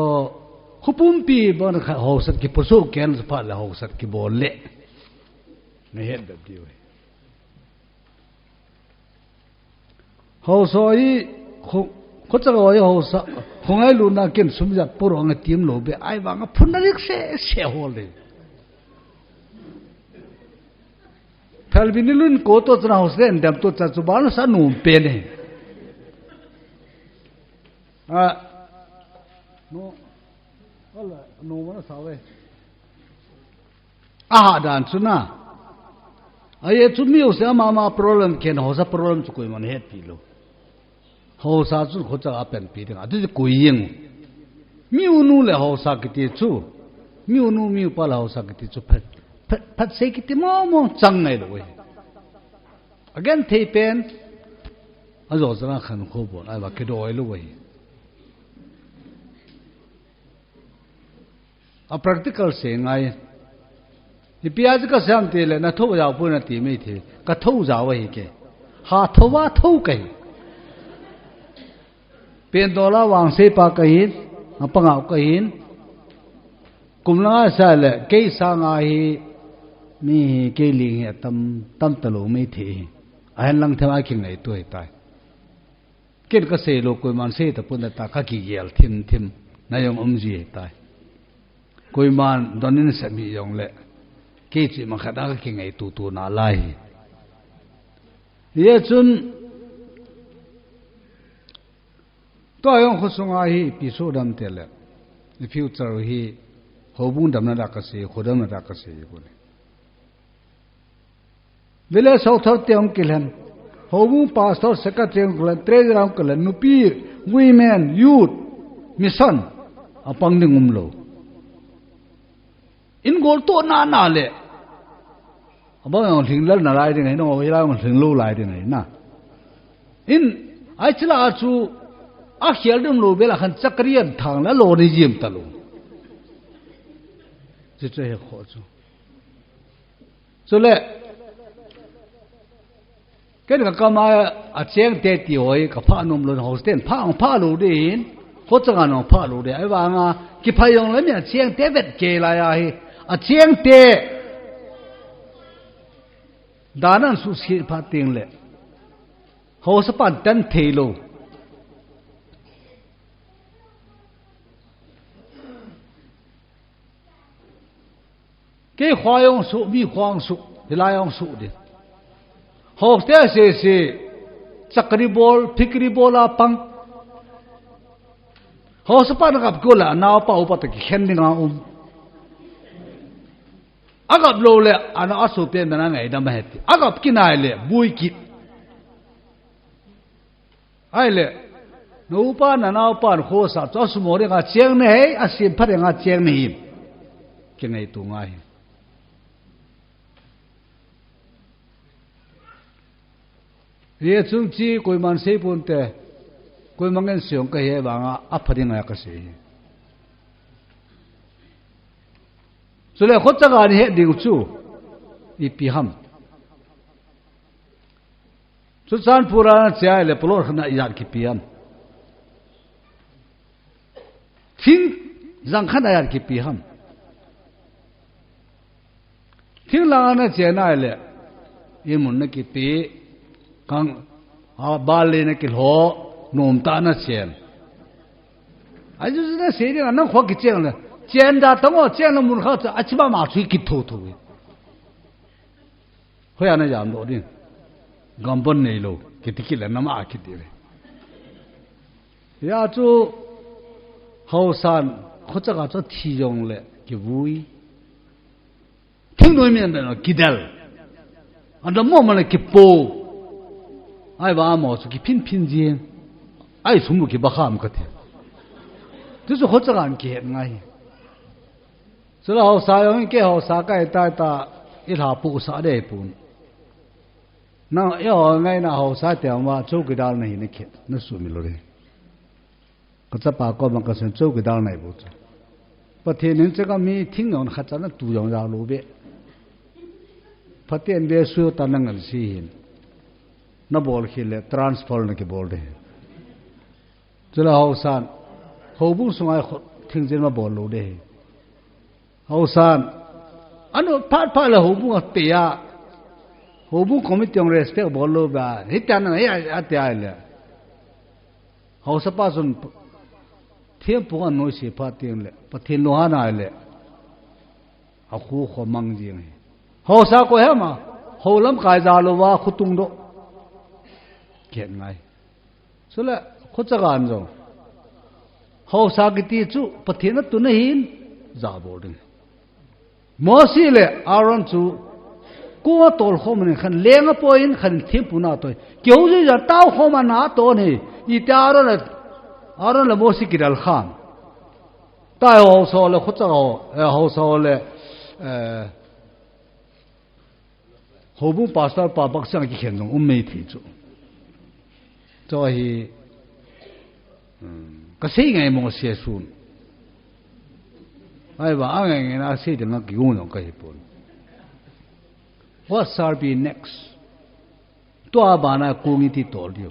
khu bùn pi bọn hậu sự cái bộ số kén sẽ phát là hậu sự cái bộ lệ này hết được đi vậy hậu sự ấy có chắc là hậu sự không ai luôn là kiến sum giặc bổ ang tiêm lô be ai vang phun nó sẽ hồ lệ thal bin luôn cố tôi cho hậu sự anh đem tôi cho chú bảo nó sao nôm pe này nó mà sao vậy đàn chú na ai chú miêu sẽ mà problem kén hậu sự problem chú coi mà hết pi lo hậu sa chú khó chắc apen pi đấy, đó là cố yên, miêu nu là hậu sa cái gì chú, miêu nu miêu pa là hậu sa cái gì chú, phát sinh cái gì mà chẳng này rồi, again thấy pen, rồi giờ nó khăn khó bỏ, ai bảo cái đồ ấy rồi, practical sẽ ngay, thì bây giờ cái xem thì là nó thâu vào bữa nó tìm mấy thì, cái thâu vào vậy cái, thâu cái pen dola wang se pa kahin apangau kahin kumla sa le ke sa nga hi mi ke ling he tam talo me the ahan lang thema king nei toi tai ken ka se lo koi man se ta pun ta ka ki yel thim na yong ji tai koi man donin sa mi yong le ke chi ma khada ka king ei tu na lai ye chun tôi ông khosong ai pi so dam tele the future hi hobung dam na da ka se khodam na da ka se ko le vele so thor te ông kilen hobung pastor secretary ông kilen treasurer ông kilen nupi women youth mission apang ding lo in gol to na le abang ông thing lal na lai ding no ila ông thing lo lai ding na in ai chila chu khial dum lo bela khan chakrian thang la lo ni jim talu je he kho chu so le ken ka kama a cheng te ti hoi ka pha nom lo hostel pha lo din ho changa no pha lo de ai wa nga ki phayong la mya cheng te vet ke la ya hi a cheng te danan su si pha ting le ho sa pan tan thei lo cái hoa yong su mi hoang su thì lai yong su đi học thế sẽ chakri bol phikri bola pang học sao pan gặp cô là nào pa upat cái khen đi ngang agap lo le ana asu pen na ngai dam het agap kinai le bui kit ai le no pa na nào pan kho sa cho su mo de nga cheng ne hei asim phat nga cheng ne him ke ngai tu ngai ye chung chi koi man sei pun te koi mangen siong ka he wanga aphading nga ka se sule khot chaga ni he ding chu ipi ham chu chan pura chai le plor khna yan ki piam thing jang khana yan ki pi ham thing la na che na le ye mun na ki pi kang bali na kilho nom ta na chen ai ju na se ri na kho ki chen la chen da tong o chen la mun kha cha achiba ma chui ki tho tho ho ya na yam do din gambon nei lo ki ti ki la na ma ki ti 呀，就后山或者个做体用嘞，给vui，听到面的了，给掉，啊，那么了给包，哎，话毛就给拼拼间，哎，全部给不喊个的，就是或者个给哎，所以后山用给后山个带大一下布啥的布。那要ngay na hậu sa tiang ma châu cái dal này này nó sụp mi rồi, có chấp bà con mà có xem châu cái dal này bút, bắt thiên nên chắc mi thính ngọn khát nó tu yong ra lô bẹ, phát tiền bẹ suy ta năng ăn xin, nó bol khi lệ transfer nó cái bol đấy, cho là hậu san, hậu bung sung ai thính trên mà bol lô đấy, hậu san, anh phát là hậu bung tiệt hậu bung có mấy tiếng respect bol lô ba, hết tiền này hết tiền rồi, hậu sắp bao giờ thiên bung anh nói gì phát tiền rồi, phát thiên lo hana rồi, hậu khu khó mang gì này, hậu sao có hết mà, hậu lắm cái gì lo ba khu tung đó, kiện ngay, số là khu chắc ăn rồi, hậu sao cái tiền chú, phát thiên nó tụi nó hin, giả bộ đừng, mỗi gì là Aaron chú cô tổ không mình khăn lên ở point khăn thêm phụ nào thôi kiểu gì giờ tao không mà nã tổ này ít Aaron là mỗi sự kiện khăn tai hồ sơ là khốt hồ sơ là hồ bung pastor pa bác sang cái khen giống mấy thị chỗ cho hi cái gì ngày mua xe xuống ai bảo ngày na xe thì nó kiểu nó cái gì what shall be next? Tua bana kongi ti tol dio.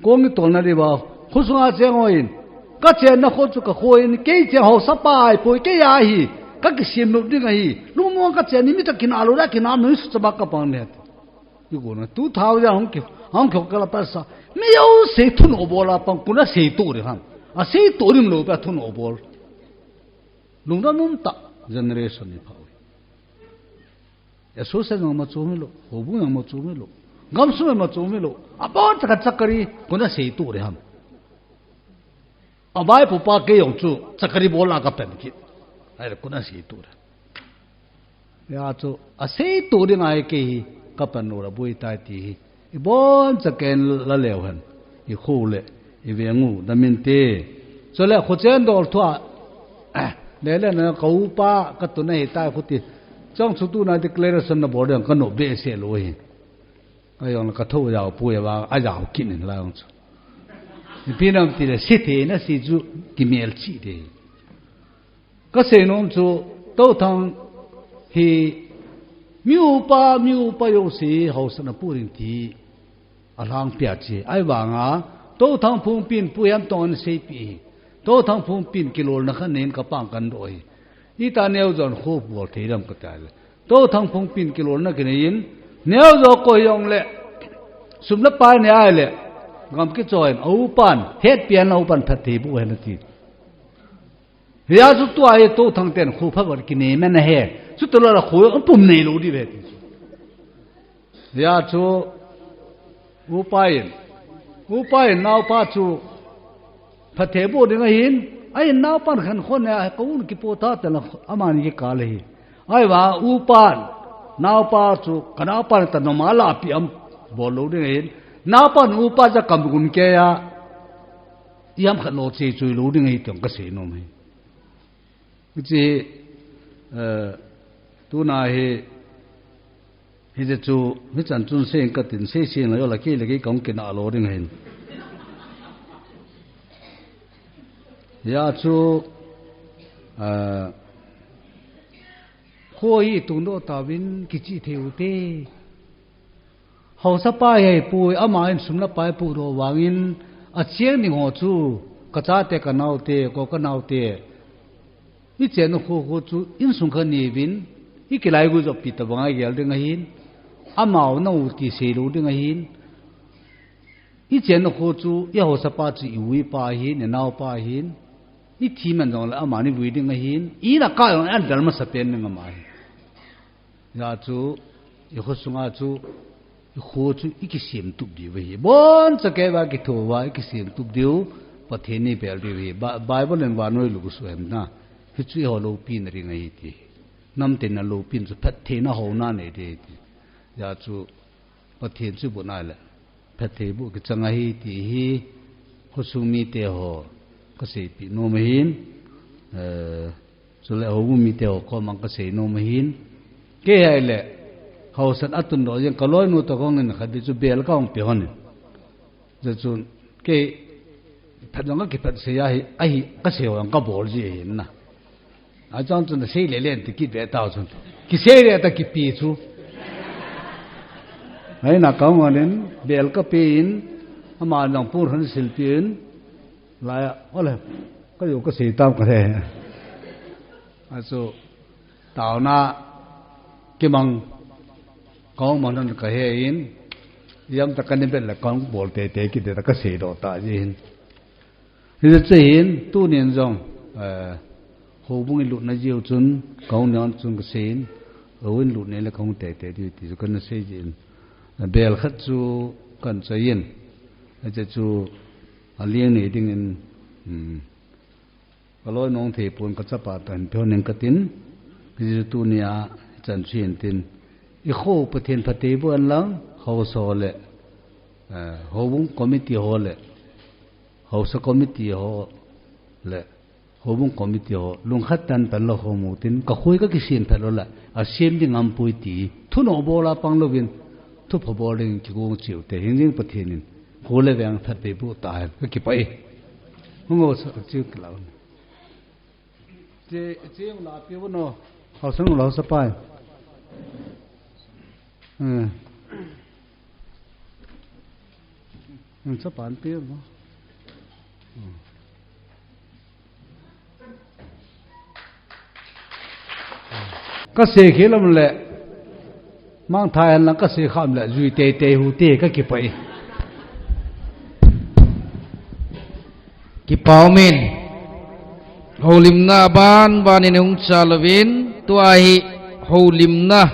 Kongi tol na diba? Khusunga chengoin. Ka chen na khochu ka khoin ke chen ho sapai poi ke ya hi. Ka kisim no dinga hi. Lumo ka chen ni mi ta kin alu ra kin am no su chaba ka pang ne. Yu go na 2000 hong kyo kala pasa. Me yo se thun obola pang kuna se to ri han. A se to rim lo pa thun obol. Lungda num ta generation ni pa. số xe ngầm mà chôm milo, hồ bún ngầm mà chôm milo, ngắm suy mà chôm milo, à bao chắc chắc cái cũng là xây tu đấy ham, à bài phụ pa cái ông chú chắc cái bố la cái bèn kít, ấy là cũng là xây tu đấy, ya chú à xây tu đấy ngay cái bèn nó là bùi tai thì, bao chắc cái là leo hen, cái khô lệ, cái về ngủ đâm mình tê, cho nên khó chén đồ thua, đấy là nó cấu pa cái tuần này tai khó tiền. trong số tu này declaration là bỏ đường cái nộp bê xe lôi, cái ông là cái thâu giàu bùi vào ai giàu kín là ông, vì nào thì là xe thế nó sẽ chú cái miếng chỉ thế, cái xe nông chú đâu thằng thì miu pa yêu sĩ hậu sinh là bùi thì ở hàng bia chế ai vàng à đâu thằng phun pin bùi em toàn xe pi, đâu thằng phun pin kilo nó khăn nên cái băng cân rồi. ít ta nêu dọn khô bùa thế làm cái tài là, tôi thằng phong pin kilo nó cái này nêu dọn coi ông lệ, sum lấp bài này ai lệ, ngắm cái trò ấu pan, hết tiền ấu pan thật thế bùa hay là gì, giờ chút tuổi tôi thằng tiền khô phát vào cái này mà này hè, chút tuổi là khô ông bùm này luôn đi về, giờ chút ấu pan nào pa chút thật thế bùa đến ngay ai nào pan khăn khôn này có un kipo ta tên là amani cái cá này ai và upan nào pa chu cái nào pan tên nó má la pi am bol lâu đấy ngay nào pan upan ra cầm gun kia ya yam khăn lột xe chui lâu đấy ngay tiếng cái gì nó mày cái tu này thì giờ chu mấy trận chun sen cái tiền sen là cái công cái nào lâu đấy ngay ya chú khôi tụng độ ta vin kichi theo te hậu sapa hay pui ama in sumla pai pu ro wangin a chiang ni ho chu ka cha te ka nau te ko ka nau te i chen ho chu in sung kha ni vin i kilai gu zo pi ta wanga gel ding hin amao no ti se lu ding hin i chen ho chu ya ho sapa chu i pa hin ne nau pa hin ít thì mình nói là amani vui đi ngay hin, ý là cái ông anh đàn mà sắp đến ngay mà, giờ chú, giờ khó sung chú, khu chu ikisim tup di we bon chake ba ki thowa ikisim tup diu patheni bel di we bible en wanoi lu su em na hi chu ho lo pin ri ngai ti nam ten na lo pin chu phat the na ho na ne de ti ya chu pathen chu bu na la phat the bu ki changa hi ti hi khu su mi te ho ka se pi no ma hin so le ho bu mi te ho ko mang ka se no ma hin ke hai le hầu sân atun đó nhưng kalau nu to kong nên khadi chu bel ka ong pe hon je chun ke phat long ke phat se ya hi ai ka se ong ka bol ji hin na a chang chun se le len ti ki be ta chun ki se le ta ki pi chu ai na ka ngon nen bel ka pe in ama long pur han sil pin la ole ka yo ka se tam ka he a so tao na ke mang con mà nó cái hệ yam ta cái bên là con bol tê tê cái đó cái gì đó ta gì thì这hiện tu niệm rằng hồ bung lụt nó nhiều chun con nhon chun cái sen ở bên lụt này là con tê tê thì cái nó xây gì bèl khát chu cần xây yên cái chu liên này đừng cái lối nông thị buồn cái chấp bát thành theo nên cái tin cái tu niệm chân xuyên tin i kho pathen phate bu an lang ho so le ho bung committee ho le ho sa committee ho le ho bung committee ho lung khat tan tan lo ho mu tin ka khoi ka ki sin phalo la a sem ding am pui ti thu no bola pang lo bin thu pho boling ki go chiu te hing ding pathen in ho le wang phate bu ta ka ki pai ngo sa chiu kla je la pe bu no ho sang lo sa pai sắp bán tiếp đó. Các xe khí lắm lệ mang thai là các xe khám lệ duy tê tê hù tê các kịp vậy kịp bảo mình hầu lim na ban ban in ông cha lovin tuai hầu lim na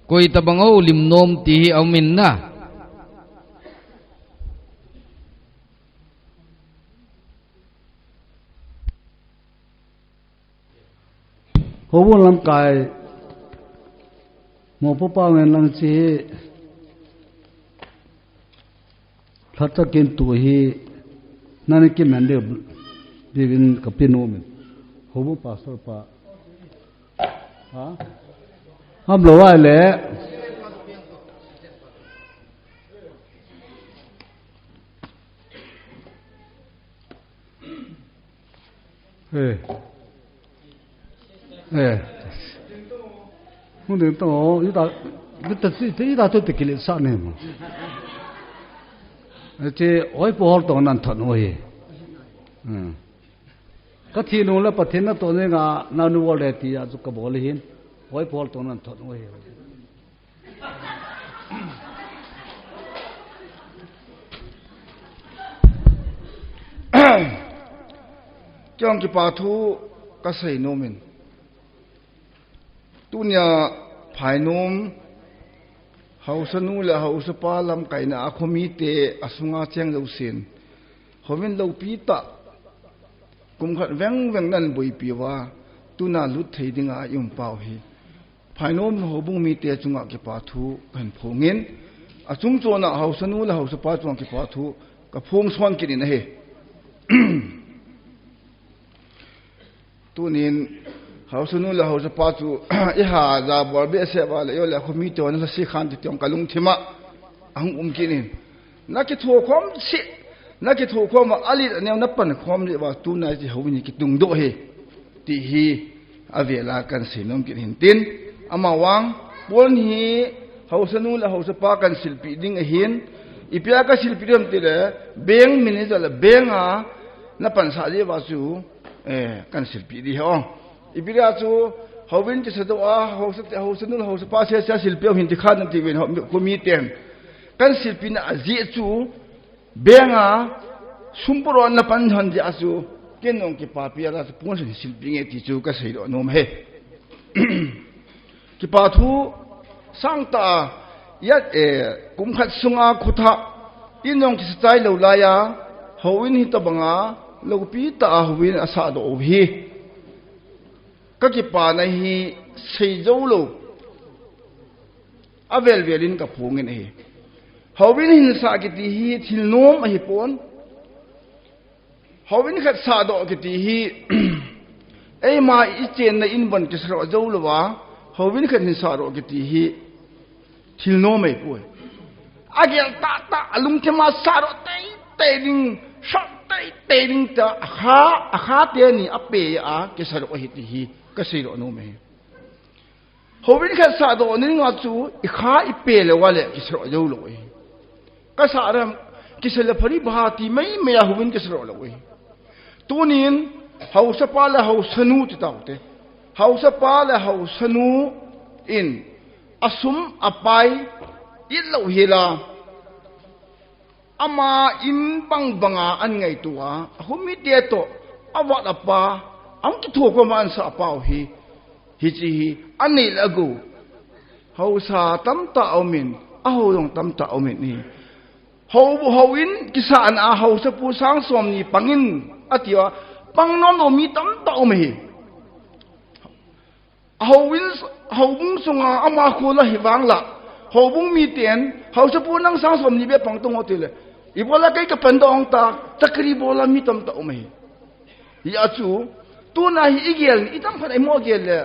koi tabangau lim nom ti hi aumin na hồ bún làm cài một bộ bao ngàn làm chi thật cho kiến tuổi hi nên cái mình đều đi bên cái pin ôm hồ bún pastor pa hả ham lo ai lẽ không được to, ý ta tôi tự kỷ sát này mà, chứ ôi bố họ nan thận ôi, cái thi nô là bắt thiên nó tôi nghe ngà nào nu vào đây thì à chụp cái bò lên hin, ôi bố họ nan thận ôi, trong cái bảo thu cái xây nô mình tu nhà phải nôm hậu sanu là hậu sapa làm cái na khomi te asunga cheng lo sin hoven lo pi ta kum khat veng veng nan boi pi wa tu na lut thei dinga yum pau hi phải nôm ho bung mi te chunga ke pa thu kan phongin achung chona hậu sanu là hậu sapa chunga ke pa thu ka phong swan ki ni he tu nin hậu sunu là hậu sapa chu i ha za bor be se ba le yo la khomi to na si khan ti tong kalung thima ang kinin na ki tho khom si na ki tho khom ali ne na pan khom le ba tu na ji ho ni ki tung do he ti hi avela kan sinom kin hin tin ama wang pol ni hậu sunu là hậu sapa kan silpi ding a hin ipia ka silpi ram ti le beng manager la beng a na pan sa je ba chu kan silpi di ho ibira chu howin ti sado a howsanul howsapa se silpi hin ti khan ti wen komi ten kan silpi na azi chu benga sumpuron na pan han ji asu kenong ki pa pia ra pon silpi nge ti chu ka sei do nom he ki pa thu sangta yat kum khat sunga khutha inong ki sai lo la ya howin hi ta banga lo pi ta howin asa do hi ka ki pa na hi sei zo lo avel velin ka phungin hi howin hin sa ki ti hi thil nom a hi pon howin khat sa do ki ti hi ei ma I chen na in ban ki sro zo lo wa howin khat hin sa ro ki ti hi thil nom mai poi agel ta alung ke ma sa ro te ding shot te ding ta kha te ni ape a ke sa ro hi ti hi ka sei ro no me howin khat sa do ni nga chu I kha I pe le wa le ki sro zo lo ka sa ram ki se le phari bhati mai me ya howin ki sro lo tunin hausa pa la hausanu ti taute hausa pa la hausanu in asum apai illo hila ama in bang banga an ngai tua humi te to awat apa ang ki thok man sa pau hi chi ani lagu hausa tam ta omin aho yong tam ta omin ni howin kisan a hausa pu sang som ni pangin atia pangnon no mi tam ta omi howin sunga ama khola hiwang la howung mi ten hausa pu nang sang som ni be pangtong otile ibola kai ka pandong ta takri bola mi tam ta omi ya chu tu na hi igel itam khan ai mo gel le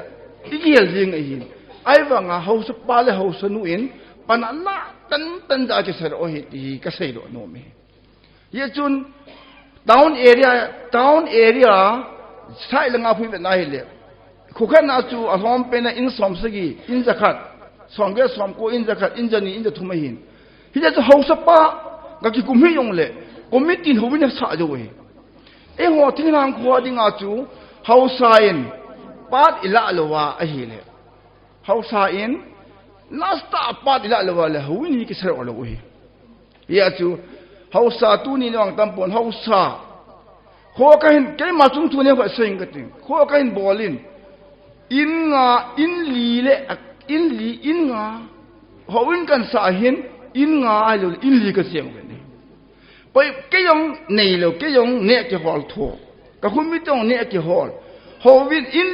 igel jing ai ai wanga hausa pa le hausa nu in panalla tan da ke ser o hi ti ka sei do no me ye chun town area sai langa phui be na hi le khukhan na chu a hom pe na in som sagi in zakhat somge som ko in zakhat in jani in da thuma hin hi ja hausa pa ga ki kum hi yong le committee ho bin sa jo we e ho tin hang kho ding a chu hausa in pat ila lowa a hi le hausa in lasta pat ila lowa le ho ni ki ser o lo we ya chu hausa tu ni nong tampon hausa kho ka hin ke ma chung thu ne fa sing ka ting kho ka hin bolin in li le in nga howin kan sa hin in nga ai lo in li ka siang we ni pai ke yong nei lo ke yong ne ke hol tho ka khumi tong ne ke hol howin in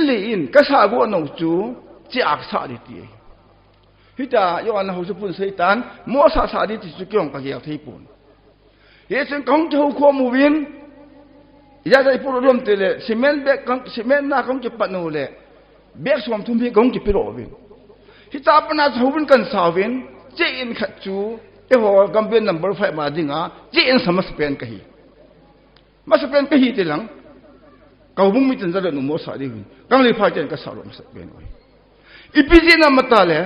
li in ka sa go no chu chi ak sa di ti hita yo an ho su pun seitan mo sa di ti su kyong ka ge thei pun ye chen kong chu kho mu win ya dai pu rom te le cement na kong ki panu le bek som thum bi kong ki pi ro win hita pana howin kan sa win che in khat chu e ho campaign number 5 ma dinga che in samas pen ka hi mas pen ka hi te lang ka bung mi chen za no mo sa di win kang le pha chen ka sa ro mas pen oi ipizina matale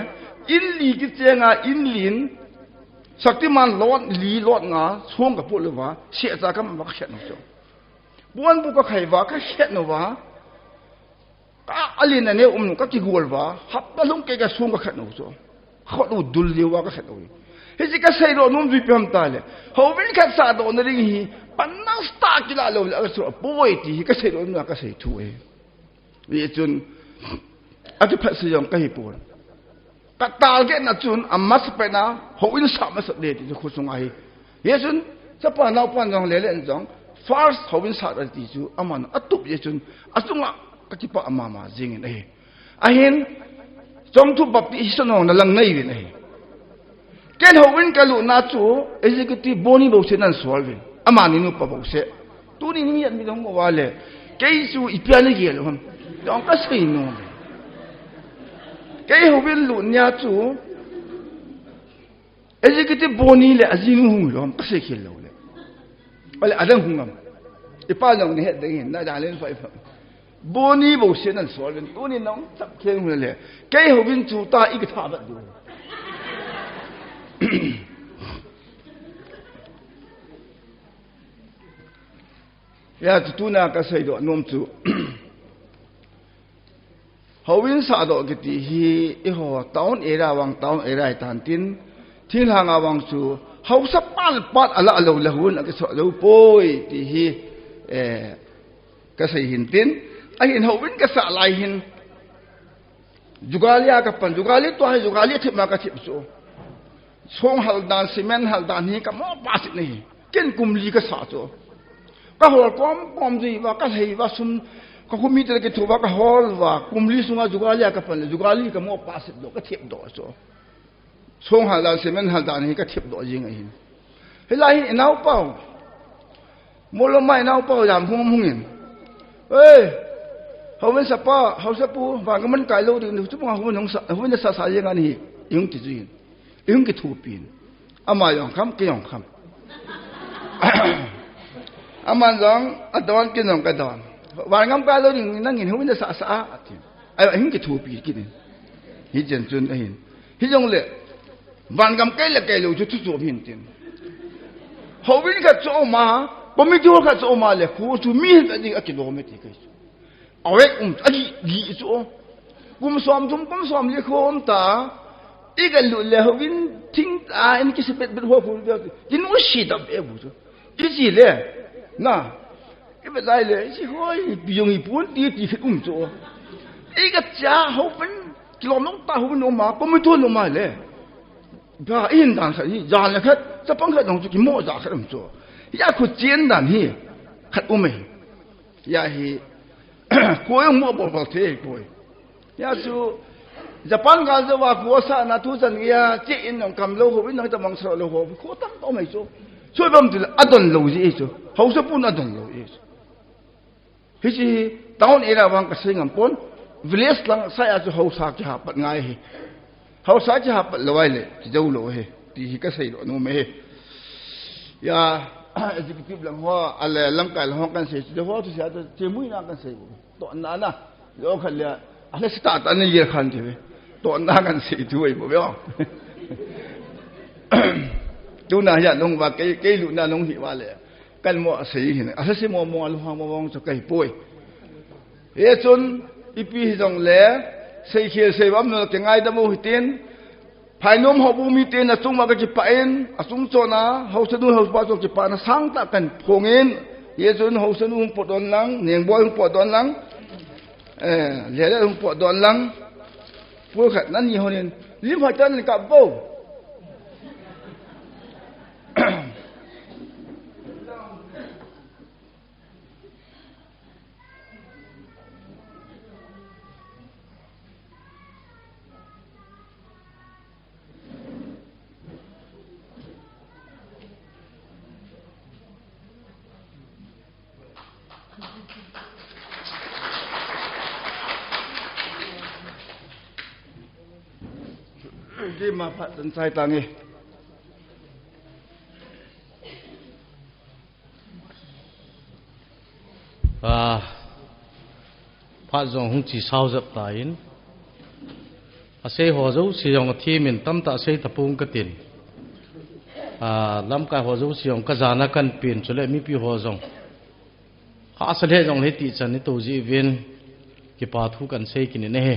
in li ki chenga in lin saktiman lot li lot nga song ka pulwa se za ka ma ka shet no so buan bu ka khaiwa ka shet no wa ka alina ne ka ki golwa hap ta lung ke ka song ka khat no so khot u dul li wa ka khat no he ji ka sai ro num ju pam ta le ho bin khat sa do na ring hi pannas ta ki la lo la so boy ti ka sai ro na ka sai thu e wi chun ati phat si yong ka hi pur ka tal ge na chun amas pe na ho in sa ma sa de ti khu sung ai ye chun sa pa na pan jong le le jong first ho in sa da ti chu aman atup ye chun asunga ka ki pa ama ma jing ne a hin chong thu bap ti so no na lang nei wi nei ken ho in ka lu na chu executive boni bo se nan sol wi ama ni nu pa bo se tu ni ni mi dong wa le ke chu ipya ne ge lo hom dong ka sei no cái hậu viên lụn nhà chú, executive boni le azinu hung lom, cái gì lâu le, vậy là hung ngam, cái bao nhiêu người hết đấy, na đã lên phải boni bộ xe nên số lên, boni nóng sắp khen hung le, cái hậu viên chú ta ít cái thà vật đủ, ya chú na cái gì đó nom chú. hậu viên sa do cái tí hi i ho town era wang town era tan tin thil hanga wang chu hau sa pal pat ala alo lahun cái so lo poi tí hi cái sai hin tin a hin hậu viên cái sa lai hin jugalia ka pan jugali to hai jugali thip ma ka thip so song hal dan cement hal dan hi ka mo pas ni ken kumli ka sa so ka hol kom ji wa ka hei wa sum ka khumi te ke thuwa ka hol wa kumli sunga jugalia ka pan jugali ka mo pas do ka thip do so song hal dan cement hal dan hi ka thip do jing ai helai nau pau molo mai nau pau jam hum hungin hầu bên sapa hầu sapu và cái món cải lâu thì chúng ta hầu bên sa sa gì ngani yung ti zin yung ki thu pin ama yong kham ki yong kham ama yong adon ki yong ka don và ngam cải lâu thì năng nhìn hầu bên sa sa ai yung ki thu pi ki ni hi jen chun ai hi yong le van ngam cái là cái lâu cho thu pin tin hầu bên cái chỗ mà bố mi chỗ cái chỗ mà le khu chu mi cái gì cái km cái awek aji gi so kum som li khom ta igal lu le hovin thing a en ki sepet bet ho phul din o shi da be bu so ji le na ke be dai le ji hoi bi yong i pun ti fit so iga cha hovin kilom nong ta hovin o ma ko mi to no ma le ba in dan sa ji ja le khat sa pang khat dong ki mo ja khat so ya khu chien dan hi khat o me ya hi cô ấy mua bộ thế cô ấy, nhà chú Japan cái gìว่าcô sa na thu dân kia chỉ in nông cầm lâu hồ bên nông tập bằng sợi lâu hồ, cô tăng tao mấy số,所以ผม就adon lâu gì số, hậu số pun adon lâu gì số, cái gì town area bang cái sinh pun village lang saya chú hậu sa chỉ hấp ngay hi, hậu sa chỉ hấp lâu ai lệ, chỉ dâu lâu hi, thì cái xây đó nó mấy, ya executive lang hoa ale lang kai lang kan se de hoa tu sia de chemui na kan se to na na lo khalia ale start an ye khan de to na kan se tu ai bo yo tu na ya long wa ke lu na long hi wa le kan mo se hi ne ase se mo mo lu ha mo wong cho kai poi e chun ipi jong le se khie se bam no ke ngai da mo hi tin phải nôm họ bùi tiền là chung mà cái chụp ảnh, chung cho na hậu sơn hậu bao cho chụp ảnh sáng tạo cảnh phong in, giờ chun hậu sơn phật đón lăng, niềng bôi phật đón lăng, lẽ là phật đón lăng, phơi khát năn nhiều hơn, liêm phải chân là cặp vô. Di ma Pak dan saya tangi. Pak Zong hung chỉ sao dập tain. Ase ho dấu siong thi min tam ta se tapung katin. Lam kai ho dấu siong kazana kan pin chule mi pi ho zong. Ha sale zong he ti chan ni to ji vin ki pa thu kan se kin ne he.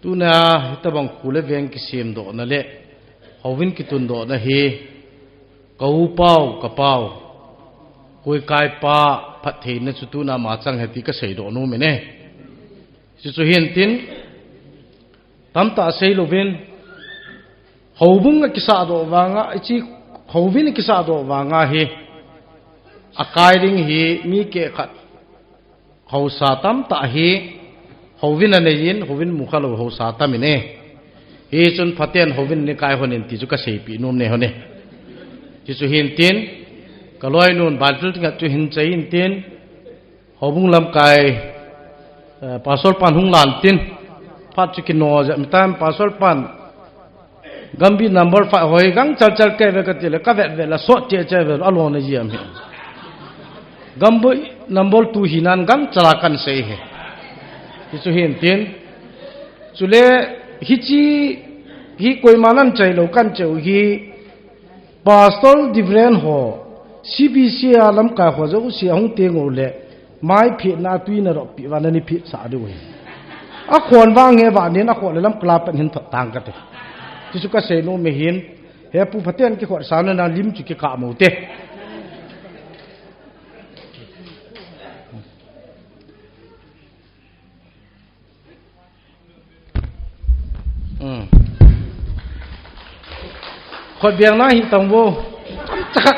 Tu na hitabang khule veng ki sim do na le hovin ki tun do na hi kau pau ka pau koi kai pa phat the na chu tu na ma chang he ti ka sei do nu me ne si chu hian tin tam ta sei lovin hobung ki sa do wanga chi hovin ki sa do wanga hi akai ring hi mi ke khat hausa tam ta hi hovin ane yin hovin mukhalo ho sa tamine hi chun phaten hovin ni kai honin ti chu ka sei pi num ne hone ti chu hin tin kaloi nun baltul tinga chu hin chai in tin hobung lam kai pasol pan hung lan tin phat chu ki no ja mitam pasol pan gambi number 5 hoi gang chal chal ke ve ka ti le ka ve la so che che ve alon ne jiam hi gambu number 2 hinan gam chala kan sei he chu hiền tiến chu le hi chi hi koi manan chai lo kan cheu hi pastor different ho cbc alam ka ho zo si hong te ngo le mai phi na tui na ro pi wa na ni phi sa du hi a khon wa nge wa ne na khon le lam kla pen hin tang ka te chu ka se no me hin he pu phaten ki khor sa na lim chu ki ka mo te khot biang na hi tong bo chakhat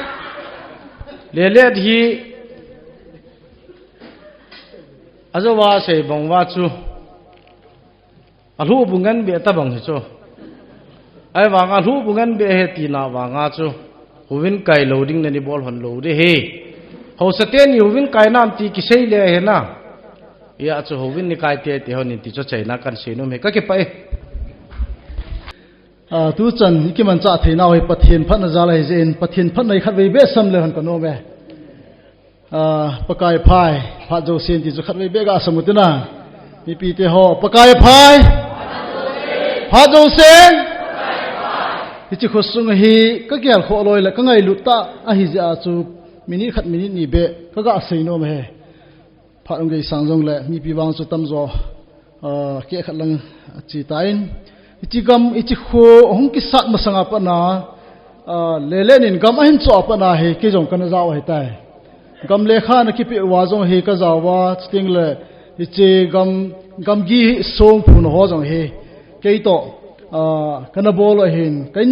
le le hi azawa se bongwa chu alu bungan be ta bang hi chu ai wang alu bungan be he ti na wanga chu huwin kai loading na ni bol hon lo de he ho saten ni huwin kai nam ti ki sei le he na ya chu huwin ni kai te te hon ti cho chaina kan se no me ka ke pai tu chan ki man cha theina hoi pathian phat na zala jen pathian phat nei khat ve be sam le han ka no me pakai phai phat jo sen ti chu khat ve be ga samutina mi pi te ho pakai phai phat jo sen hi chi khosung hi ka gyal kho loi la ka ngai luta a hi ja chu minute khat minute ni be ka ga sei no me phat ong ge sang jong le mi pi wang chu tam zo ke khat lang chi tain ichi gam ichi kho hong ki sat ma sanga pa na le le nin gam a hin cho pa na he ki jong kan zaw he tai gam le kha na ki pe wa jong he ka zawa sting le ichi gam gi song phun ho jong he ke to kana bol hin kai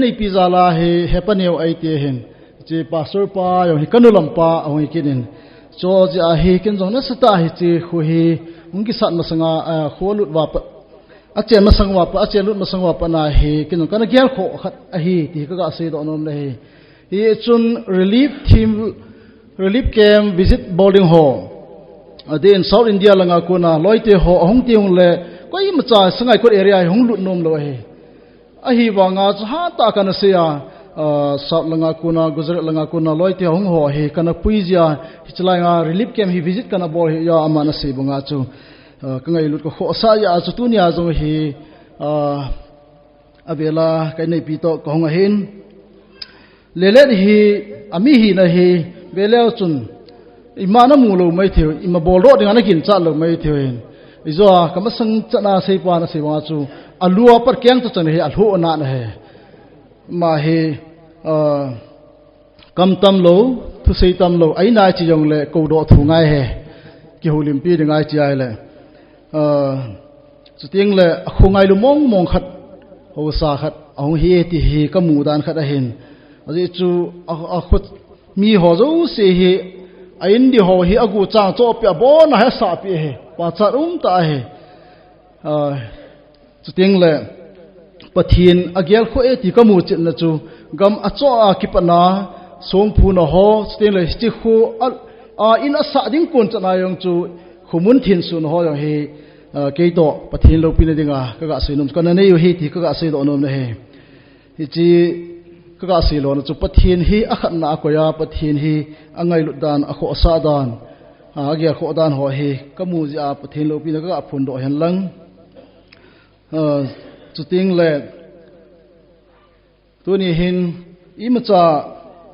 nei pi za la he pa neu ai te hin chi pastor pa yo hi kanulam pa ong kinin cho ja he kin jong na sata hi chi khu hi ungi sat masanga kholut wa pa achen masang wa pa achen lut masang wa pa na he kin kana gyal kho khat a hi ti ka ga se do nom le hi chun relief camp visit boarding home in South India langa kuna loite ho hong ti hong le koi macha sangai ko area hong lut nom lo he a hi wa nga ha ta kana se ya South langa kuna Gujarat langa kuna loite hong ho he kana puizia hichlai nga relief camp hi visit kana bo he ya amana se bunga chu ka ngai lut ko kho sa ya chu tu nia zo hi avela kai nei pi to ko hong hin lele hi ami hi na hi beleo chun imana mu lo mai theu ima bol ro dinga na kin cha lo mai theu hin izo kama sang chana sei pa na sei wa chu alua par kyang to chan he alhu na na he ma he kam tam lo thu sei tam lo ai na chi jong le ko do thu ngai he ki holim pi de ngai chi ai le chu ting le khungai lu mong khat ho sa khat ong hi ti hi ka mu dan khat a hin aji chu a khut mi ho zo se hi a in di ho hi agu cha cho pe bo na ha sa pi he pa cha ta he chu ting le pathin agyal kho e ti ka mu chin na chu gam a cho a ki pa na song phu na ho chu ting le chi khu a in a sa ding kon cha na yong chu khumun thin su no ho yong he ke to pathin lo pi na dinga ka ga sinum ka na ne yo hi ti ka ga se do nom na he hi chi ka ga se lo na chu pathin hi a khat na ko ya pathin hi angai lu dan a kho sa dan a ge kho dan ho hi ka mu ja pathin lo pi na ka phun do hen lang chu ting le tu ni hin i ma cha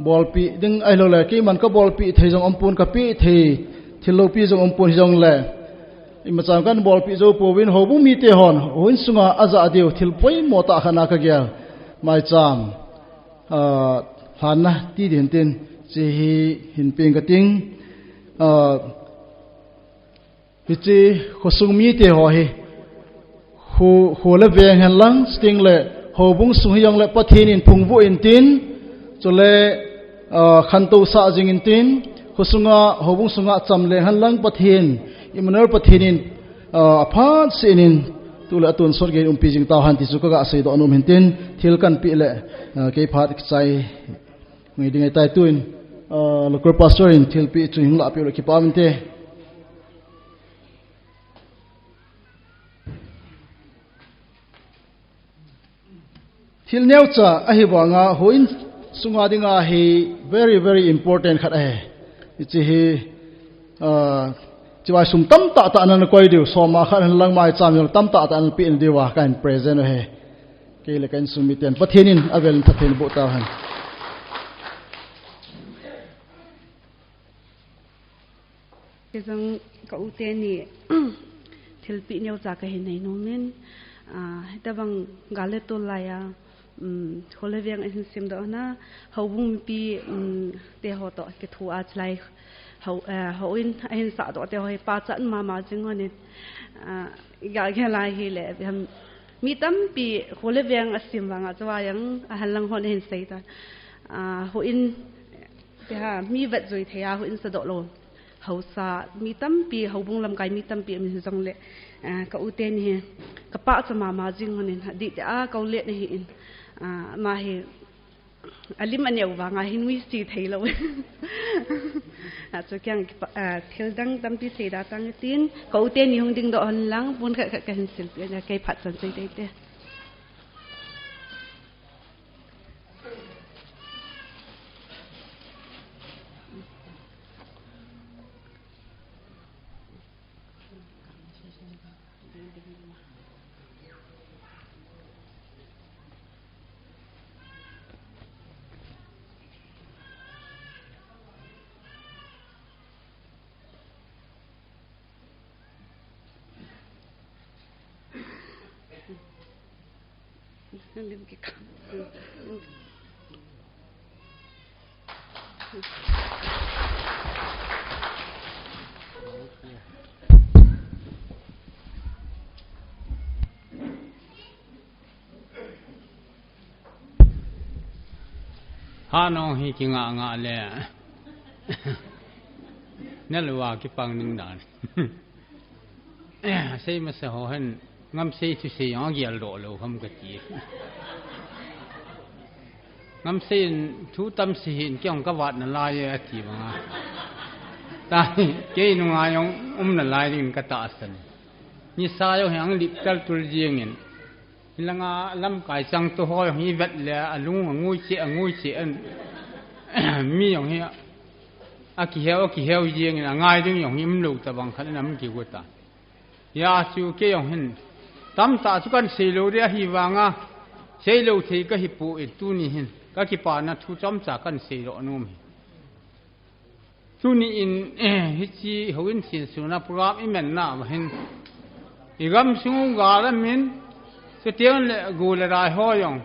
bol pi ding ai lo le ki man ka bol pi thei jong ampun ka pi thei thil lo pi jong ampun jong le i ma cha kan bol pi zo po win ho bu mi te hon hoin sunga aza deu thil poi mo ta khana ka gya mai cham han na ti din tin chi hi hin ping ka ting hi chi khosung mi te ho hi hu le veng han lang sting le ho bung sung hi yong le pathin in phung vu in tin cho le khan to sa jing in tin khosunga ho bung sunga cham le han lang pathin imanor pathin in aphat sin in tu le atun sor ge pi jing ta han ti chu ka ga sei do anum hin tin thil kan pi le ke phat chai ngai ding ai tai tuin local pastor in thil pi chu hing la pi le ki pam te thil neu cha a hi wanga hoin sunga dinga hi very important khat a chi hi chiwa sum tam ta ta nan koi diu so ma khan lang mai cham yol tam ta ta an pi in diwa kan present he ke le kan sumiten pathinin avel pathin bo ta han cái rằng cậu tên này thil pi nhau cha cái hình này nó men ta bằng gale to lại khole viang anh xem đó na hậu bung pi te ho to cái thu a chlai hậu in anh sa to te ho pa chan ma ma ching on ga ga lai hi le mi tam pi khole veng asim wanga chawa yang halang hon hin sei ta ho in ha mi vat zoi thea ho in sa do lo hausa mi tam pi hobung lam kai mi tam pi mi jong le ka uten hi ka pa chama ma jing honin di ta ka le ne hi in ma hi alim aneu wanga hinui si thailo cho kyang thil dang tam pi sei da tang tin ka uten ni hong ding do hon lang bun ka hin sil ya kai phat san sei te lim ki kam ha no hi ki nga le ne lwa ki pang ning dan sei ma se ho hen ngam sei tu sei yang gial do lo ham ka ti ngam sei thu tam si hin kyong ka wat na la ye ti ba ta ke nu nga yong na lai din ka ta san ni sa yo hang lip kal tul jing in hilanga lam kai chang to ho hi vet le alung ngui che an mi yong hi a ki heo jing na ngai ding yong him lu ta bang khan nam ki ko ta ya chu ke yong hin tam ta chu kan sei lo ria hi wanga sei lo thei ka hi pu e tu ni hin ka ki pa na thu chom cha kan sei ro nom tu ni in hi chi hoin sin su na program i men na ma hin i gam sungu ga la min se tiang le go le rai ho yong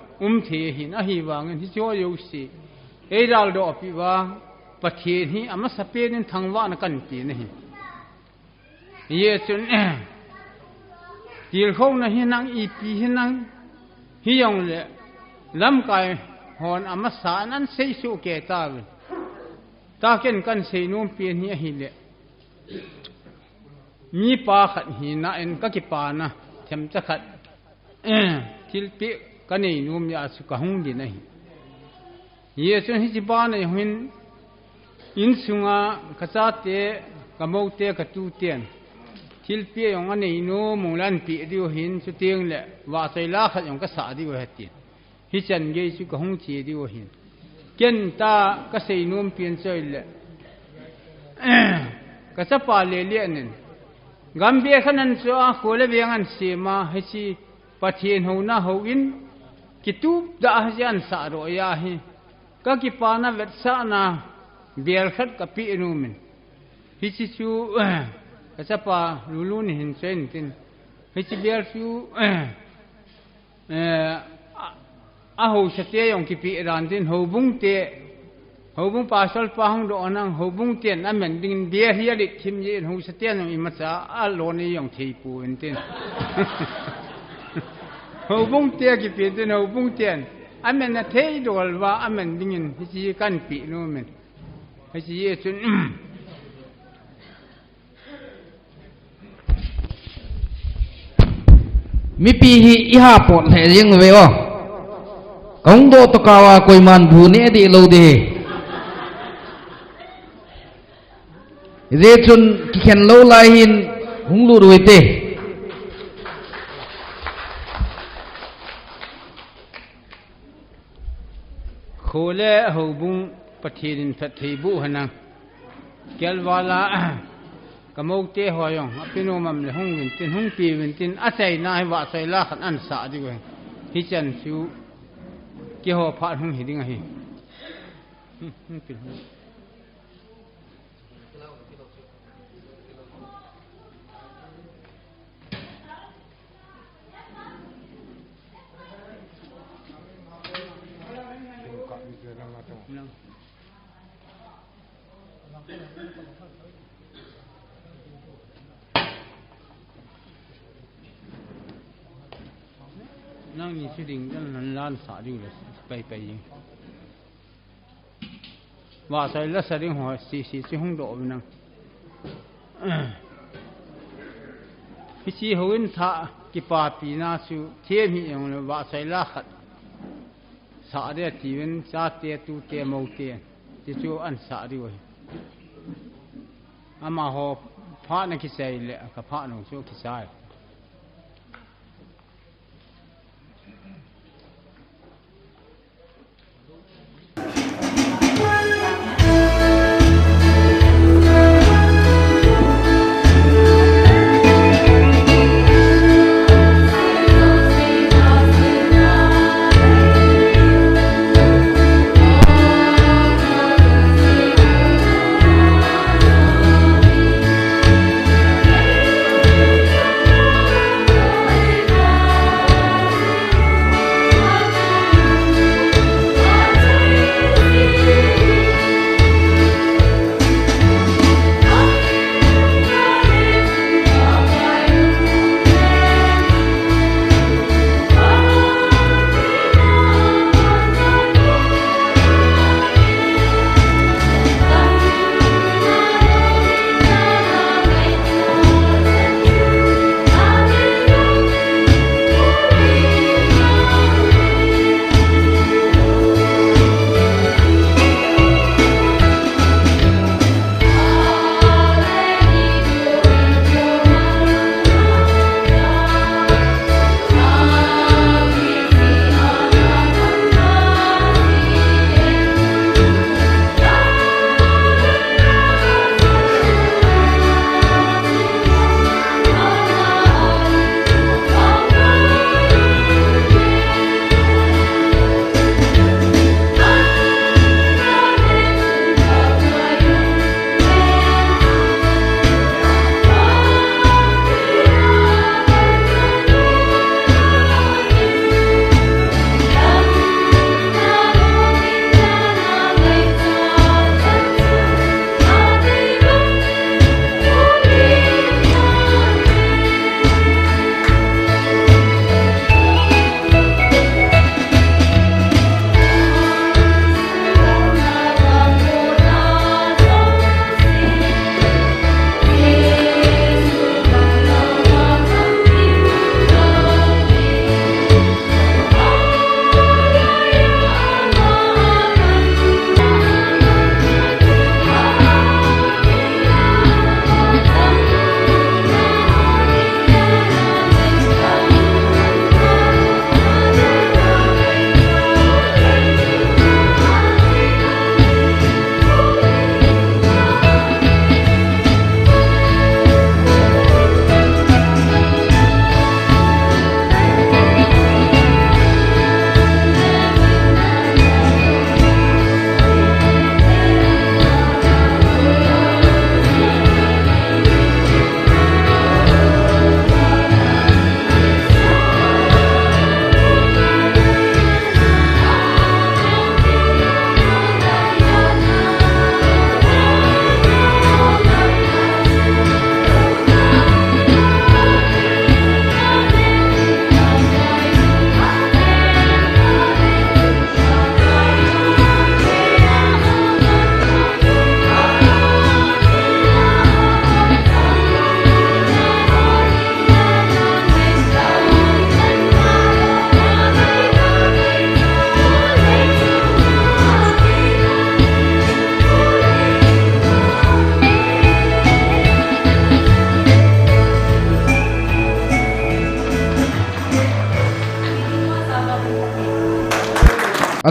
the hin a hi wang hi cho yo si e dal do pi wa pa the hi ama sa pe nin thang wa na kan pi ne hi ye chunTil khâu na hinang ipi hinang hiyong le lam kai hon amasa nan sei su ke ta ken kan sei num pi ni hi le mi pa khat hi na en ka ki pa na them cha khat til pi ka nei num ya su ka hung di na hi ye chun hi ji ba na hin in sunga ka cha te ka mo te ka tu ten til pia yong ane ino mulan pi dio hin chu tiang le wa sai la khat yong ka sa di wa hati hi chan ge chu ka hung chi dio hin ken ta ka sei num pian choi le ka cha pa le le nen gam be khanan chu a ko le beng an se ma he chi pathian ho na ho in ki tu da jan sa ro ya hi ka ki pa na vet sa na bel khat ka pi nu min hi chi chu kasapa lulu ni hin chen tin hi biar su a ho sate yong ki pi ran tin ho bung pa sol pa hong do nang ho bung tien a men ding bia hi lik kim ye ho sate nang i ma cha a lo ni yong thei pu en tin ho bung te ki pi tin ho bung tien a men na thei dol wa a men ding in hi kan pi no men hi ye chun mi pi hi iha pot the riêng ve o kong do to kawa koi man bu ne di lo de re chun ki khen lo lai hin hung lu roi te khole ho bung pathirin that thei bu hanang kel wala kamau te hoyong apino mam le hung win tin hung pi win tin a chai na wa chai la khan an sa di we hi chan chu ki ho pha hung hi ding hi นั่งนี่สิดิ่งนั่นล้านสาดิ่งเลยไปยิงว่าใส่ละสดิ่งหัวสี่ห้องโดไปนั่งพิธีหัวอินทะกิปาตีนาสุเทียมีอย่างเลยว่าใส่ละขัดสาเดียทีวินซาเตียตูเตียมูเตียที่จูอันสาดีไว้อามาหอบพระนักกิจเลยกับพระน้องชูกิจใจ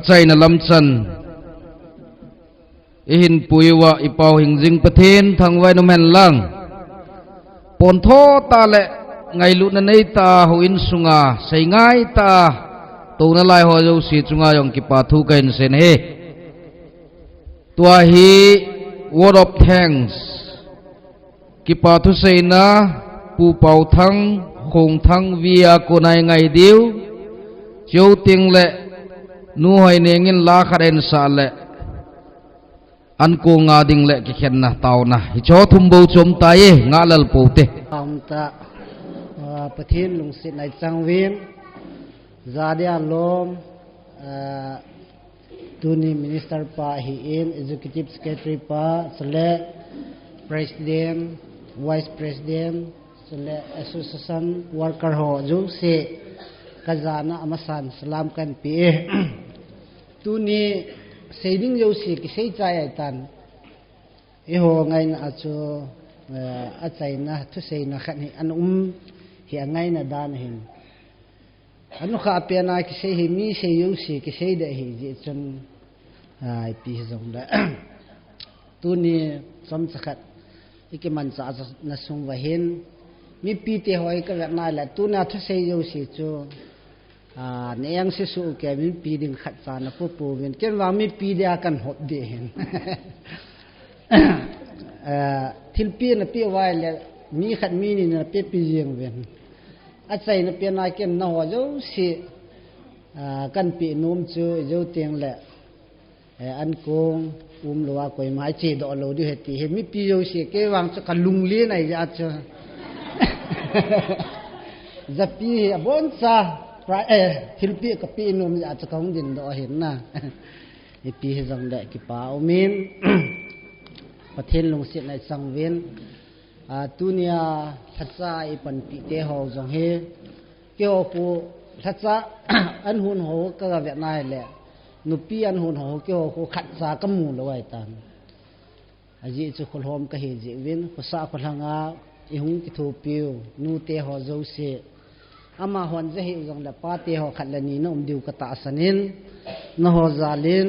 achai na lamchan ihin puiwa ipau hingjing pathin thangwai no men lang pontho ta le ngai lu na nei ta huin sunga sei ngai ta to na lai ho jo si chunga yong ki pa thu kain sen he tua hi word of thanks ki pa thu sei na pu pau thang khong thang via ko nai ngai diu chou ting le nu hoi nengin la kharen sa le an ko nga ding le ki khen na taw na hi cho thum bo chom ta ye nga lal po te ta pathin lung sit nai chang win Zadia Lom Tuni Minister Pa Hi in Executive Secretary Pa Sele President Vice President Sele Association Worker Ho Ju Se Kazana Amasan Salam Kan Pi Tuni Seiding Yo Si Ki Sei Chai Tan Iho Ngai Na Achu Achai Na Tu Sei Na Khat Hi An Hi Ngai Na Dan Hin Anu kha apena ki sei hi mi sei yu si ki sei da hi ji chun ai pi zong da tu ni som sakhat ikiman cha na sung wa hin mi pi te hoi ka na la tu na thu sei yu si chu ne yang se su ke mi pi ding khat cha na pu pu win ken wa mi pi dia kan hot de hin thil pi na pi wai le mi khat mi ni na pe pi jeng wen achai na pianai ken na ho jo si kan pi num chu jo teng le an kong lowa koi mai che do lo di heti he mi pi jo si ke wang chu kalung le nai ja chu zapi bon sa pra thil pi ka pi num ja chu kong din do hin na e pi he jong da ki pa o min pathen lung sit nai sang wen tunia thatsa I pan pi te ho jong he kyo ku thatsa an hun ho ka ga nai le nupi an hun ho kyo ku khatsa ka mu lo ai tan aji chu khol hom ka he ji win ku sa khol hanga I hung ki thu piu nu te ho zo se ama hon je hi jong la pa te ho khat la ni nom diu ka ta sanin no ho zalin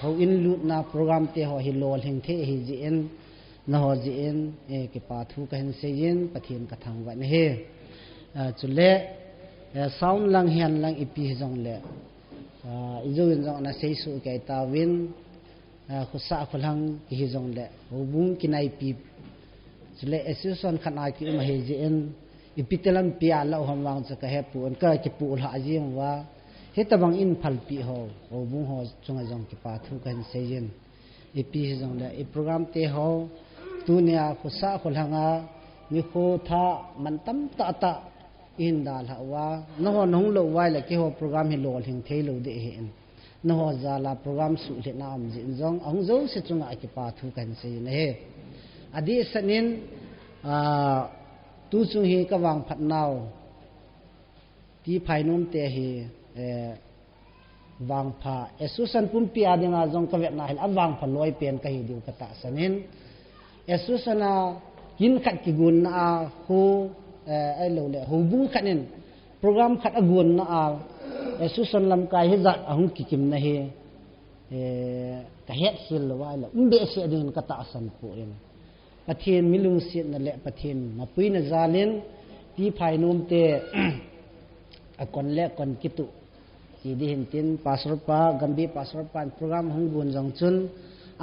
ho in lut na program te ho hi lol hing the hi ji en na ho ji en ke pa thu ka hen se yin pathin ka thang wa ne he chule sound lang hian lang ipi jong le izo in jong na sei su ke ta win khusa khulang ki jong le ho bung kinai pi chule association khana ki ma he ji en ipitelam pia la hom wang cha ka he pu an ka ki pu la ji wa he ta bang in phal pi ho bung ho chunga jong ki pa thu ka hen se yin ipi jong le I program te ho tunia khusa khulhanga mi kho tha man tam ta ta in dal hawa no nong lo wai la ke ho program hi lol hing thei lo de hin no ho za la program su le na am jin jong ang zo se chunga ki pa thu kan se ne he adi sanin tu chu hi ka wang phat naw ti phai nom te hi wang pha association pum pi adinga jong ka ve na hil awang pha loi pen ka hi diu ka ta sanin Esusana yin khat ki gun na hu ai lo le hu bu khanin program khat agun na Esusan lam kai he zat ahung ki kim na he ka het sil wa la umbe se adin ka ta san pu en pathin milung sit na le pathin na pui na zalin ti phai num te akon le kon kitu ti di hin tin pastor pa gambi pastor pan program hung gun jong chun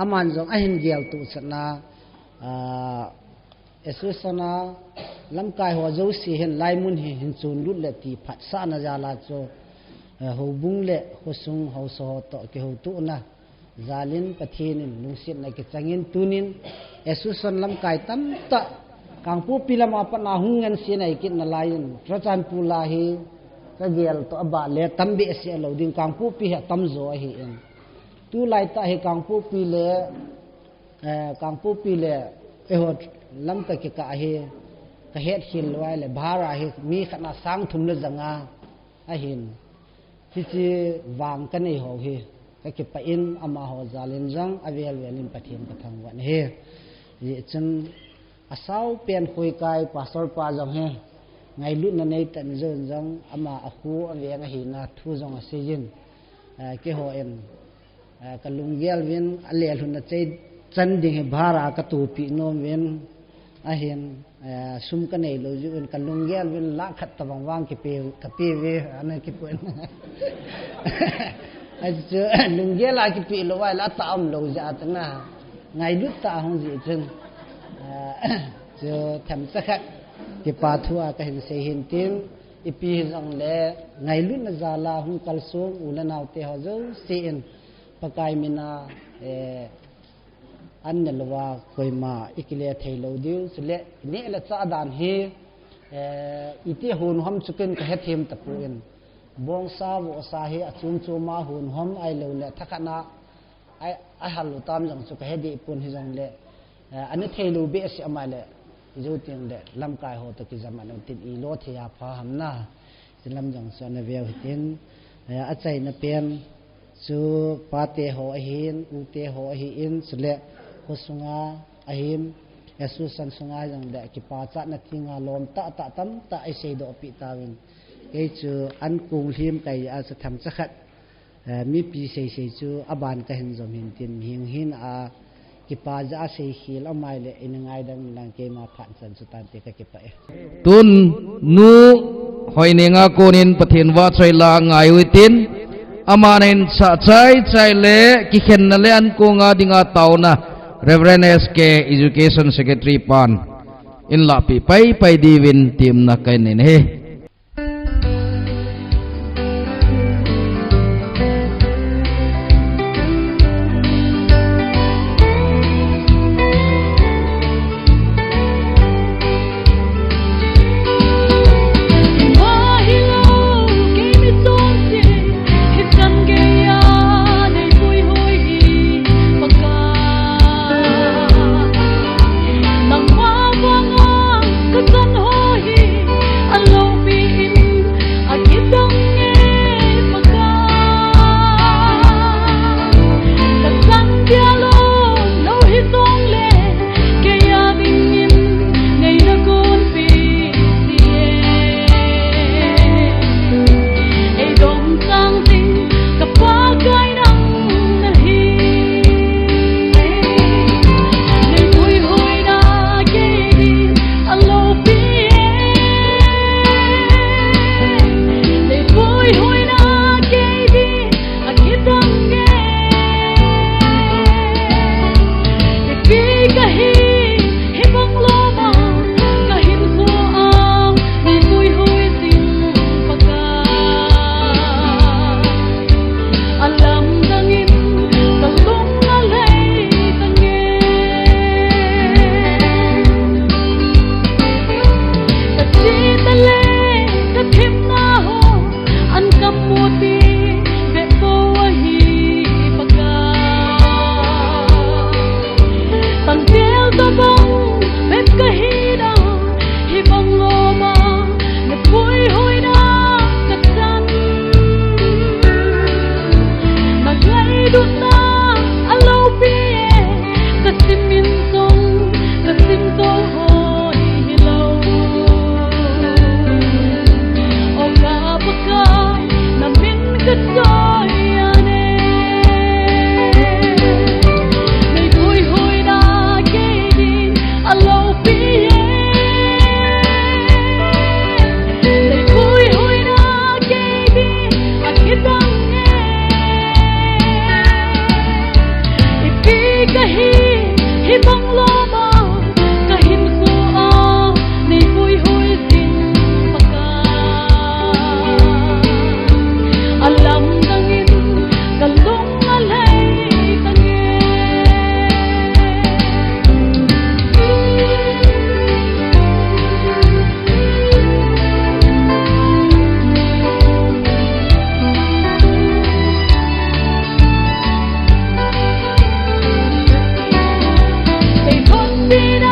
aman jong ahin gel tu chana Esusana lam kai ho zo si hen lai mun hi hin chun lut le ti phat sa na ja la cho ho bung le ho sung ho so to ke ho tu na zalin pathin lung sit na ke changin tunin Esusan lam kai tam ta kang pu pilama pa na hungan si na ikit na lain trachan pu la hi ka gel to aba le tambe se lo ding kang pu pi ha tam zo hi en tu lai ta hi kang pu pi le kang pu pi le ho lam ka ke ka he ka het hil wai le bhara he mi khana sang thum le zanga a hin chi wang ka nei ho he ka ke pa in ama ho zalin jang avel velin pathin ka thang wan he ye chen asau pen khoi kai pastor pa jong he ngai lut na nei tan zon jang ama a khu ave nga hi na thu jong a sejin ke ho en kalung gel win ale hun na chei chan ding he bhara ka tu pi nom wen a hen sum ka nei lo ju en kalung gel win la khat ta bang wang ke pe we an ke pen a ju lung gel a ke pi lo wai la ta am lo ja ta na ngai lut ta hong ji chen ju tham sa khat ke pa thua ka hen se hin tin ipi jong le ngai lut na za la hung kal song ulanaw te ho zo se en pakai mina an nalwa koima ikile thailo diu sule ne la cha dan he ite hon hom chuken ka hethem ta puin bong sa wo sa hi achum chu ma hun hom ai lo le thakana ai halu tam jang chu ka hedi pun hi jang le ani theilu be si amale izo ting le lam kai ho to ki zaman tin I lo thia pha hamna lam jang so na veu hitin a chai na pen chu pa te ho hin u te ho hi in sule hosunga ahim Yesus san sunga jang le ki pa cha na thinga lom ta tam ta ai sei do pi tawin cái chú ăn cùng hiếm cái sẽ tham chắc hết mi pi sei chú aban cái hình giống hình tiền hiền hin cái pa giá sei khi lo mai le in ngay đang đang cái mà phản sản xuất tan cái pa tun nu hoi ne nga konin pathin wa chai la ngai witin amanen sa chai le ki khen na le an ko nga dinga tauna Reverend SK Education Secretary Pan in la pi pai divin tim na kai nen he They told me